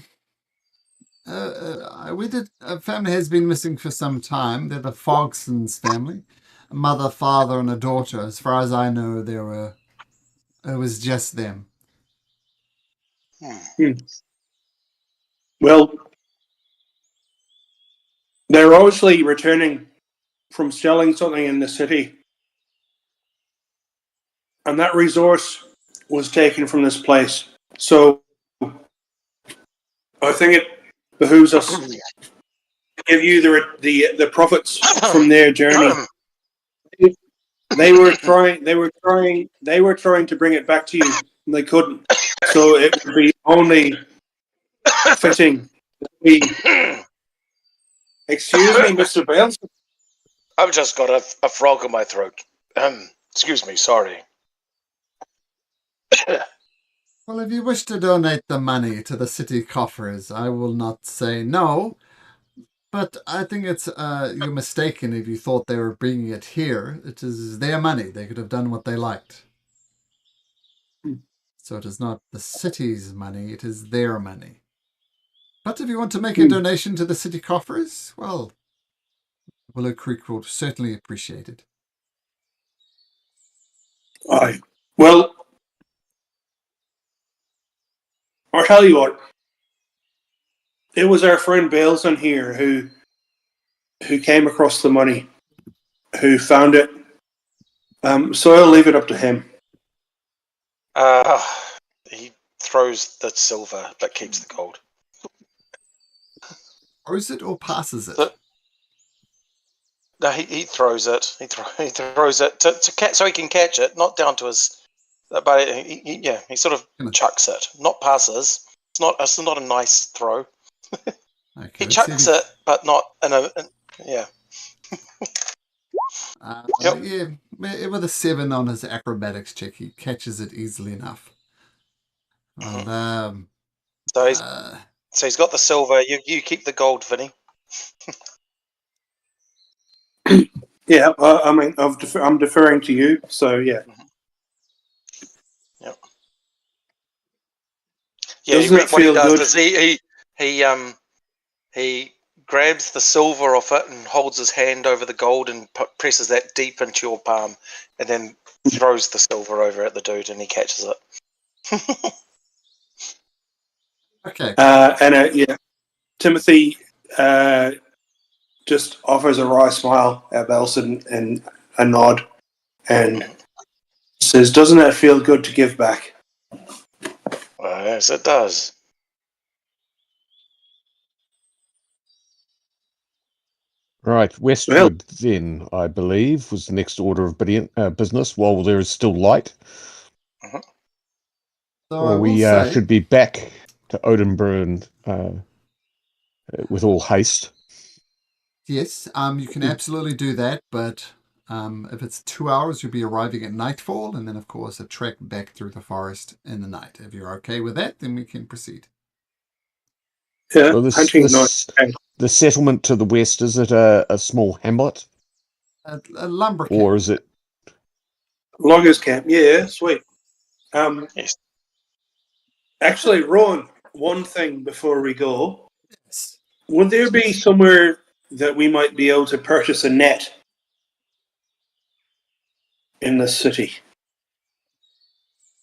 family has been missing for some time. They're the Fogson's family, a mother, father, and a daughter. As far as I know, it was just them. Well, they're obviously returning from selling something in the city, and that resource was taken from this place. So I think it behooves us to give you the profits from their journey. They were trying to bring it back to you, and they couldn't. So it would be only fitting. Excuse me, Mr. Bales. I've just got a frog in my throat. Excuse me, sorry. Well, if you wish to donate the money to the city coffers, I will not say no. But I think it's you're mistaken if you thought they were bringing it here. It is their money. They could have done what they liked. So it is not the city's money, it is their money. But if you want to make a donation to the city coffers, well, Willow Creek will certainly appreciate it. Aye. Well, I'll tell you what. It was our friend Bales on here who came across the money, who found it. So I'll leave it up to him. He throws the silver but keeps the gold. Throws it or passes it? No, he throws it. He throws it to catch, so he can catch it, not down to his. But he sort of chucks it, not passes. It's not a nice throw. Okay, He chucks it, but not in a. Yeah. Yep. Yeah, with a 7 on his acrobatics check, he catches it easily enough. Well, So he's got the silver. You keep the gold, Vinny. Yeah, I mean, I'm deferring to you, so yeah. Yep. Yeah, Doesn't it what he feel does good? is he grabs the silver off it and holds his hand over the gold and presses that deep into your palm, and then throws the silver over at the dude, and he catches it. okay. Yeah, Timothy just offers a wry smile at Belson and a nod, and says, "Doesn't it feel good to give back?" Yes, it does. Right, westward then, I believe, was the next order of business while there is still light. So Or we should be back to Oathbreaker with all haste. Yes, you can absolutely do that, but if it's 2 hours, you'll be arriving at nightfall, and then, of course, a trek back through the forest in the night. If you're okay with that, then we can proceed. Yeah, So the settlement to the west, is it a small hamlet? A lumber camp. Or is it... Loggers camp, yeah, sweet. Yes. Actually, Ron, one thing before we go. Yes. Would there be somewhere that we might be able to purchase a net in the city?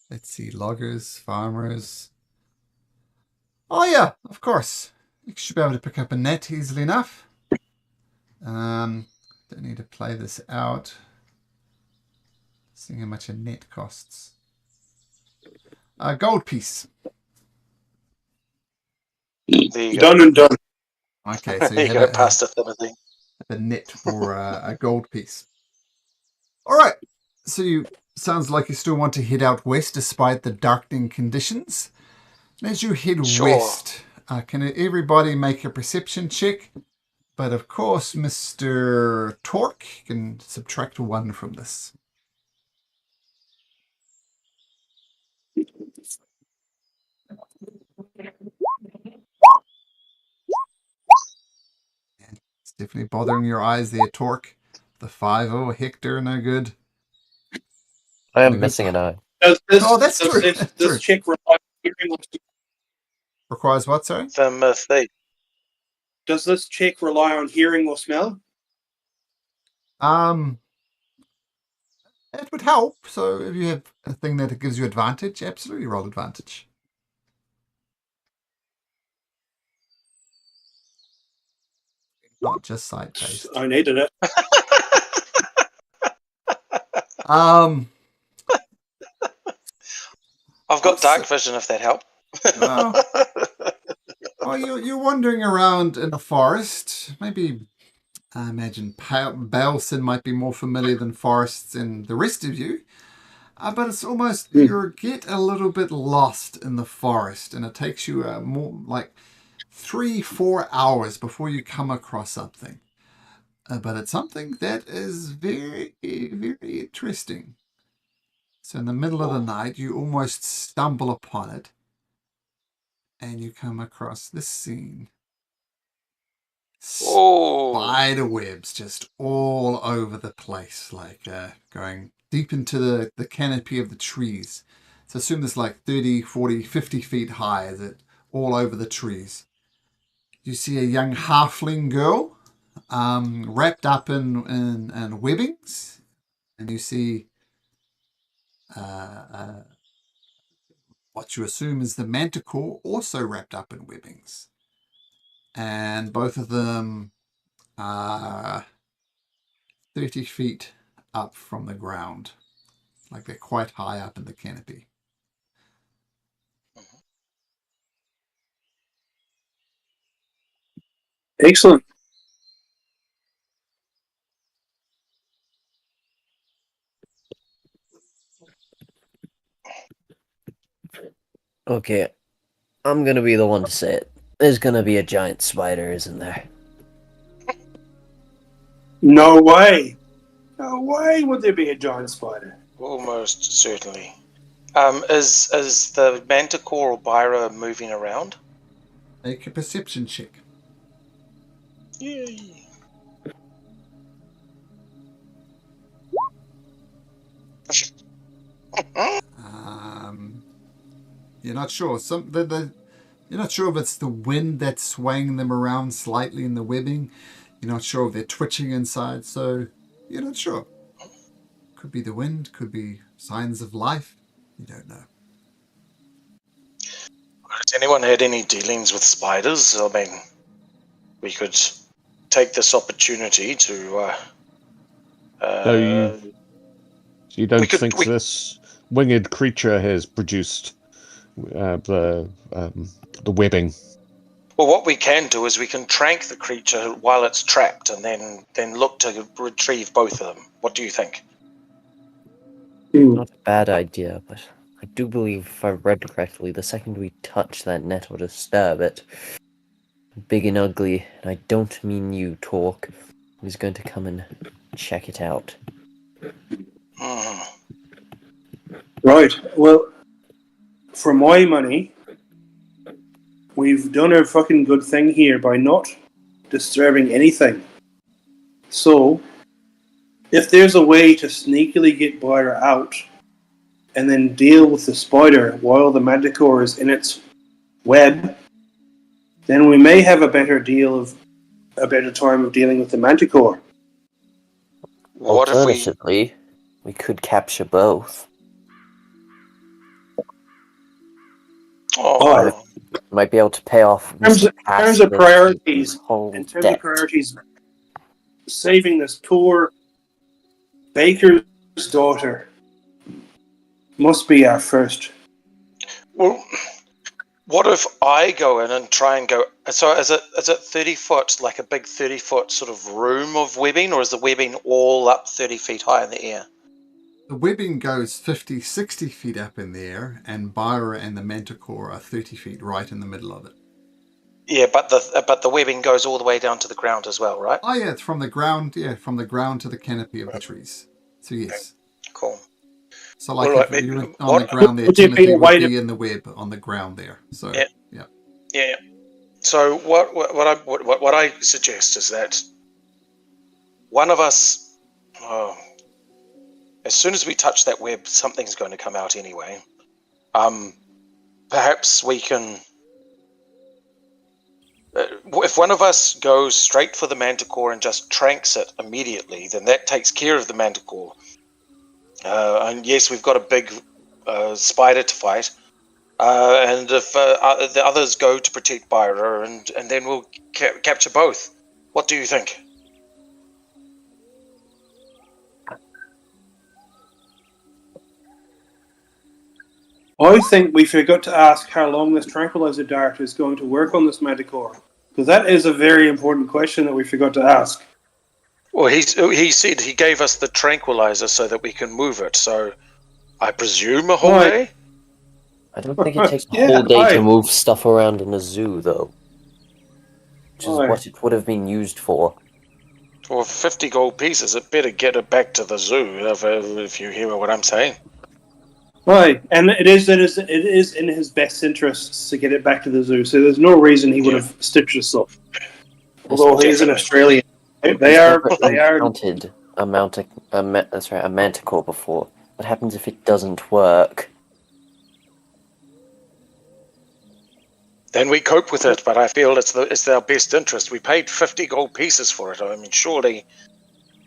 Let's see, loggers, farmers. Oh yeah, of course. You should be able to pick up a net easily enough. Don't need to play this out. Seeing how much a net costs. A gold piece. Done and done. Okay, so you go past to Timothy. A net for a gold piece. All right. So sounds like you still want to head out west despite the darkening conditions. And as you head west, can everybody make a perception check? But of course, Mr. Torque can subtract 1 from this. It's definitely bothering your eyes there, Torque. The 5-0, Hector, no good. I am missing an eye. That's true. This check rely on hearing loss? Requires what, sorry? Timothy. Does this check rely on hearing or smell? It would help. So if you have a thing that gives you advantage, absolutely roll advantage. Not just sight based. I needed it. I've got dark vision if that helps. Well, you're wandering around in the forest. Maybe I imagine Balson might be more familiar than Forests and the rest of you. But it's almost, you get a little bit lost in the forest, and it takes you more like 3-4 hours before you come across something. But it's something that is very, very interesting. So in the middle of the night, you almost stumble upon it, and you come across this scene. Spider webs just all over the place, like going deep into the canopy of the trees. So assume this like 30, 40, 50 feet high, is it all over the trees. You see a young halfling girl wrapped up in webbings, and you see what you assume is the manticore also wrapped up in webbings. And both of them are 30 feet up from the ground. Like they're quite high up in the canopy. Excellent. Okay, I'm gonna be the one to say it. There's gonna be a giant spider, isn't there? No way. No way would there be a giant spider. Almost certainly. Is the Manticore or Byra moving around? Make a perception check. Yay. You're not sure. You're not sure if it's the wind that's swaying them around slightly in the webbing. You're not sure if they're twitching inside, so you're not sure. Could be the wind, could be signs of life. You don't know. Has anyone had any dealings with spiders? I mean, we could take this opportunity to... So you don't think this winged creature has produced the webbing? Well, what we can do is we can trank the creature while it's trapped, and then look to retrieve both of them. What do you think? Not a bad idea, but I do believe, if I read correctly, the second we touch that net or disturb it, big and ugly, and I don't mean you, Torque, is going to come and check it out. Right. Well, for my money, we've done a fucking good thing here by not disturbing anything. So, if there's a way to sneakily get Byra out and then deal with the spider while the manticore is in its web, then we may have a better time of dealing with the manticore. What if Alternatively, we could capture both. Oh, Might be able to pay off. In terms of priorities, saving this poor baker's daughter must be our first. Well, what if I go in and try and go... So is it 30 foot, like a big 30-foot sort of room of webbing, or is the webbing all up 30 feet high in the air? The webbing goes 50, 60 feet up in the air, and Byra and the manticore are 30 feet right in the middle of it. Yeah, but the webbing goes all the way down to the ground as well, right? Oh yeah, it's from the ground. Yeah, from the ground to the canopy of the trees. So yes. Cool. So like if you went on the ground there, Timothy would be in the web on the ground there. So yeah. So what I suggest is that one of us, as soon as we touch that web, something's going to come out anyway. Perhaps we can. If one of us goes straight for the manticore and just tranks it immediately, then that takes care of the manticore. And yes, we've got a big spider to fight. And if the others go to protect Byra, and then we'll capture both. What do you think? I think we forgot to ask how long this tranquilizer dart is going to work on this manticore. Because that is a very important question that we forgot to ask. Well, he said he gave us the tranquilizer so that we can move it. So I presume a whole Right. day. I don't think it takes a Yeah, whole day to aye. move stuff around in a zoo, though. Which is Aye. what it would have been used for. For 50 gold pieces, it better get it back to the zoo. If you hear what I'm saying. Right, and it is in his best interests to get it back to the zoo. So there's no reason he would have stitched us up. Although he is an Australian, they He's are never encountered a manticore before. What happens if it doesn't work? Then we cope with it, but I feel it's our best interest. We paid 50 gold pieces for it. I mean, surely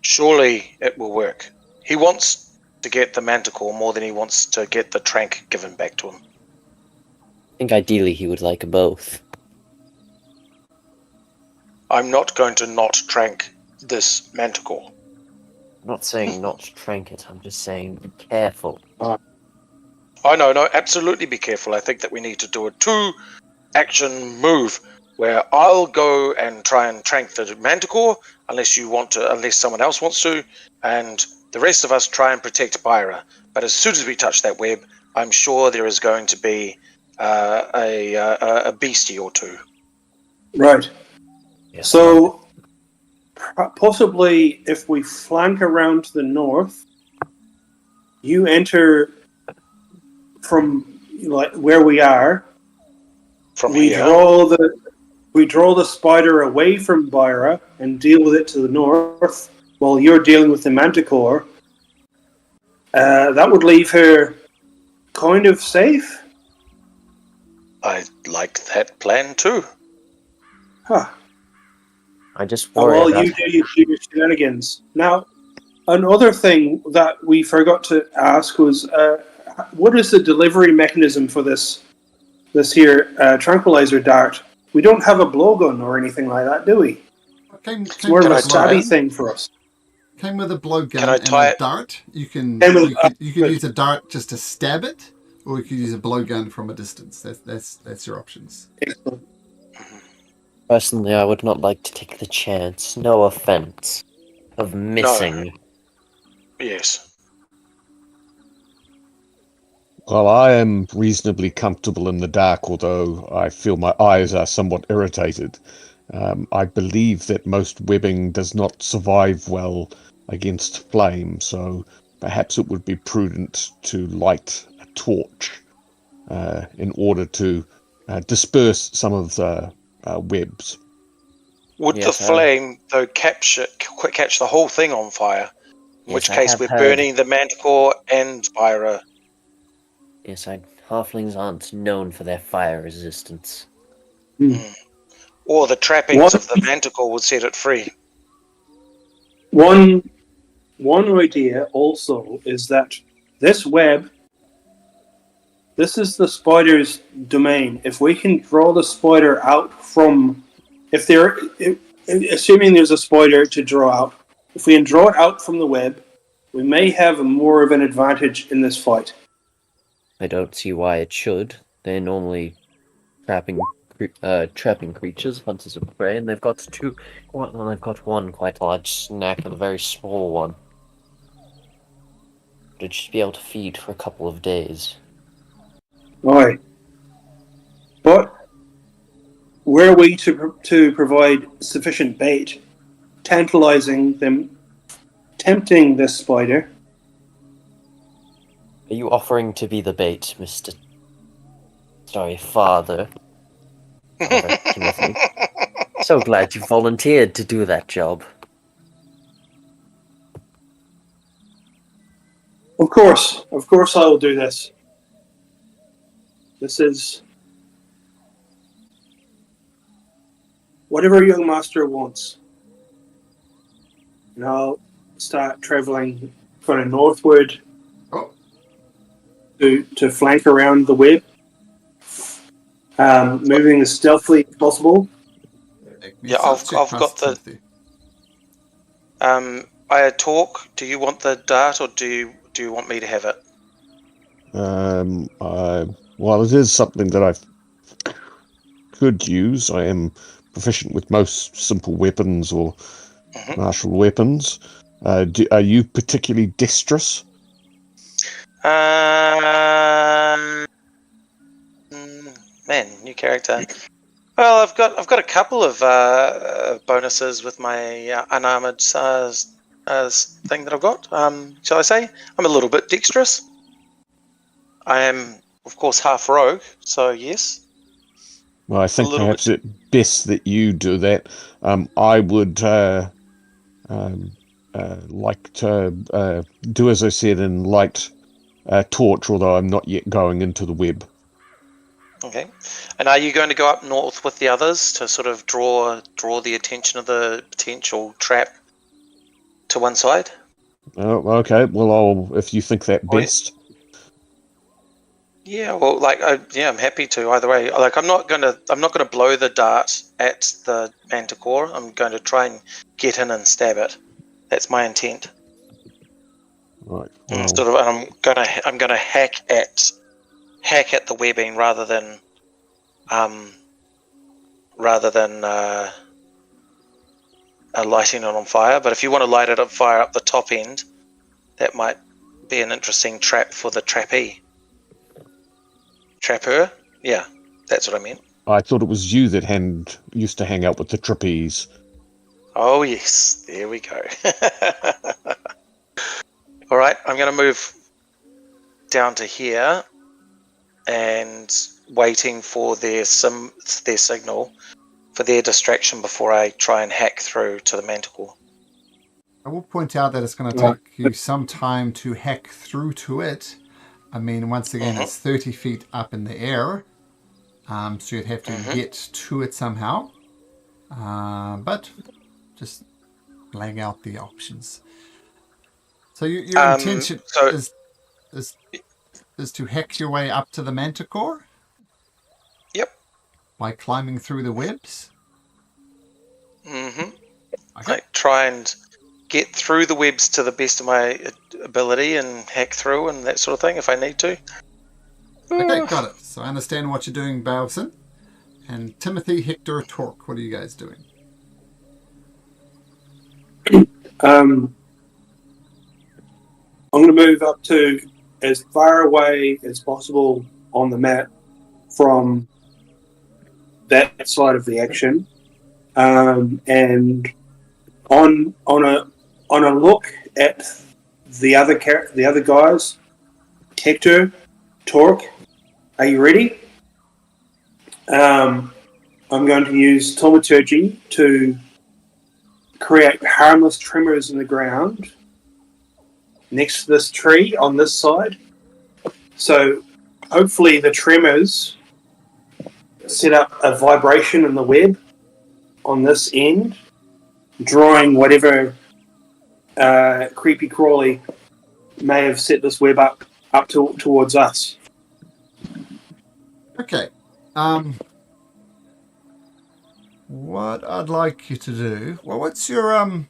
it will work. He wants to get the manticore more than he wants to get the trank given back to him. I think ideally he would like both. I'm not going to not trank this manticore. I'm not saying not to trank it, I'm just saying be careful. Oh, no, absolutely be careful. I think that we need to do a 2-action move where I'll go and try and trank the manticore unless someone else wants to, and the rest of us try and protect Byra. But as soon as we touch that web, I'm sure there is going to be a beastie or two. right. Yes, So possibly if we flank around to the north, you enter from like where we are. From we here, draw the spider away from Byra and deal with it to the north, while you're dealing with the manticore. That would leave her kind of safe. I like that plan too. Huh. I just worry Well, about... you do your shenanigans. Now, another thing that we forgot to ask was, what is the delivery mechanism for this here tranquilizer dart? We don't have a blowgun or anything like that, do we? It's more of a stabby thing for us. Came with a blowgun Can I and tie a it? dart. You could Good. use a dart just to stab it, or you could use a blowgun from a distance. That's your options. Excellent. Personally, I would not like to take the chance, no offense, of missing. Yes. Well, I am reasonably comfortable in the dark, although I feel my eyes are somewhat irritated. I believe that most webbing does not survive well against flame, so perhaps it would be prudent to light a torch in order to disperse some of the webs. Would the flame, though, catch the whole thing on fire? In which case we're burning the manticore and Byra. Yes, halflings aren't known for their fire resistance. Or the trappings of the manticore would set it free. One idea also is that this web, this is the spider's domain. If we can draw the spider out from, assuming there's a spider to draw out, if we can draw it out from the web, we may have more of an advantage in this fight. I don't see why it should. They're normally trapping creatures, hunters of prey, and they've got two. Well, they've got one quite large snack and a very small one. They'd just be able to feed for a couple of days. Aye. But were we to provide sufficient bait, tantalizing them, tempting this spider? Are you offering to be the bait, Father? Timothy. So glad you volunteered to do that job. Of course I will do this. This is whatever young master wants. And I'll start travelling kind of northward to flank around the web. Moving as stealthily as possible. Yeah, I've got the. I talk. Do you want the dart, or do you want me to have it? Well, it is something that I could use. I am proficient with most simple weapons or martial weapons. Are you particularly dexterous? Man, new character. Well, I've got a couple of bonuses with my unarmored thing that I've got. Shall I say? I'm a little bit dexterous. I am, of course, half rogue, so yes. Well, I think perhaps it's best that you do that. I would like to do as I said in light torch, although I'm not yet going into the web. Okay. And are you going to go up north with the others to sort of draw the attention of the potential trap to one side? Oh, okay. Well, if you think that best. Yeah. Well, I'm happy to either way. Like, I'm not gonna blow the dart at the manticore. I'm going to try and get in and stab it. That's my intent. Right. Well, I'm gonna hack at the webbing rather than lighting it on fire. But if you want to light it on fire up the top end, that might be an interesting trap for the trappee. Trapper? Yeah, that's what I meant. I thought it was you that used to hang out with the trapeze. Oh yes, there we go. All right, I'm going to move down to here and waiting for their signal, for their distraction before I try and hack through to the manticore. I will point out that it's going to take you some time to hack through to it. I mean, once again, it's 30 feet up in the air, so you'd have to get to it somehow. But just laying out the options. So your intention is to hack your way up to the manticore? Yep. By climbing through the webs? Mm-hmm. Okay. Like, try and get through the webs to the best of my ability and hack through and that sort of thing if I need to. Okay, got it. So I understand what you're doing, Balson. And Timothy, Hector, Torque, what are you guys doing? I'm going to move up to as far away as possible on the map from that side of the action, and on a look at the other guys. Hector, Torque, are you ready? I'm going to use thaumaturgy to create harmless tremors in the ground next to this tree on this side. So hopefully the tremors set up a vibration in the web on this end, drawing whatever creepy crawly may have set this web up towards us. Okay. What I'd like you to do... Well, what's your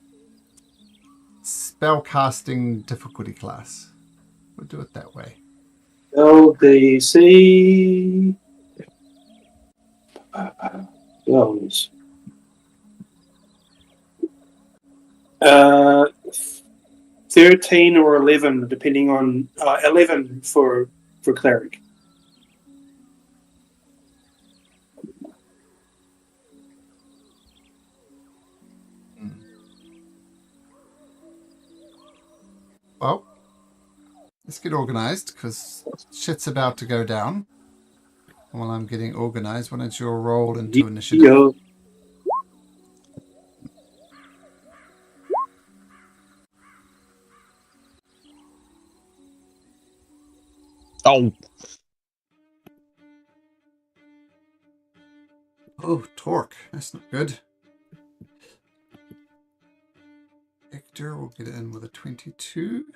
spellcasting difficulty class? We'll do it that way. LDC... Loans. 13 or 11, depending on 11 for cleric. Well, let's get organized because shit's about to go down. While I'm getting organized, why don't you roll into initiative? Yo. Oh, Torque. That's not good. Hector will get in with a 22.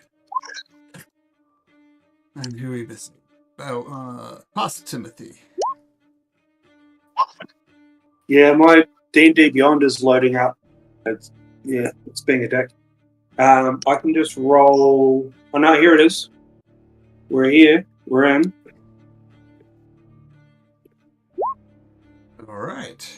And who are we missing? Oh, Pastor Timothy. Yeah, my D&D Beyond is loading up. It's being attacked. I can just roll... Oh no, here it is. We're here. We're in. All right.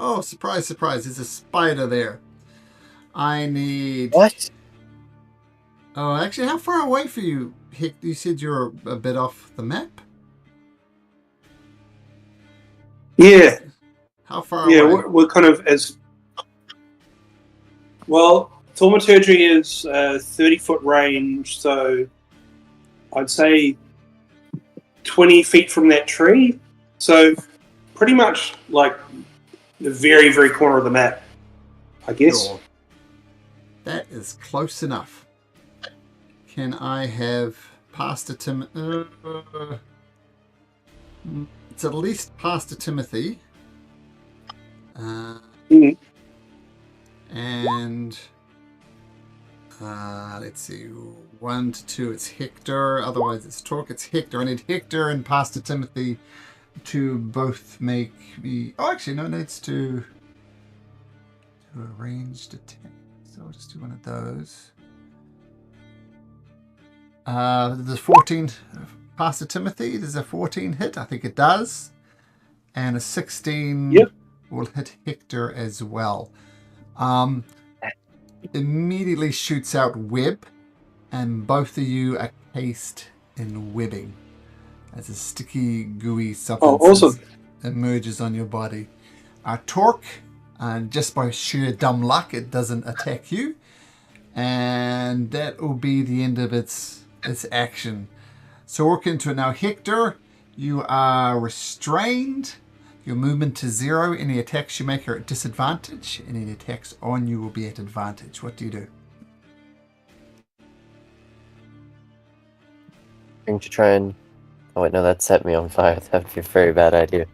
Oh, surprise, surprise. There's a spider there. I need... What? Oh, actually, how far away for you? You said you're a bit off the map? Yeah, How far yeah, away? we're kind of as well. Thaumaturgy is 30-foot range, so I'd say 20 feet from that tree. So pretty much like the very, very corner of the map, I guess. Sure. That is close enough. Can I have Pastor Tim? It's at least Pastor Timothy. Mhm. And let's see, 1 to 2, it's Hector. Otherwise, it's Torque. It's Hector. I need Hector and Pastor Timothy to both make me. Oh, actually, no, it's to a ranged attack. So I'll just do one of those. There's 14. Pastor Timothy, there's a 14 hit. I think it does. And a 16 will hit Hector as well. Immediately shoots out web, and both of you are cased in webbing as a sticky, gooey substance emerges on your body. Torque, just by sheer dumb luck, it doesn't attack you, and that will be the end of its action. So work into it now. Hector, you are restrained. Your movement to 0. Any attacks you make are at disadvantage. Any attacks on you will be at advantage. What do you do? Going to try and... Oh wait, no, that set me on fire. That would be a very bad idea.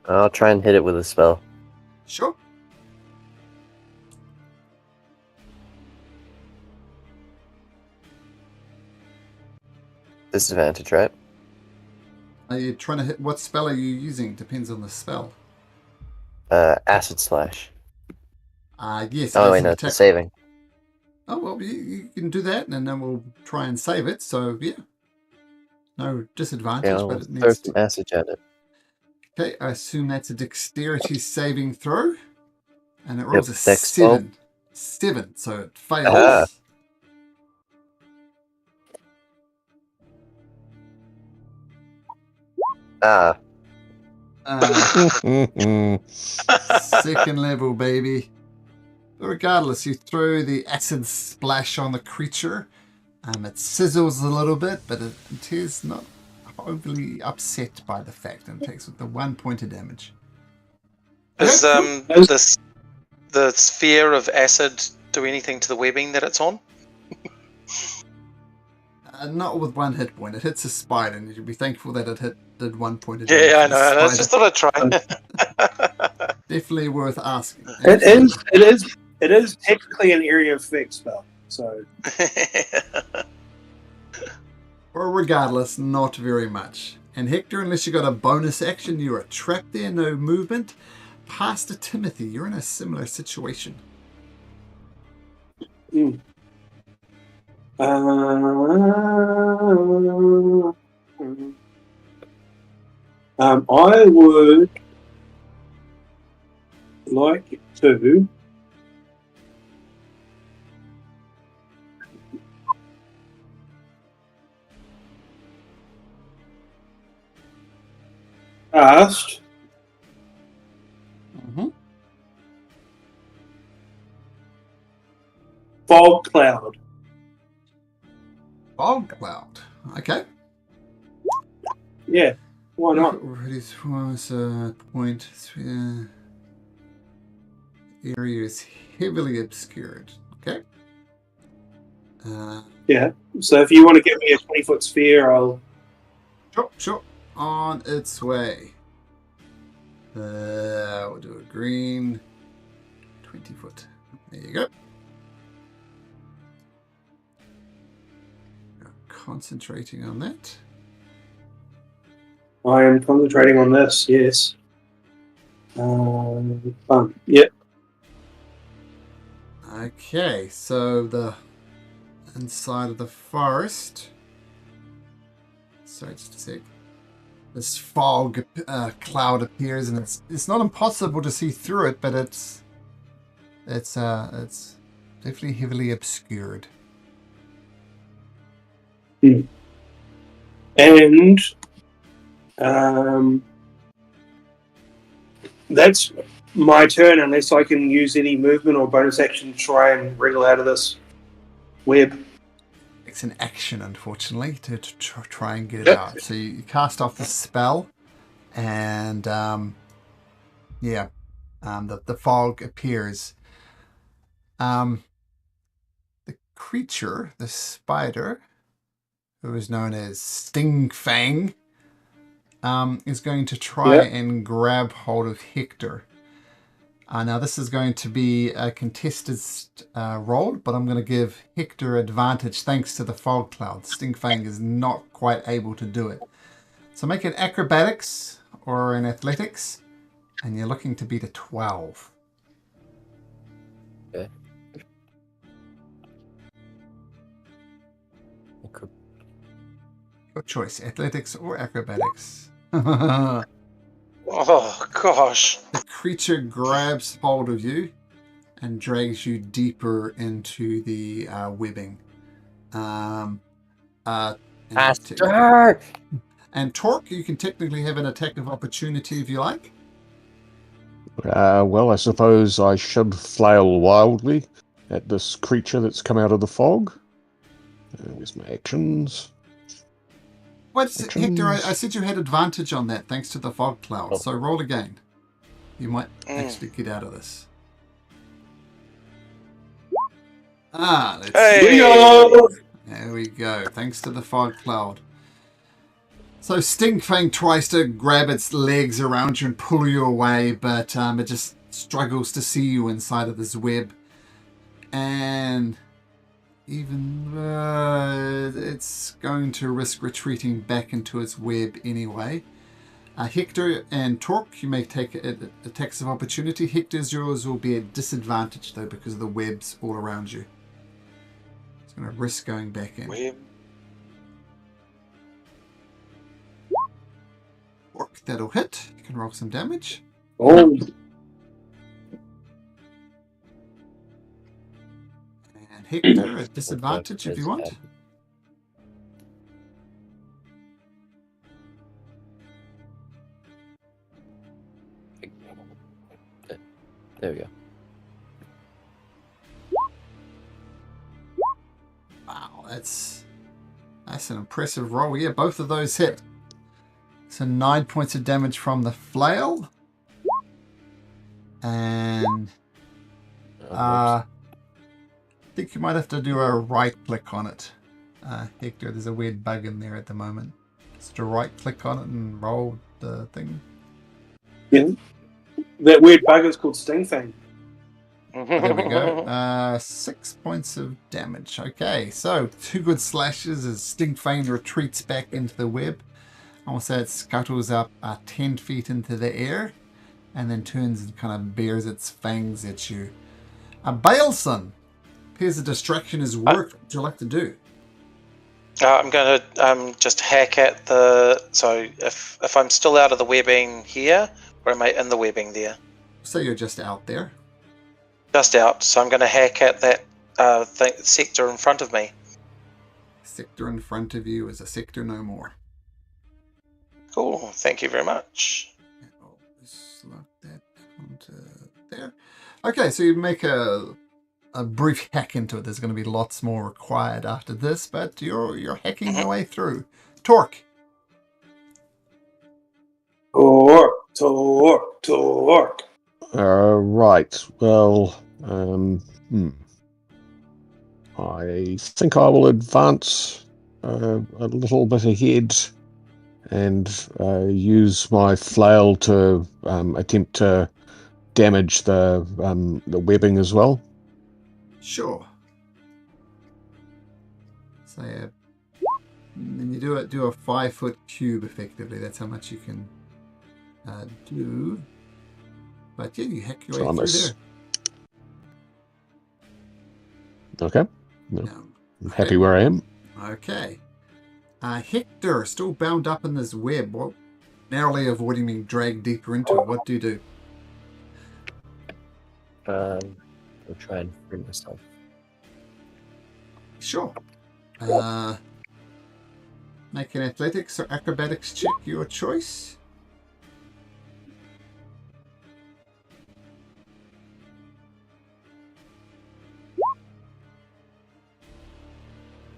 I'll try and hit it with a spell. Sure. Disadvantage, right? Are you trying to hit? What spell are you using? Depends on the spell. Acid Slash. Yes. Oh wait, no, it's a saving. Oh, well, you can do that, and then we'll try and save it. So, yeah. No disadvantage, Yeah, but I'll it throw needs some to... acid at it. Okay, I assume that's a dexterity saving throw. And it Yep, rolls a dex 7. 7, so it fails. Ah. Second level, baby. But regardless, you throw the acid splash on the creature. It sizzles a little bit, but it is not overly upset by the fact, and takes the 1 point of damage. Does the sphere of acid do anything to the webbing that it's on? Not with 1 hit point. It hits a spider, and you'd be thankful that it did 1 point of damage. Yeah, I know. I just thought I'd try. Definitely worth asking. It is technically an area of effect spell. So, or regardless, not very much. And Hector, unless you got a bonus action, you are trapped there, no movement. Pastor Timothy, you're in a similar situation. I would like to cast Fog Cloud. Fog Cloud. Okay. Yeah, why not? This was a point. Area is heavily obscured. Okay. Yeah, so if you want to give me a 20-foot sphere, I'll... Sure. On its way. We'll do a green 20 foot. There you go. Concentrating on that. I am concentrating on this, yes. Yep. Okay, so the inside of the forest. Sorry, just a sec. This fog cloud appears, and it's not impossible to see through it, but it's definitely heavily obscured. And that's my turn, unless I can use any movement or bonus action to try and wriggle out of this web. It's an action, unfortunately, to try and get it Yep. out. So you cast off the spell, and the fog appears. The creature, the spider, who is known as Stingfang, is going to try and grab hold of Hector. Now this is going to be a contested roll, but I'm going to give Hector advantage thanks to the fog cloud. Stingfang is not quite able to do it. So make it acrobatics or an athletics, and you're looking to beat a 12. Okay. Your choice, athletics or acrobatics. Oh gosh. The creature grabs hold of you and drags you deeper into the webbing. Faster! And Torque, you can technically have an attack of opportunity if you like. Well, I suppose I should flail wildly at this creature that's come out of the fog. Where's my actions? Hector, I said you had advantage on that thanks to the fog cloud. So roll again. You might actually get out of this. Let's Hey! There we go. Thanks to the fog cloud. So Stingfang tries to grab its legs around you and pull you away, but it just struggles to see you inside of this web. And even it's going to risk retreating back into its web anyway. Hector and Torque, you may take attacks of opportunity. Hector's yours will be at disadvantage though because of the webs all around you. It's going to risk going back in. Web. Torque, that'll hit. You can roll some damage. Oh, And Hector at disadvantage if you want. There we go. Wow, that's an impressive roll. Yeah, both of those hit. So 9 points of damage from the flail. And I think you might have to do a right click on it. Hector, there's a weird bug in there at the moment. Just to right click on it and roll the thing. yeah. That weird bug is called Stingfang. There we go. 6 points of damage. Okay, so 2 good slashes as Stingfang retreats back into the web. Also, it scuttles up 10 feet into the air and then turns and kind of bares its fangs at you. Baleson, appears the distraction has worked. What would you like to do? I'm going to just hack at the... So if I'm still out of the webbing here, or am I in the webbing there? So you're just out there. Just out. So I'm going to hack at that sector in front of me. Sector in front of you is a sector no more. Cool. Thank you very much. I'll slot that onto there. Okay, so you make a brief hack into it. There's going to be lots more required after this, but you're hacking your way through. Torque. Torque. Right. Well, I think I will advance a little bit ahead and use my flail to attempt to damage the webbing as well. Sure. So then you do a 5-foot cube effectively. That's how much you can do. But yeah, you hack your way through there. Okay. No, No. I'm happy where I am. Okay. Hector, still bound up in this web. What, narrowly avoiding being dragged deeper into it. What do you do? I'll try and free myself. Sure. Make an athletics or acrobatics check, your choice.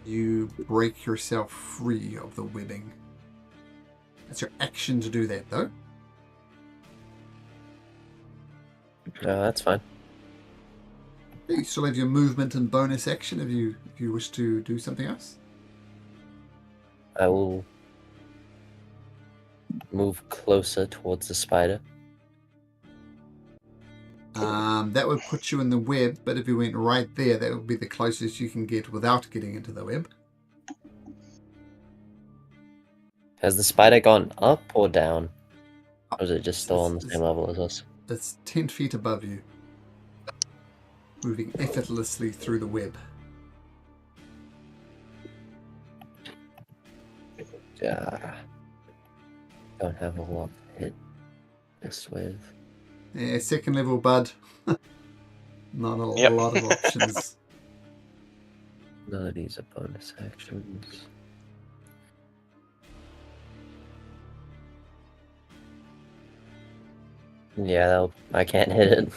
You break yourself free of the webbing. That's your action to do that, though. That's fine. You still have your movement and bonus action if you wish to do something else. I will move closer towards the spider. That would put you in the web, but if you went right there, that would be the closest you can get without getting into the web. Has the spider gone up or down? Or is it just still on the same level as us? It's 10 feet above you, moving effortlessly through the web. Yeah. Don't have a lot to hit this with. Yeah, second level, bud. Not a Yep. lot of options. None of these are bonus actions. Yeah, I can't hit it.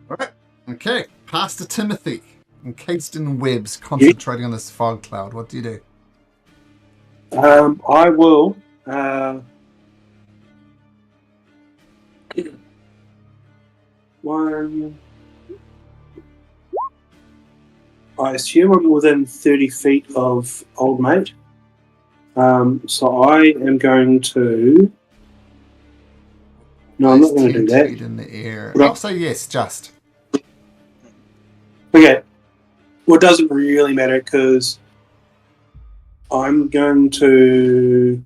Alright, okay. Pastor Timothy, encased in webs, concentrating on this fog cloud. What do you do? I will. One. I assume I'm within 30 feet of Old Mate. So I am going to. No, I'm not going to do 10 that. feet in the air. Right. I'll say yes, just. Okay. Well, it doesn't really matter because I'm going to.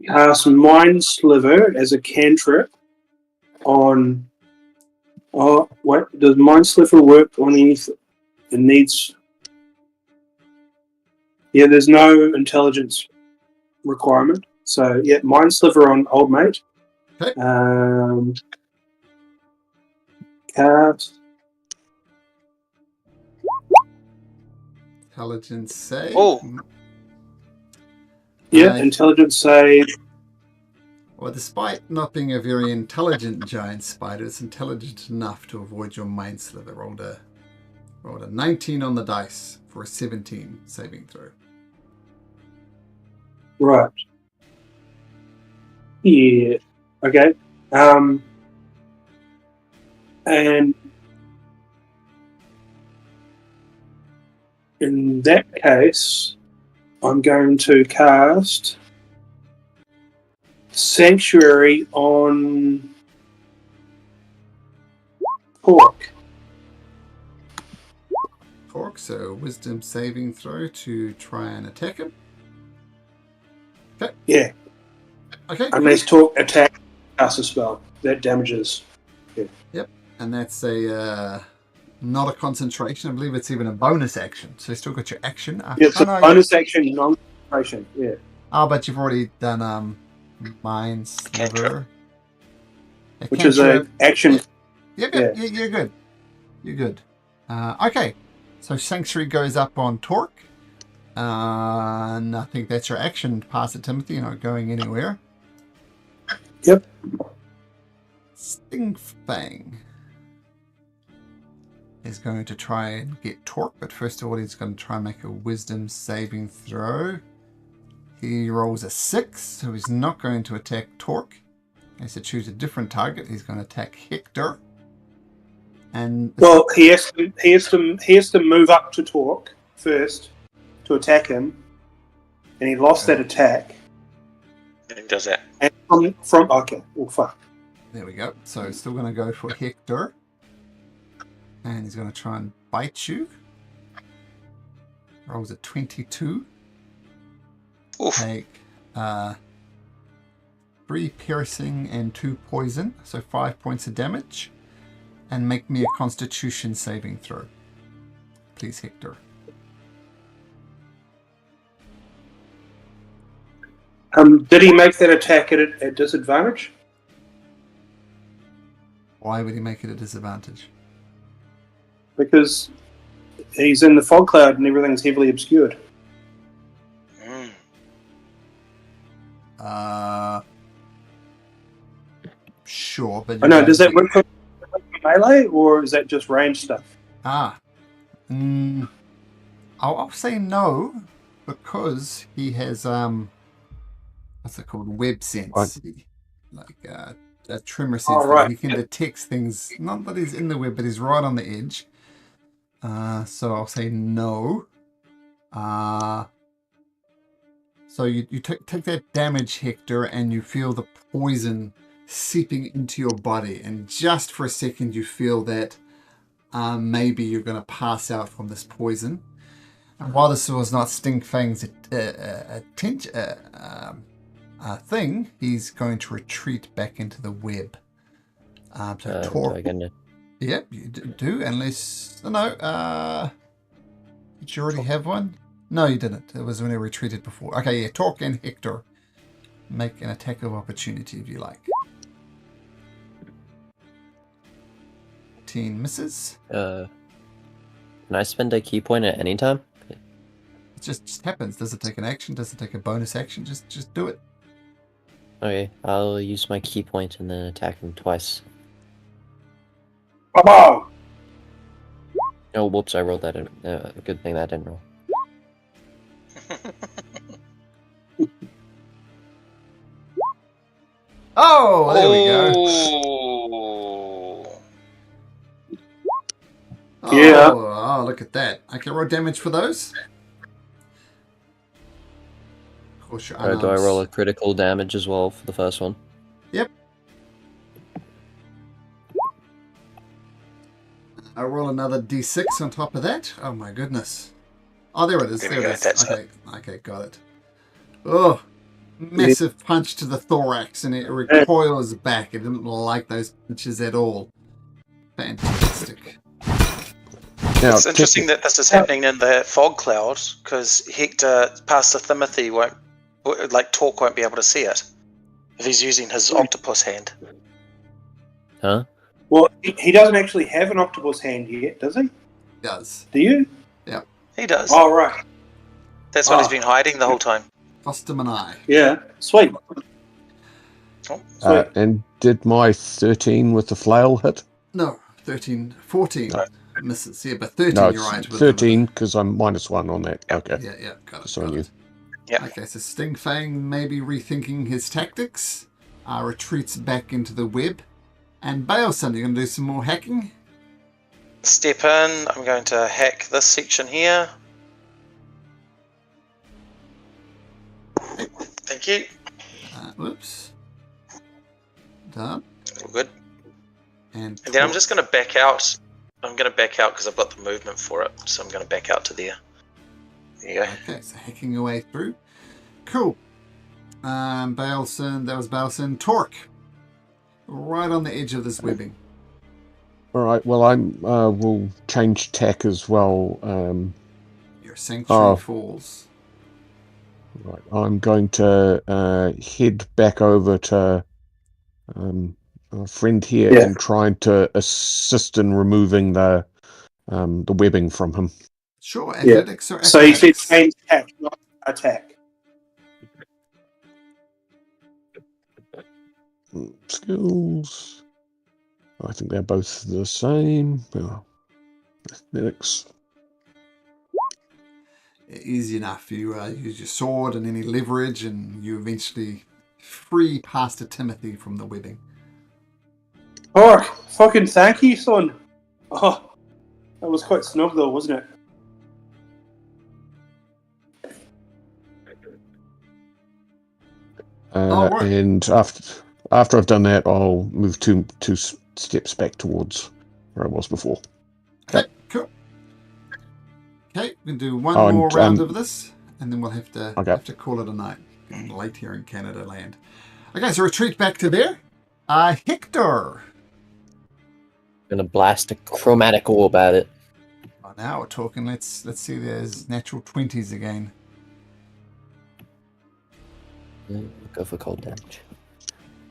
Cast Mind Sliver as a cantrip on. Oh, wait. Does Mind Sliver work on anything? It needs. Yeah, there's no intelligence requirement. So, yeah, Mind Sliver on Old Mate. Okay. Cast. Intelligence save. Oh. Yeah, intelligence save. Well, despite not being a very intelligent giant spider, it's intelligent enough to avoid your mind sliver. Rolled a 19 on the dice for a 17 saving throw. Right. Yeah. Okay. And in that case, I'm going to cast Sanctuary on Pork. Torque, so wisdom saving throw to try and attack him. Okay. Yeah. Okay. Unless Torque attack casts a spell that damages. Yep. And that's a not a concentration. I believe it's even a bonus action. So you still got your action. It's a bonus action, non-concentration. Yeah. Oh, but you've already done Mind Sliver. Which is an action. Yep, you're good. You're good. Okay. So Sanctuary goes up on Torque. And I think that's your action, Pastor Timothy. You're not going anywhere. Yep. Sting Fang is going to try and get Torque, but first of all, he's going to try and make a wisdom saving throw. He rolls a 6, so he's not going to attack Torque. He has to choose a different target. He's going to attack Hector. And well, he has to move up to Torque first to attack him, and he lost that attack. And he does that. And from okay, well, fuck. There we go. So he's still going to go for Hector, and he's going to try and bite you. Rolls a 22. Oof. Take 3 piercing and 2 poison, so 5 points of damage. And make me a Constitution saving throw. Please, Hector. Did he make that attack at disadvantage? Why would he make it a disadvantage? Because he's in the fog cloud and everything's heavily obscured. Sure, but... I know, does that work for melee, or is that just range stuff? I'll say no, because he has, what's it called? Web sense. What? Like, a tremor sense. Oh, right. He can detect things, not that he's in the web, but he's right on the edge. So I'll say no. So you take that damage, Hector, and you feel the poison seeping into your body, and just for a second you feel that maybe you're going to pass out from this poison. And while this was not Stinkfang's thing, he's going to retreat back into the web. Yep, you do, unless... No, did you already have one? No, you didn't. It was when he retreated before. Okay, yeah, Torque and Hector. Make an attack of opportunity if you like. 15 misses. Can I spend a key point at any time? It just happens. Does it take an action? Does it take a bonus action? Just do it. Okay, I'll use my key point and then attack him twice. Bravo! Oh, whoops, I rolled that in. Good thing that didn't roll. Oh, there we go. Yeah. Oh, look at that. Okay, roll damage for those. Of course, your Do I roll a critical damage as well for the first one? Yep. I roll another d6 on top of that. Oh my goodness. Oh, there it is. There it is. Okay, got it. Oh, massive punch to the thorax, and it recoils back. It didn't like those punches at all. Fantastic. Now, It's interesting that this is happening in the fog cloud, because Hector, past the Timothy, Torque won't be able to see it if he's using his octopus hand. Huh? Well, he doesn't actually have an octopus hand yet, does he? He does. Do you? Yeah. He does. Oh, right. That's what he's been hiding the whole time. Cost him an eye. Yeah. Sweet. And did my 13 with the flail hit? No, 13, 14 misses. Yeah, but 13 No, you're it's right. With 13 because I'm -1 on that. Okay. Yeah, got it. Just on you. Yeah. Okay, so Stingfang maybe rethinking his tactics, retreats back into the web. And Baleson, you're going to do some more hacking? Step in. I'm going to hack this section here. Thank you. Whoops. Done. All good. And then I'm just going to back out. I'm going to back out because I've got the movement for it. So I'm going to back out to there. There you go. Okay, so hacking away through. Cool. Baleson, that was Baleson. Torque. Right on the edge of this webbing. All right. Well, I'm will change tack as well. Your sanctuary falls. Right. I'm going to head back over to our friend here and trying to assist in removing the webbing from him. Sure. Athletics or athletics? So you said change attack, not attack. Skills. I think they're both the same. Athletics. Easy enough. You use your sword and any leverage, and you eventually free Pastor Timothy from the webbing. Oh, fucking thank you, son. Oh, that was quite snug though, wasn't it? Right. And after I've done that, I'll move two steps back towards where I was before. Okay, cool. Okay, we can do one more round of this, and then we'll have to call it a night. Getting late here in Canada land. Okay, so retreat back to there. Hector. Gonna blast a chromatic orb at it. Oh, now we're talking. Let's see. There's natural 20s again. Go for cold damage.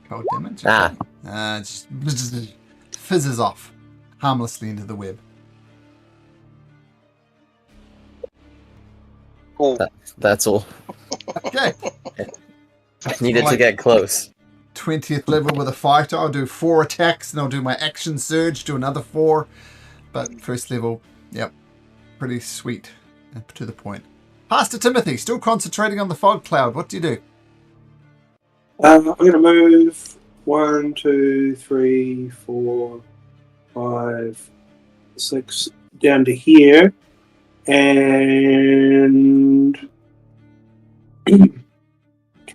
Cold damage. Ah. Okay. Just fizzes off harmlessly into the web. Cool. That's all. Okay. Needed to get close. 20th level with a fighter. I'll do 4 attacks and I'll do my action surge, do another 4. But first level, yep, pretty sweet and to the point. Pastor Timothy, still concentrating on the fog cloud. What do you do? I'm going to move 1, 2, 3, 4, 5, 6 down to here. And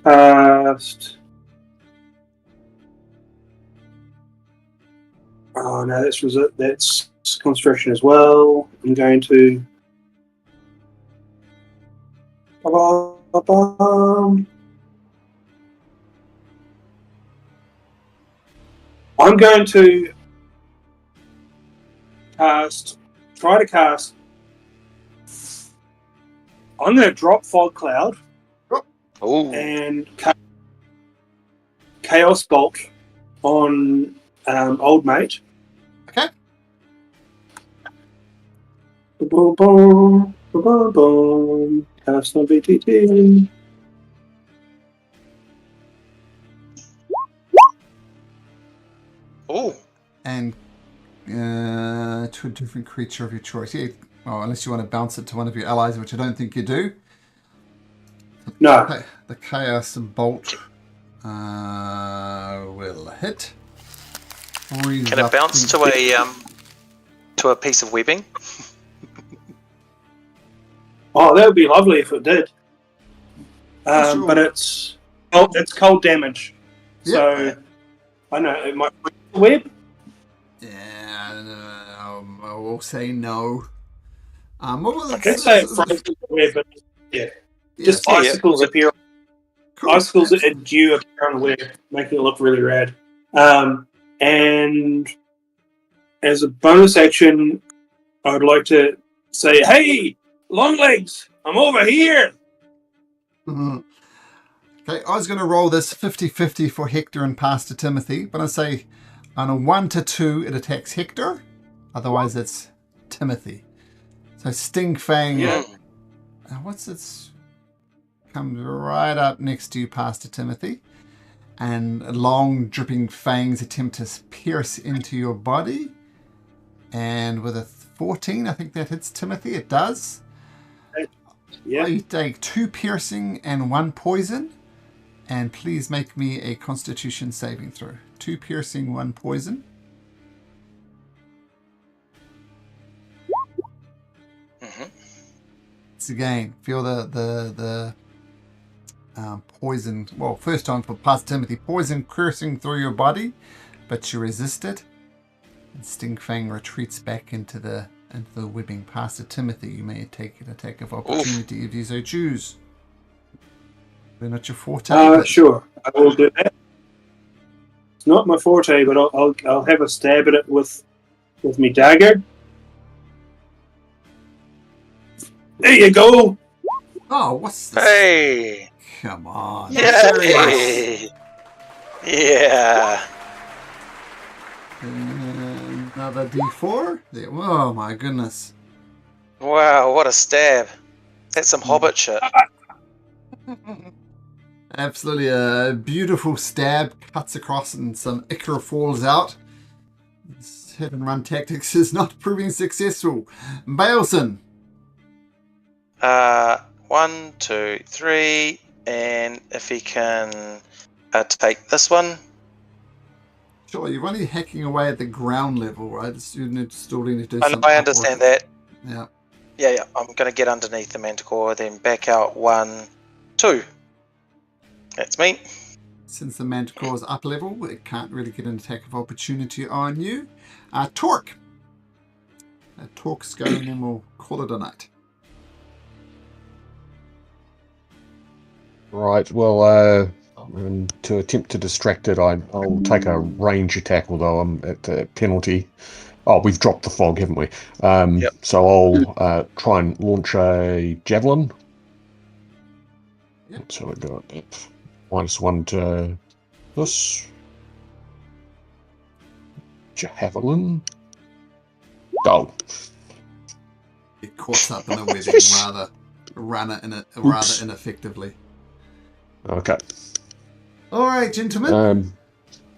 cast. Oh no, that's concentration as well. I'm going to. I'm going to try to cast. I'm going to drop Fog Cloud and Chaos Bolt on Old Mate. Okay. Boom, boom, boom, boom. Cast on BTT. Oh. And to a different creature of your choice. Yeah. Oh, unless you want to bounce it to one of your allies, which I don't think you do. No. The Chaos Bolt will hit. Can it bounce to a piece of webbing? Oh, that would be lovely if it did. Sure. But it's cold damage. Yep. So I know it might break the web. Yeah, I will say no. Okay, say it breaks the web, but yeah. Just Yeah, icicles appear. Cool. Icicles that do appear on the web, making it look really rad. And as a bonus action, I would like to say, "Hey, Longlegs, I'm over here." Mhm. Okay, I was going to roll this 50-50 for Hector and Pastor Timothy, but I say on a 1 to 2 it attacks Hector, otherwise it's Timothy. So Sting Fang, what's its? Comes right up next to you, Pastor Timothy, and long dripping fangs attempt to pierce into your body, and with a 14, I think that hits Timothy. It does. Yeah. You take 2 piercing and 1 poison. And please make me a Constitution saving throw. 2 piercing, 1 poison. It's again, feel the poison. Well, first time for Pastor Timothy, poison coursing through your body, but you resist it. And Stinkfang retreats back into the webbing. Pastor Timothy, you may take an attack of opportunity if you so choose. They're not your forte. Sure, I will do that. It's not my forte, but I'll have a stab at it with me dagger. There you go. Oh, what's this? Hey! Come on. Yeah! Yeah! Another D4. There. Oh my goodness. Wow, what a stab. That's some Hobbit shit. Absolutely a beautiful stab, cuts across and some ichor falls out. This hit and run tactics is not proving successful. Baleson. 1, 2, 3, and if he can take this one. Sure, you're only hacking away at the ground level, right? You still need to do some I understand that. Yeah. Yeah, I'm going to get underneath the Manticore, then back out 1, 2. That's me. Since the Manticore is up level, it can't really get an attack of opportunity on you. Torque. Torque's going and we'll call it a night. Right, well, And to attempt to distract it, I'll take a range attack, although I'm at the penalty. Oh, we've dropped the fog, haven't we? Yep. So I'll try and launch a javelin. Yep. So I got -1 to this. Javelin. Go. Get caught up in a webbing rather ineffectively. Okay. All right, gentlemen.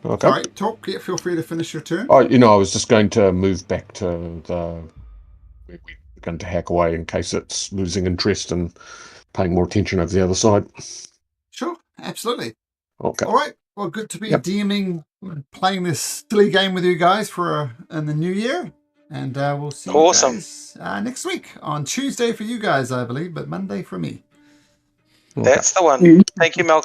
Okay. Sorry, talk. Yeah, feel free to finish your turn. Oh, I was just going to move back to where we're going to hack away in case it's losing interest and paying more attention over the other side. Sure, absolutely. Okay. All right. Well, good to be DMing, playing this silly game with you guys in the new year, and we'll see you guys next week on Tuesday for you guys, I believe, but Monday for me. That's the one. Thank you, Malcolm.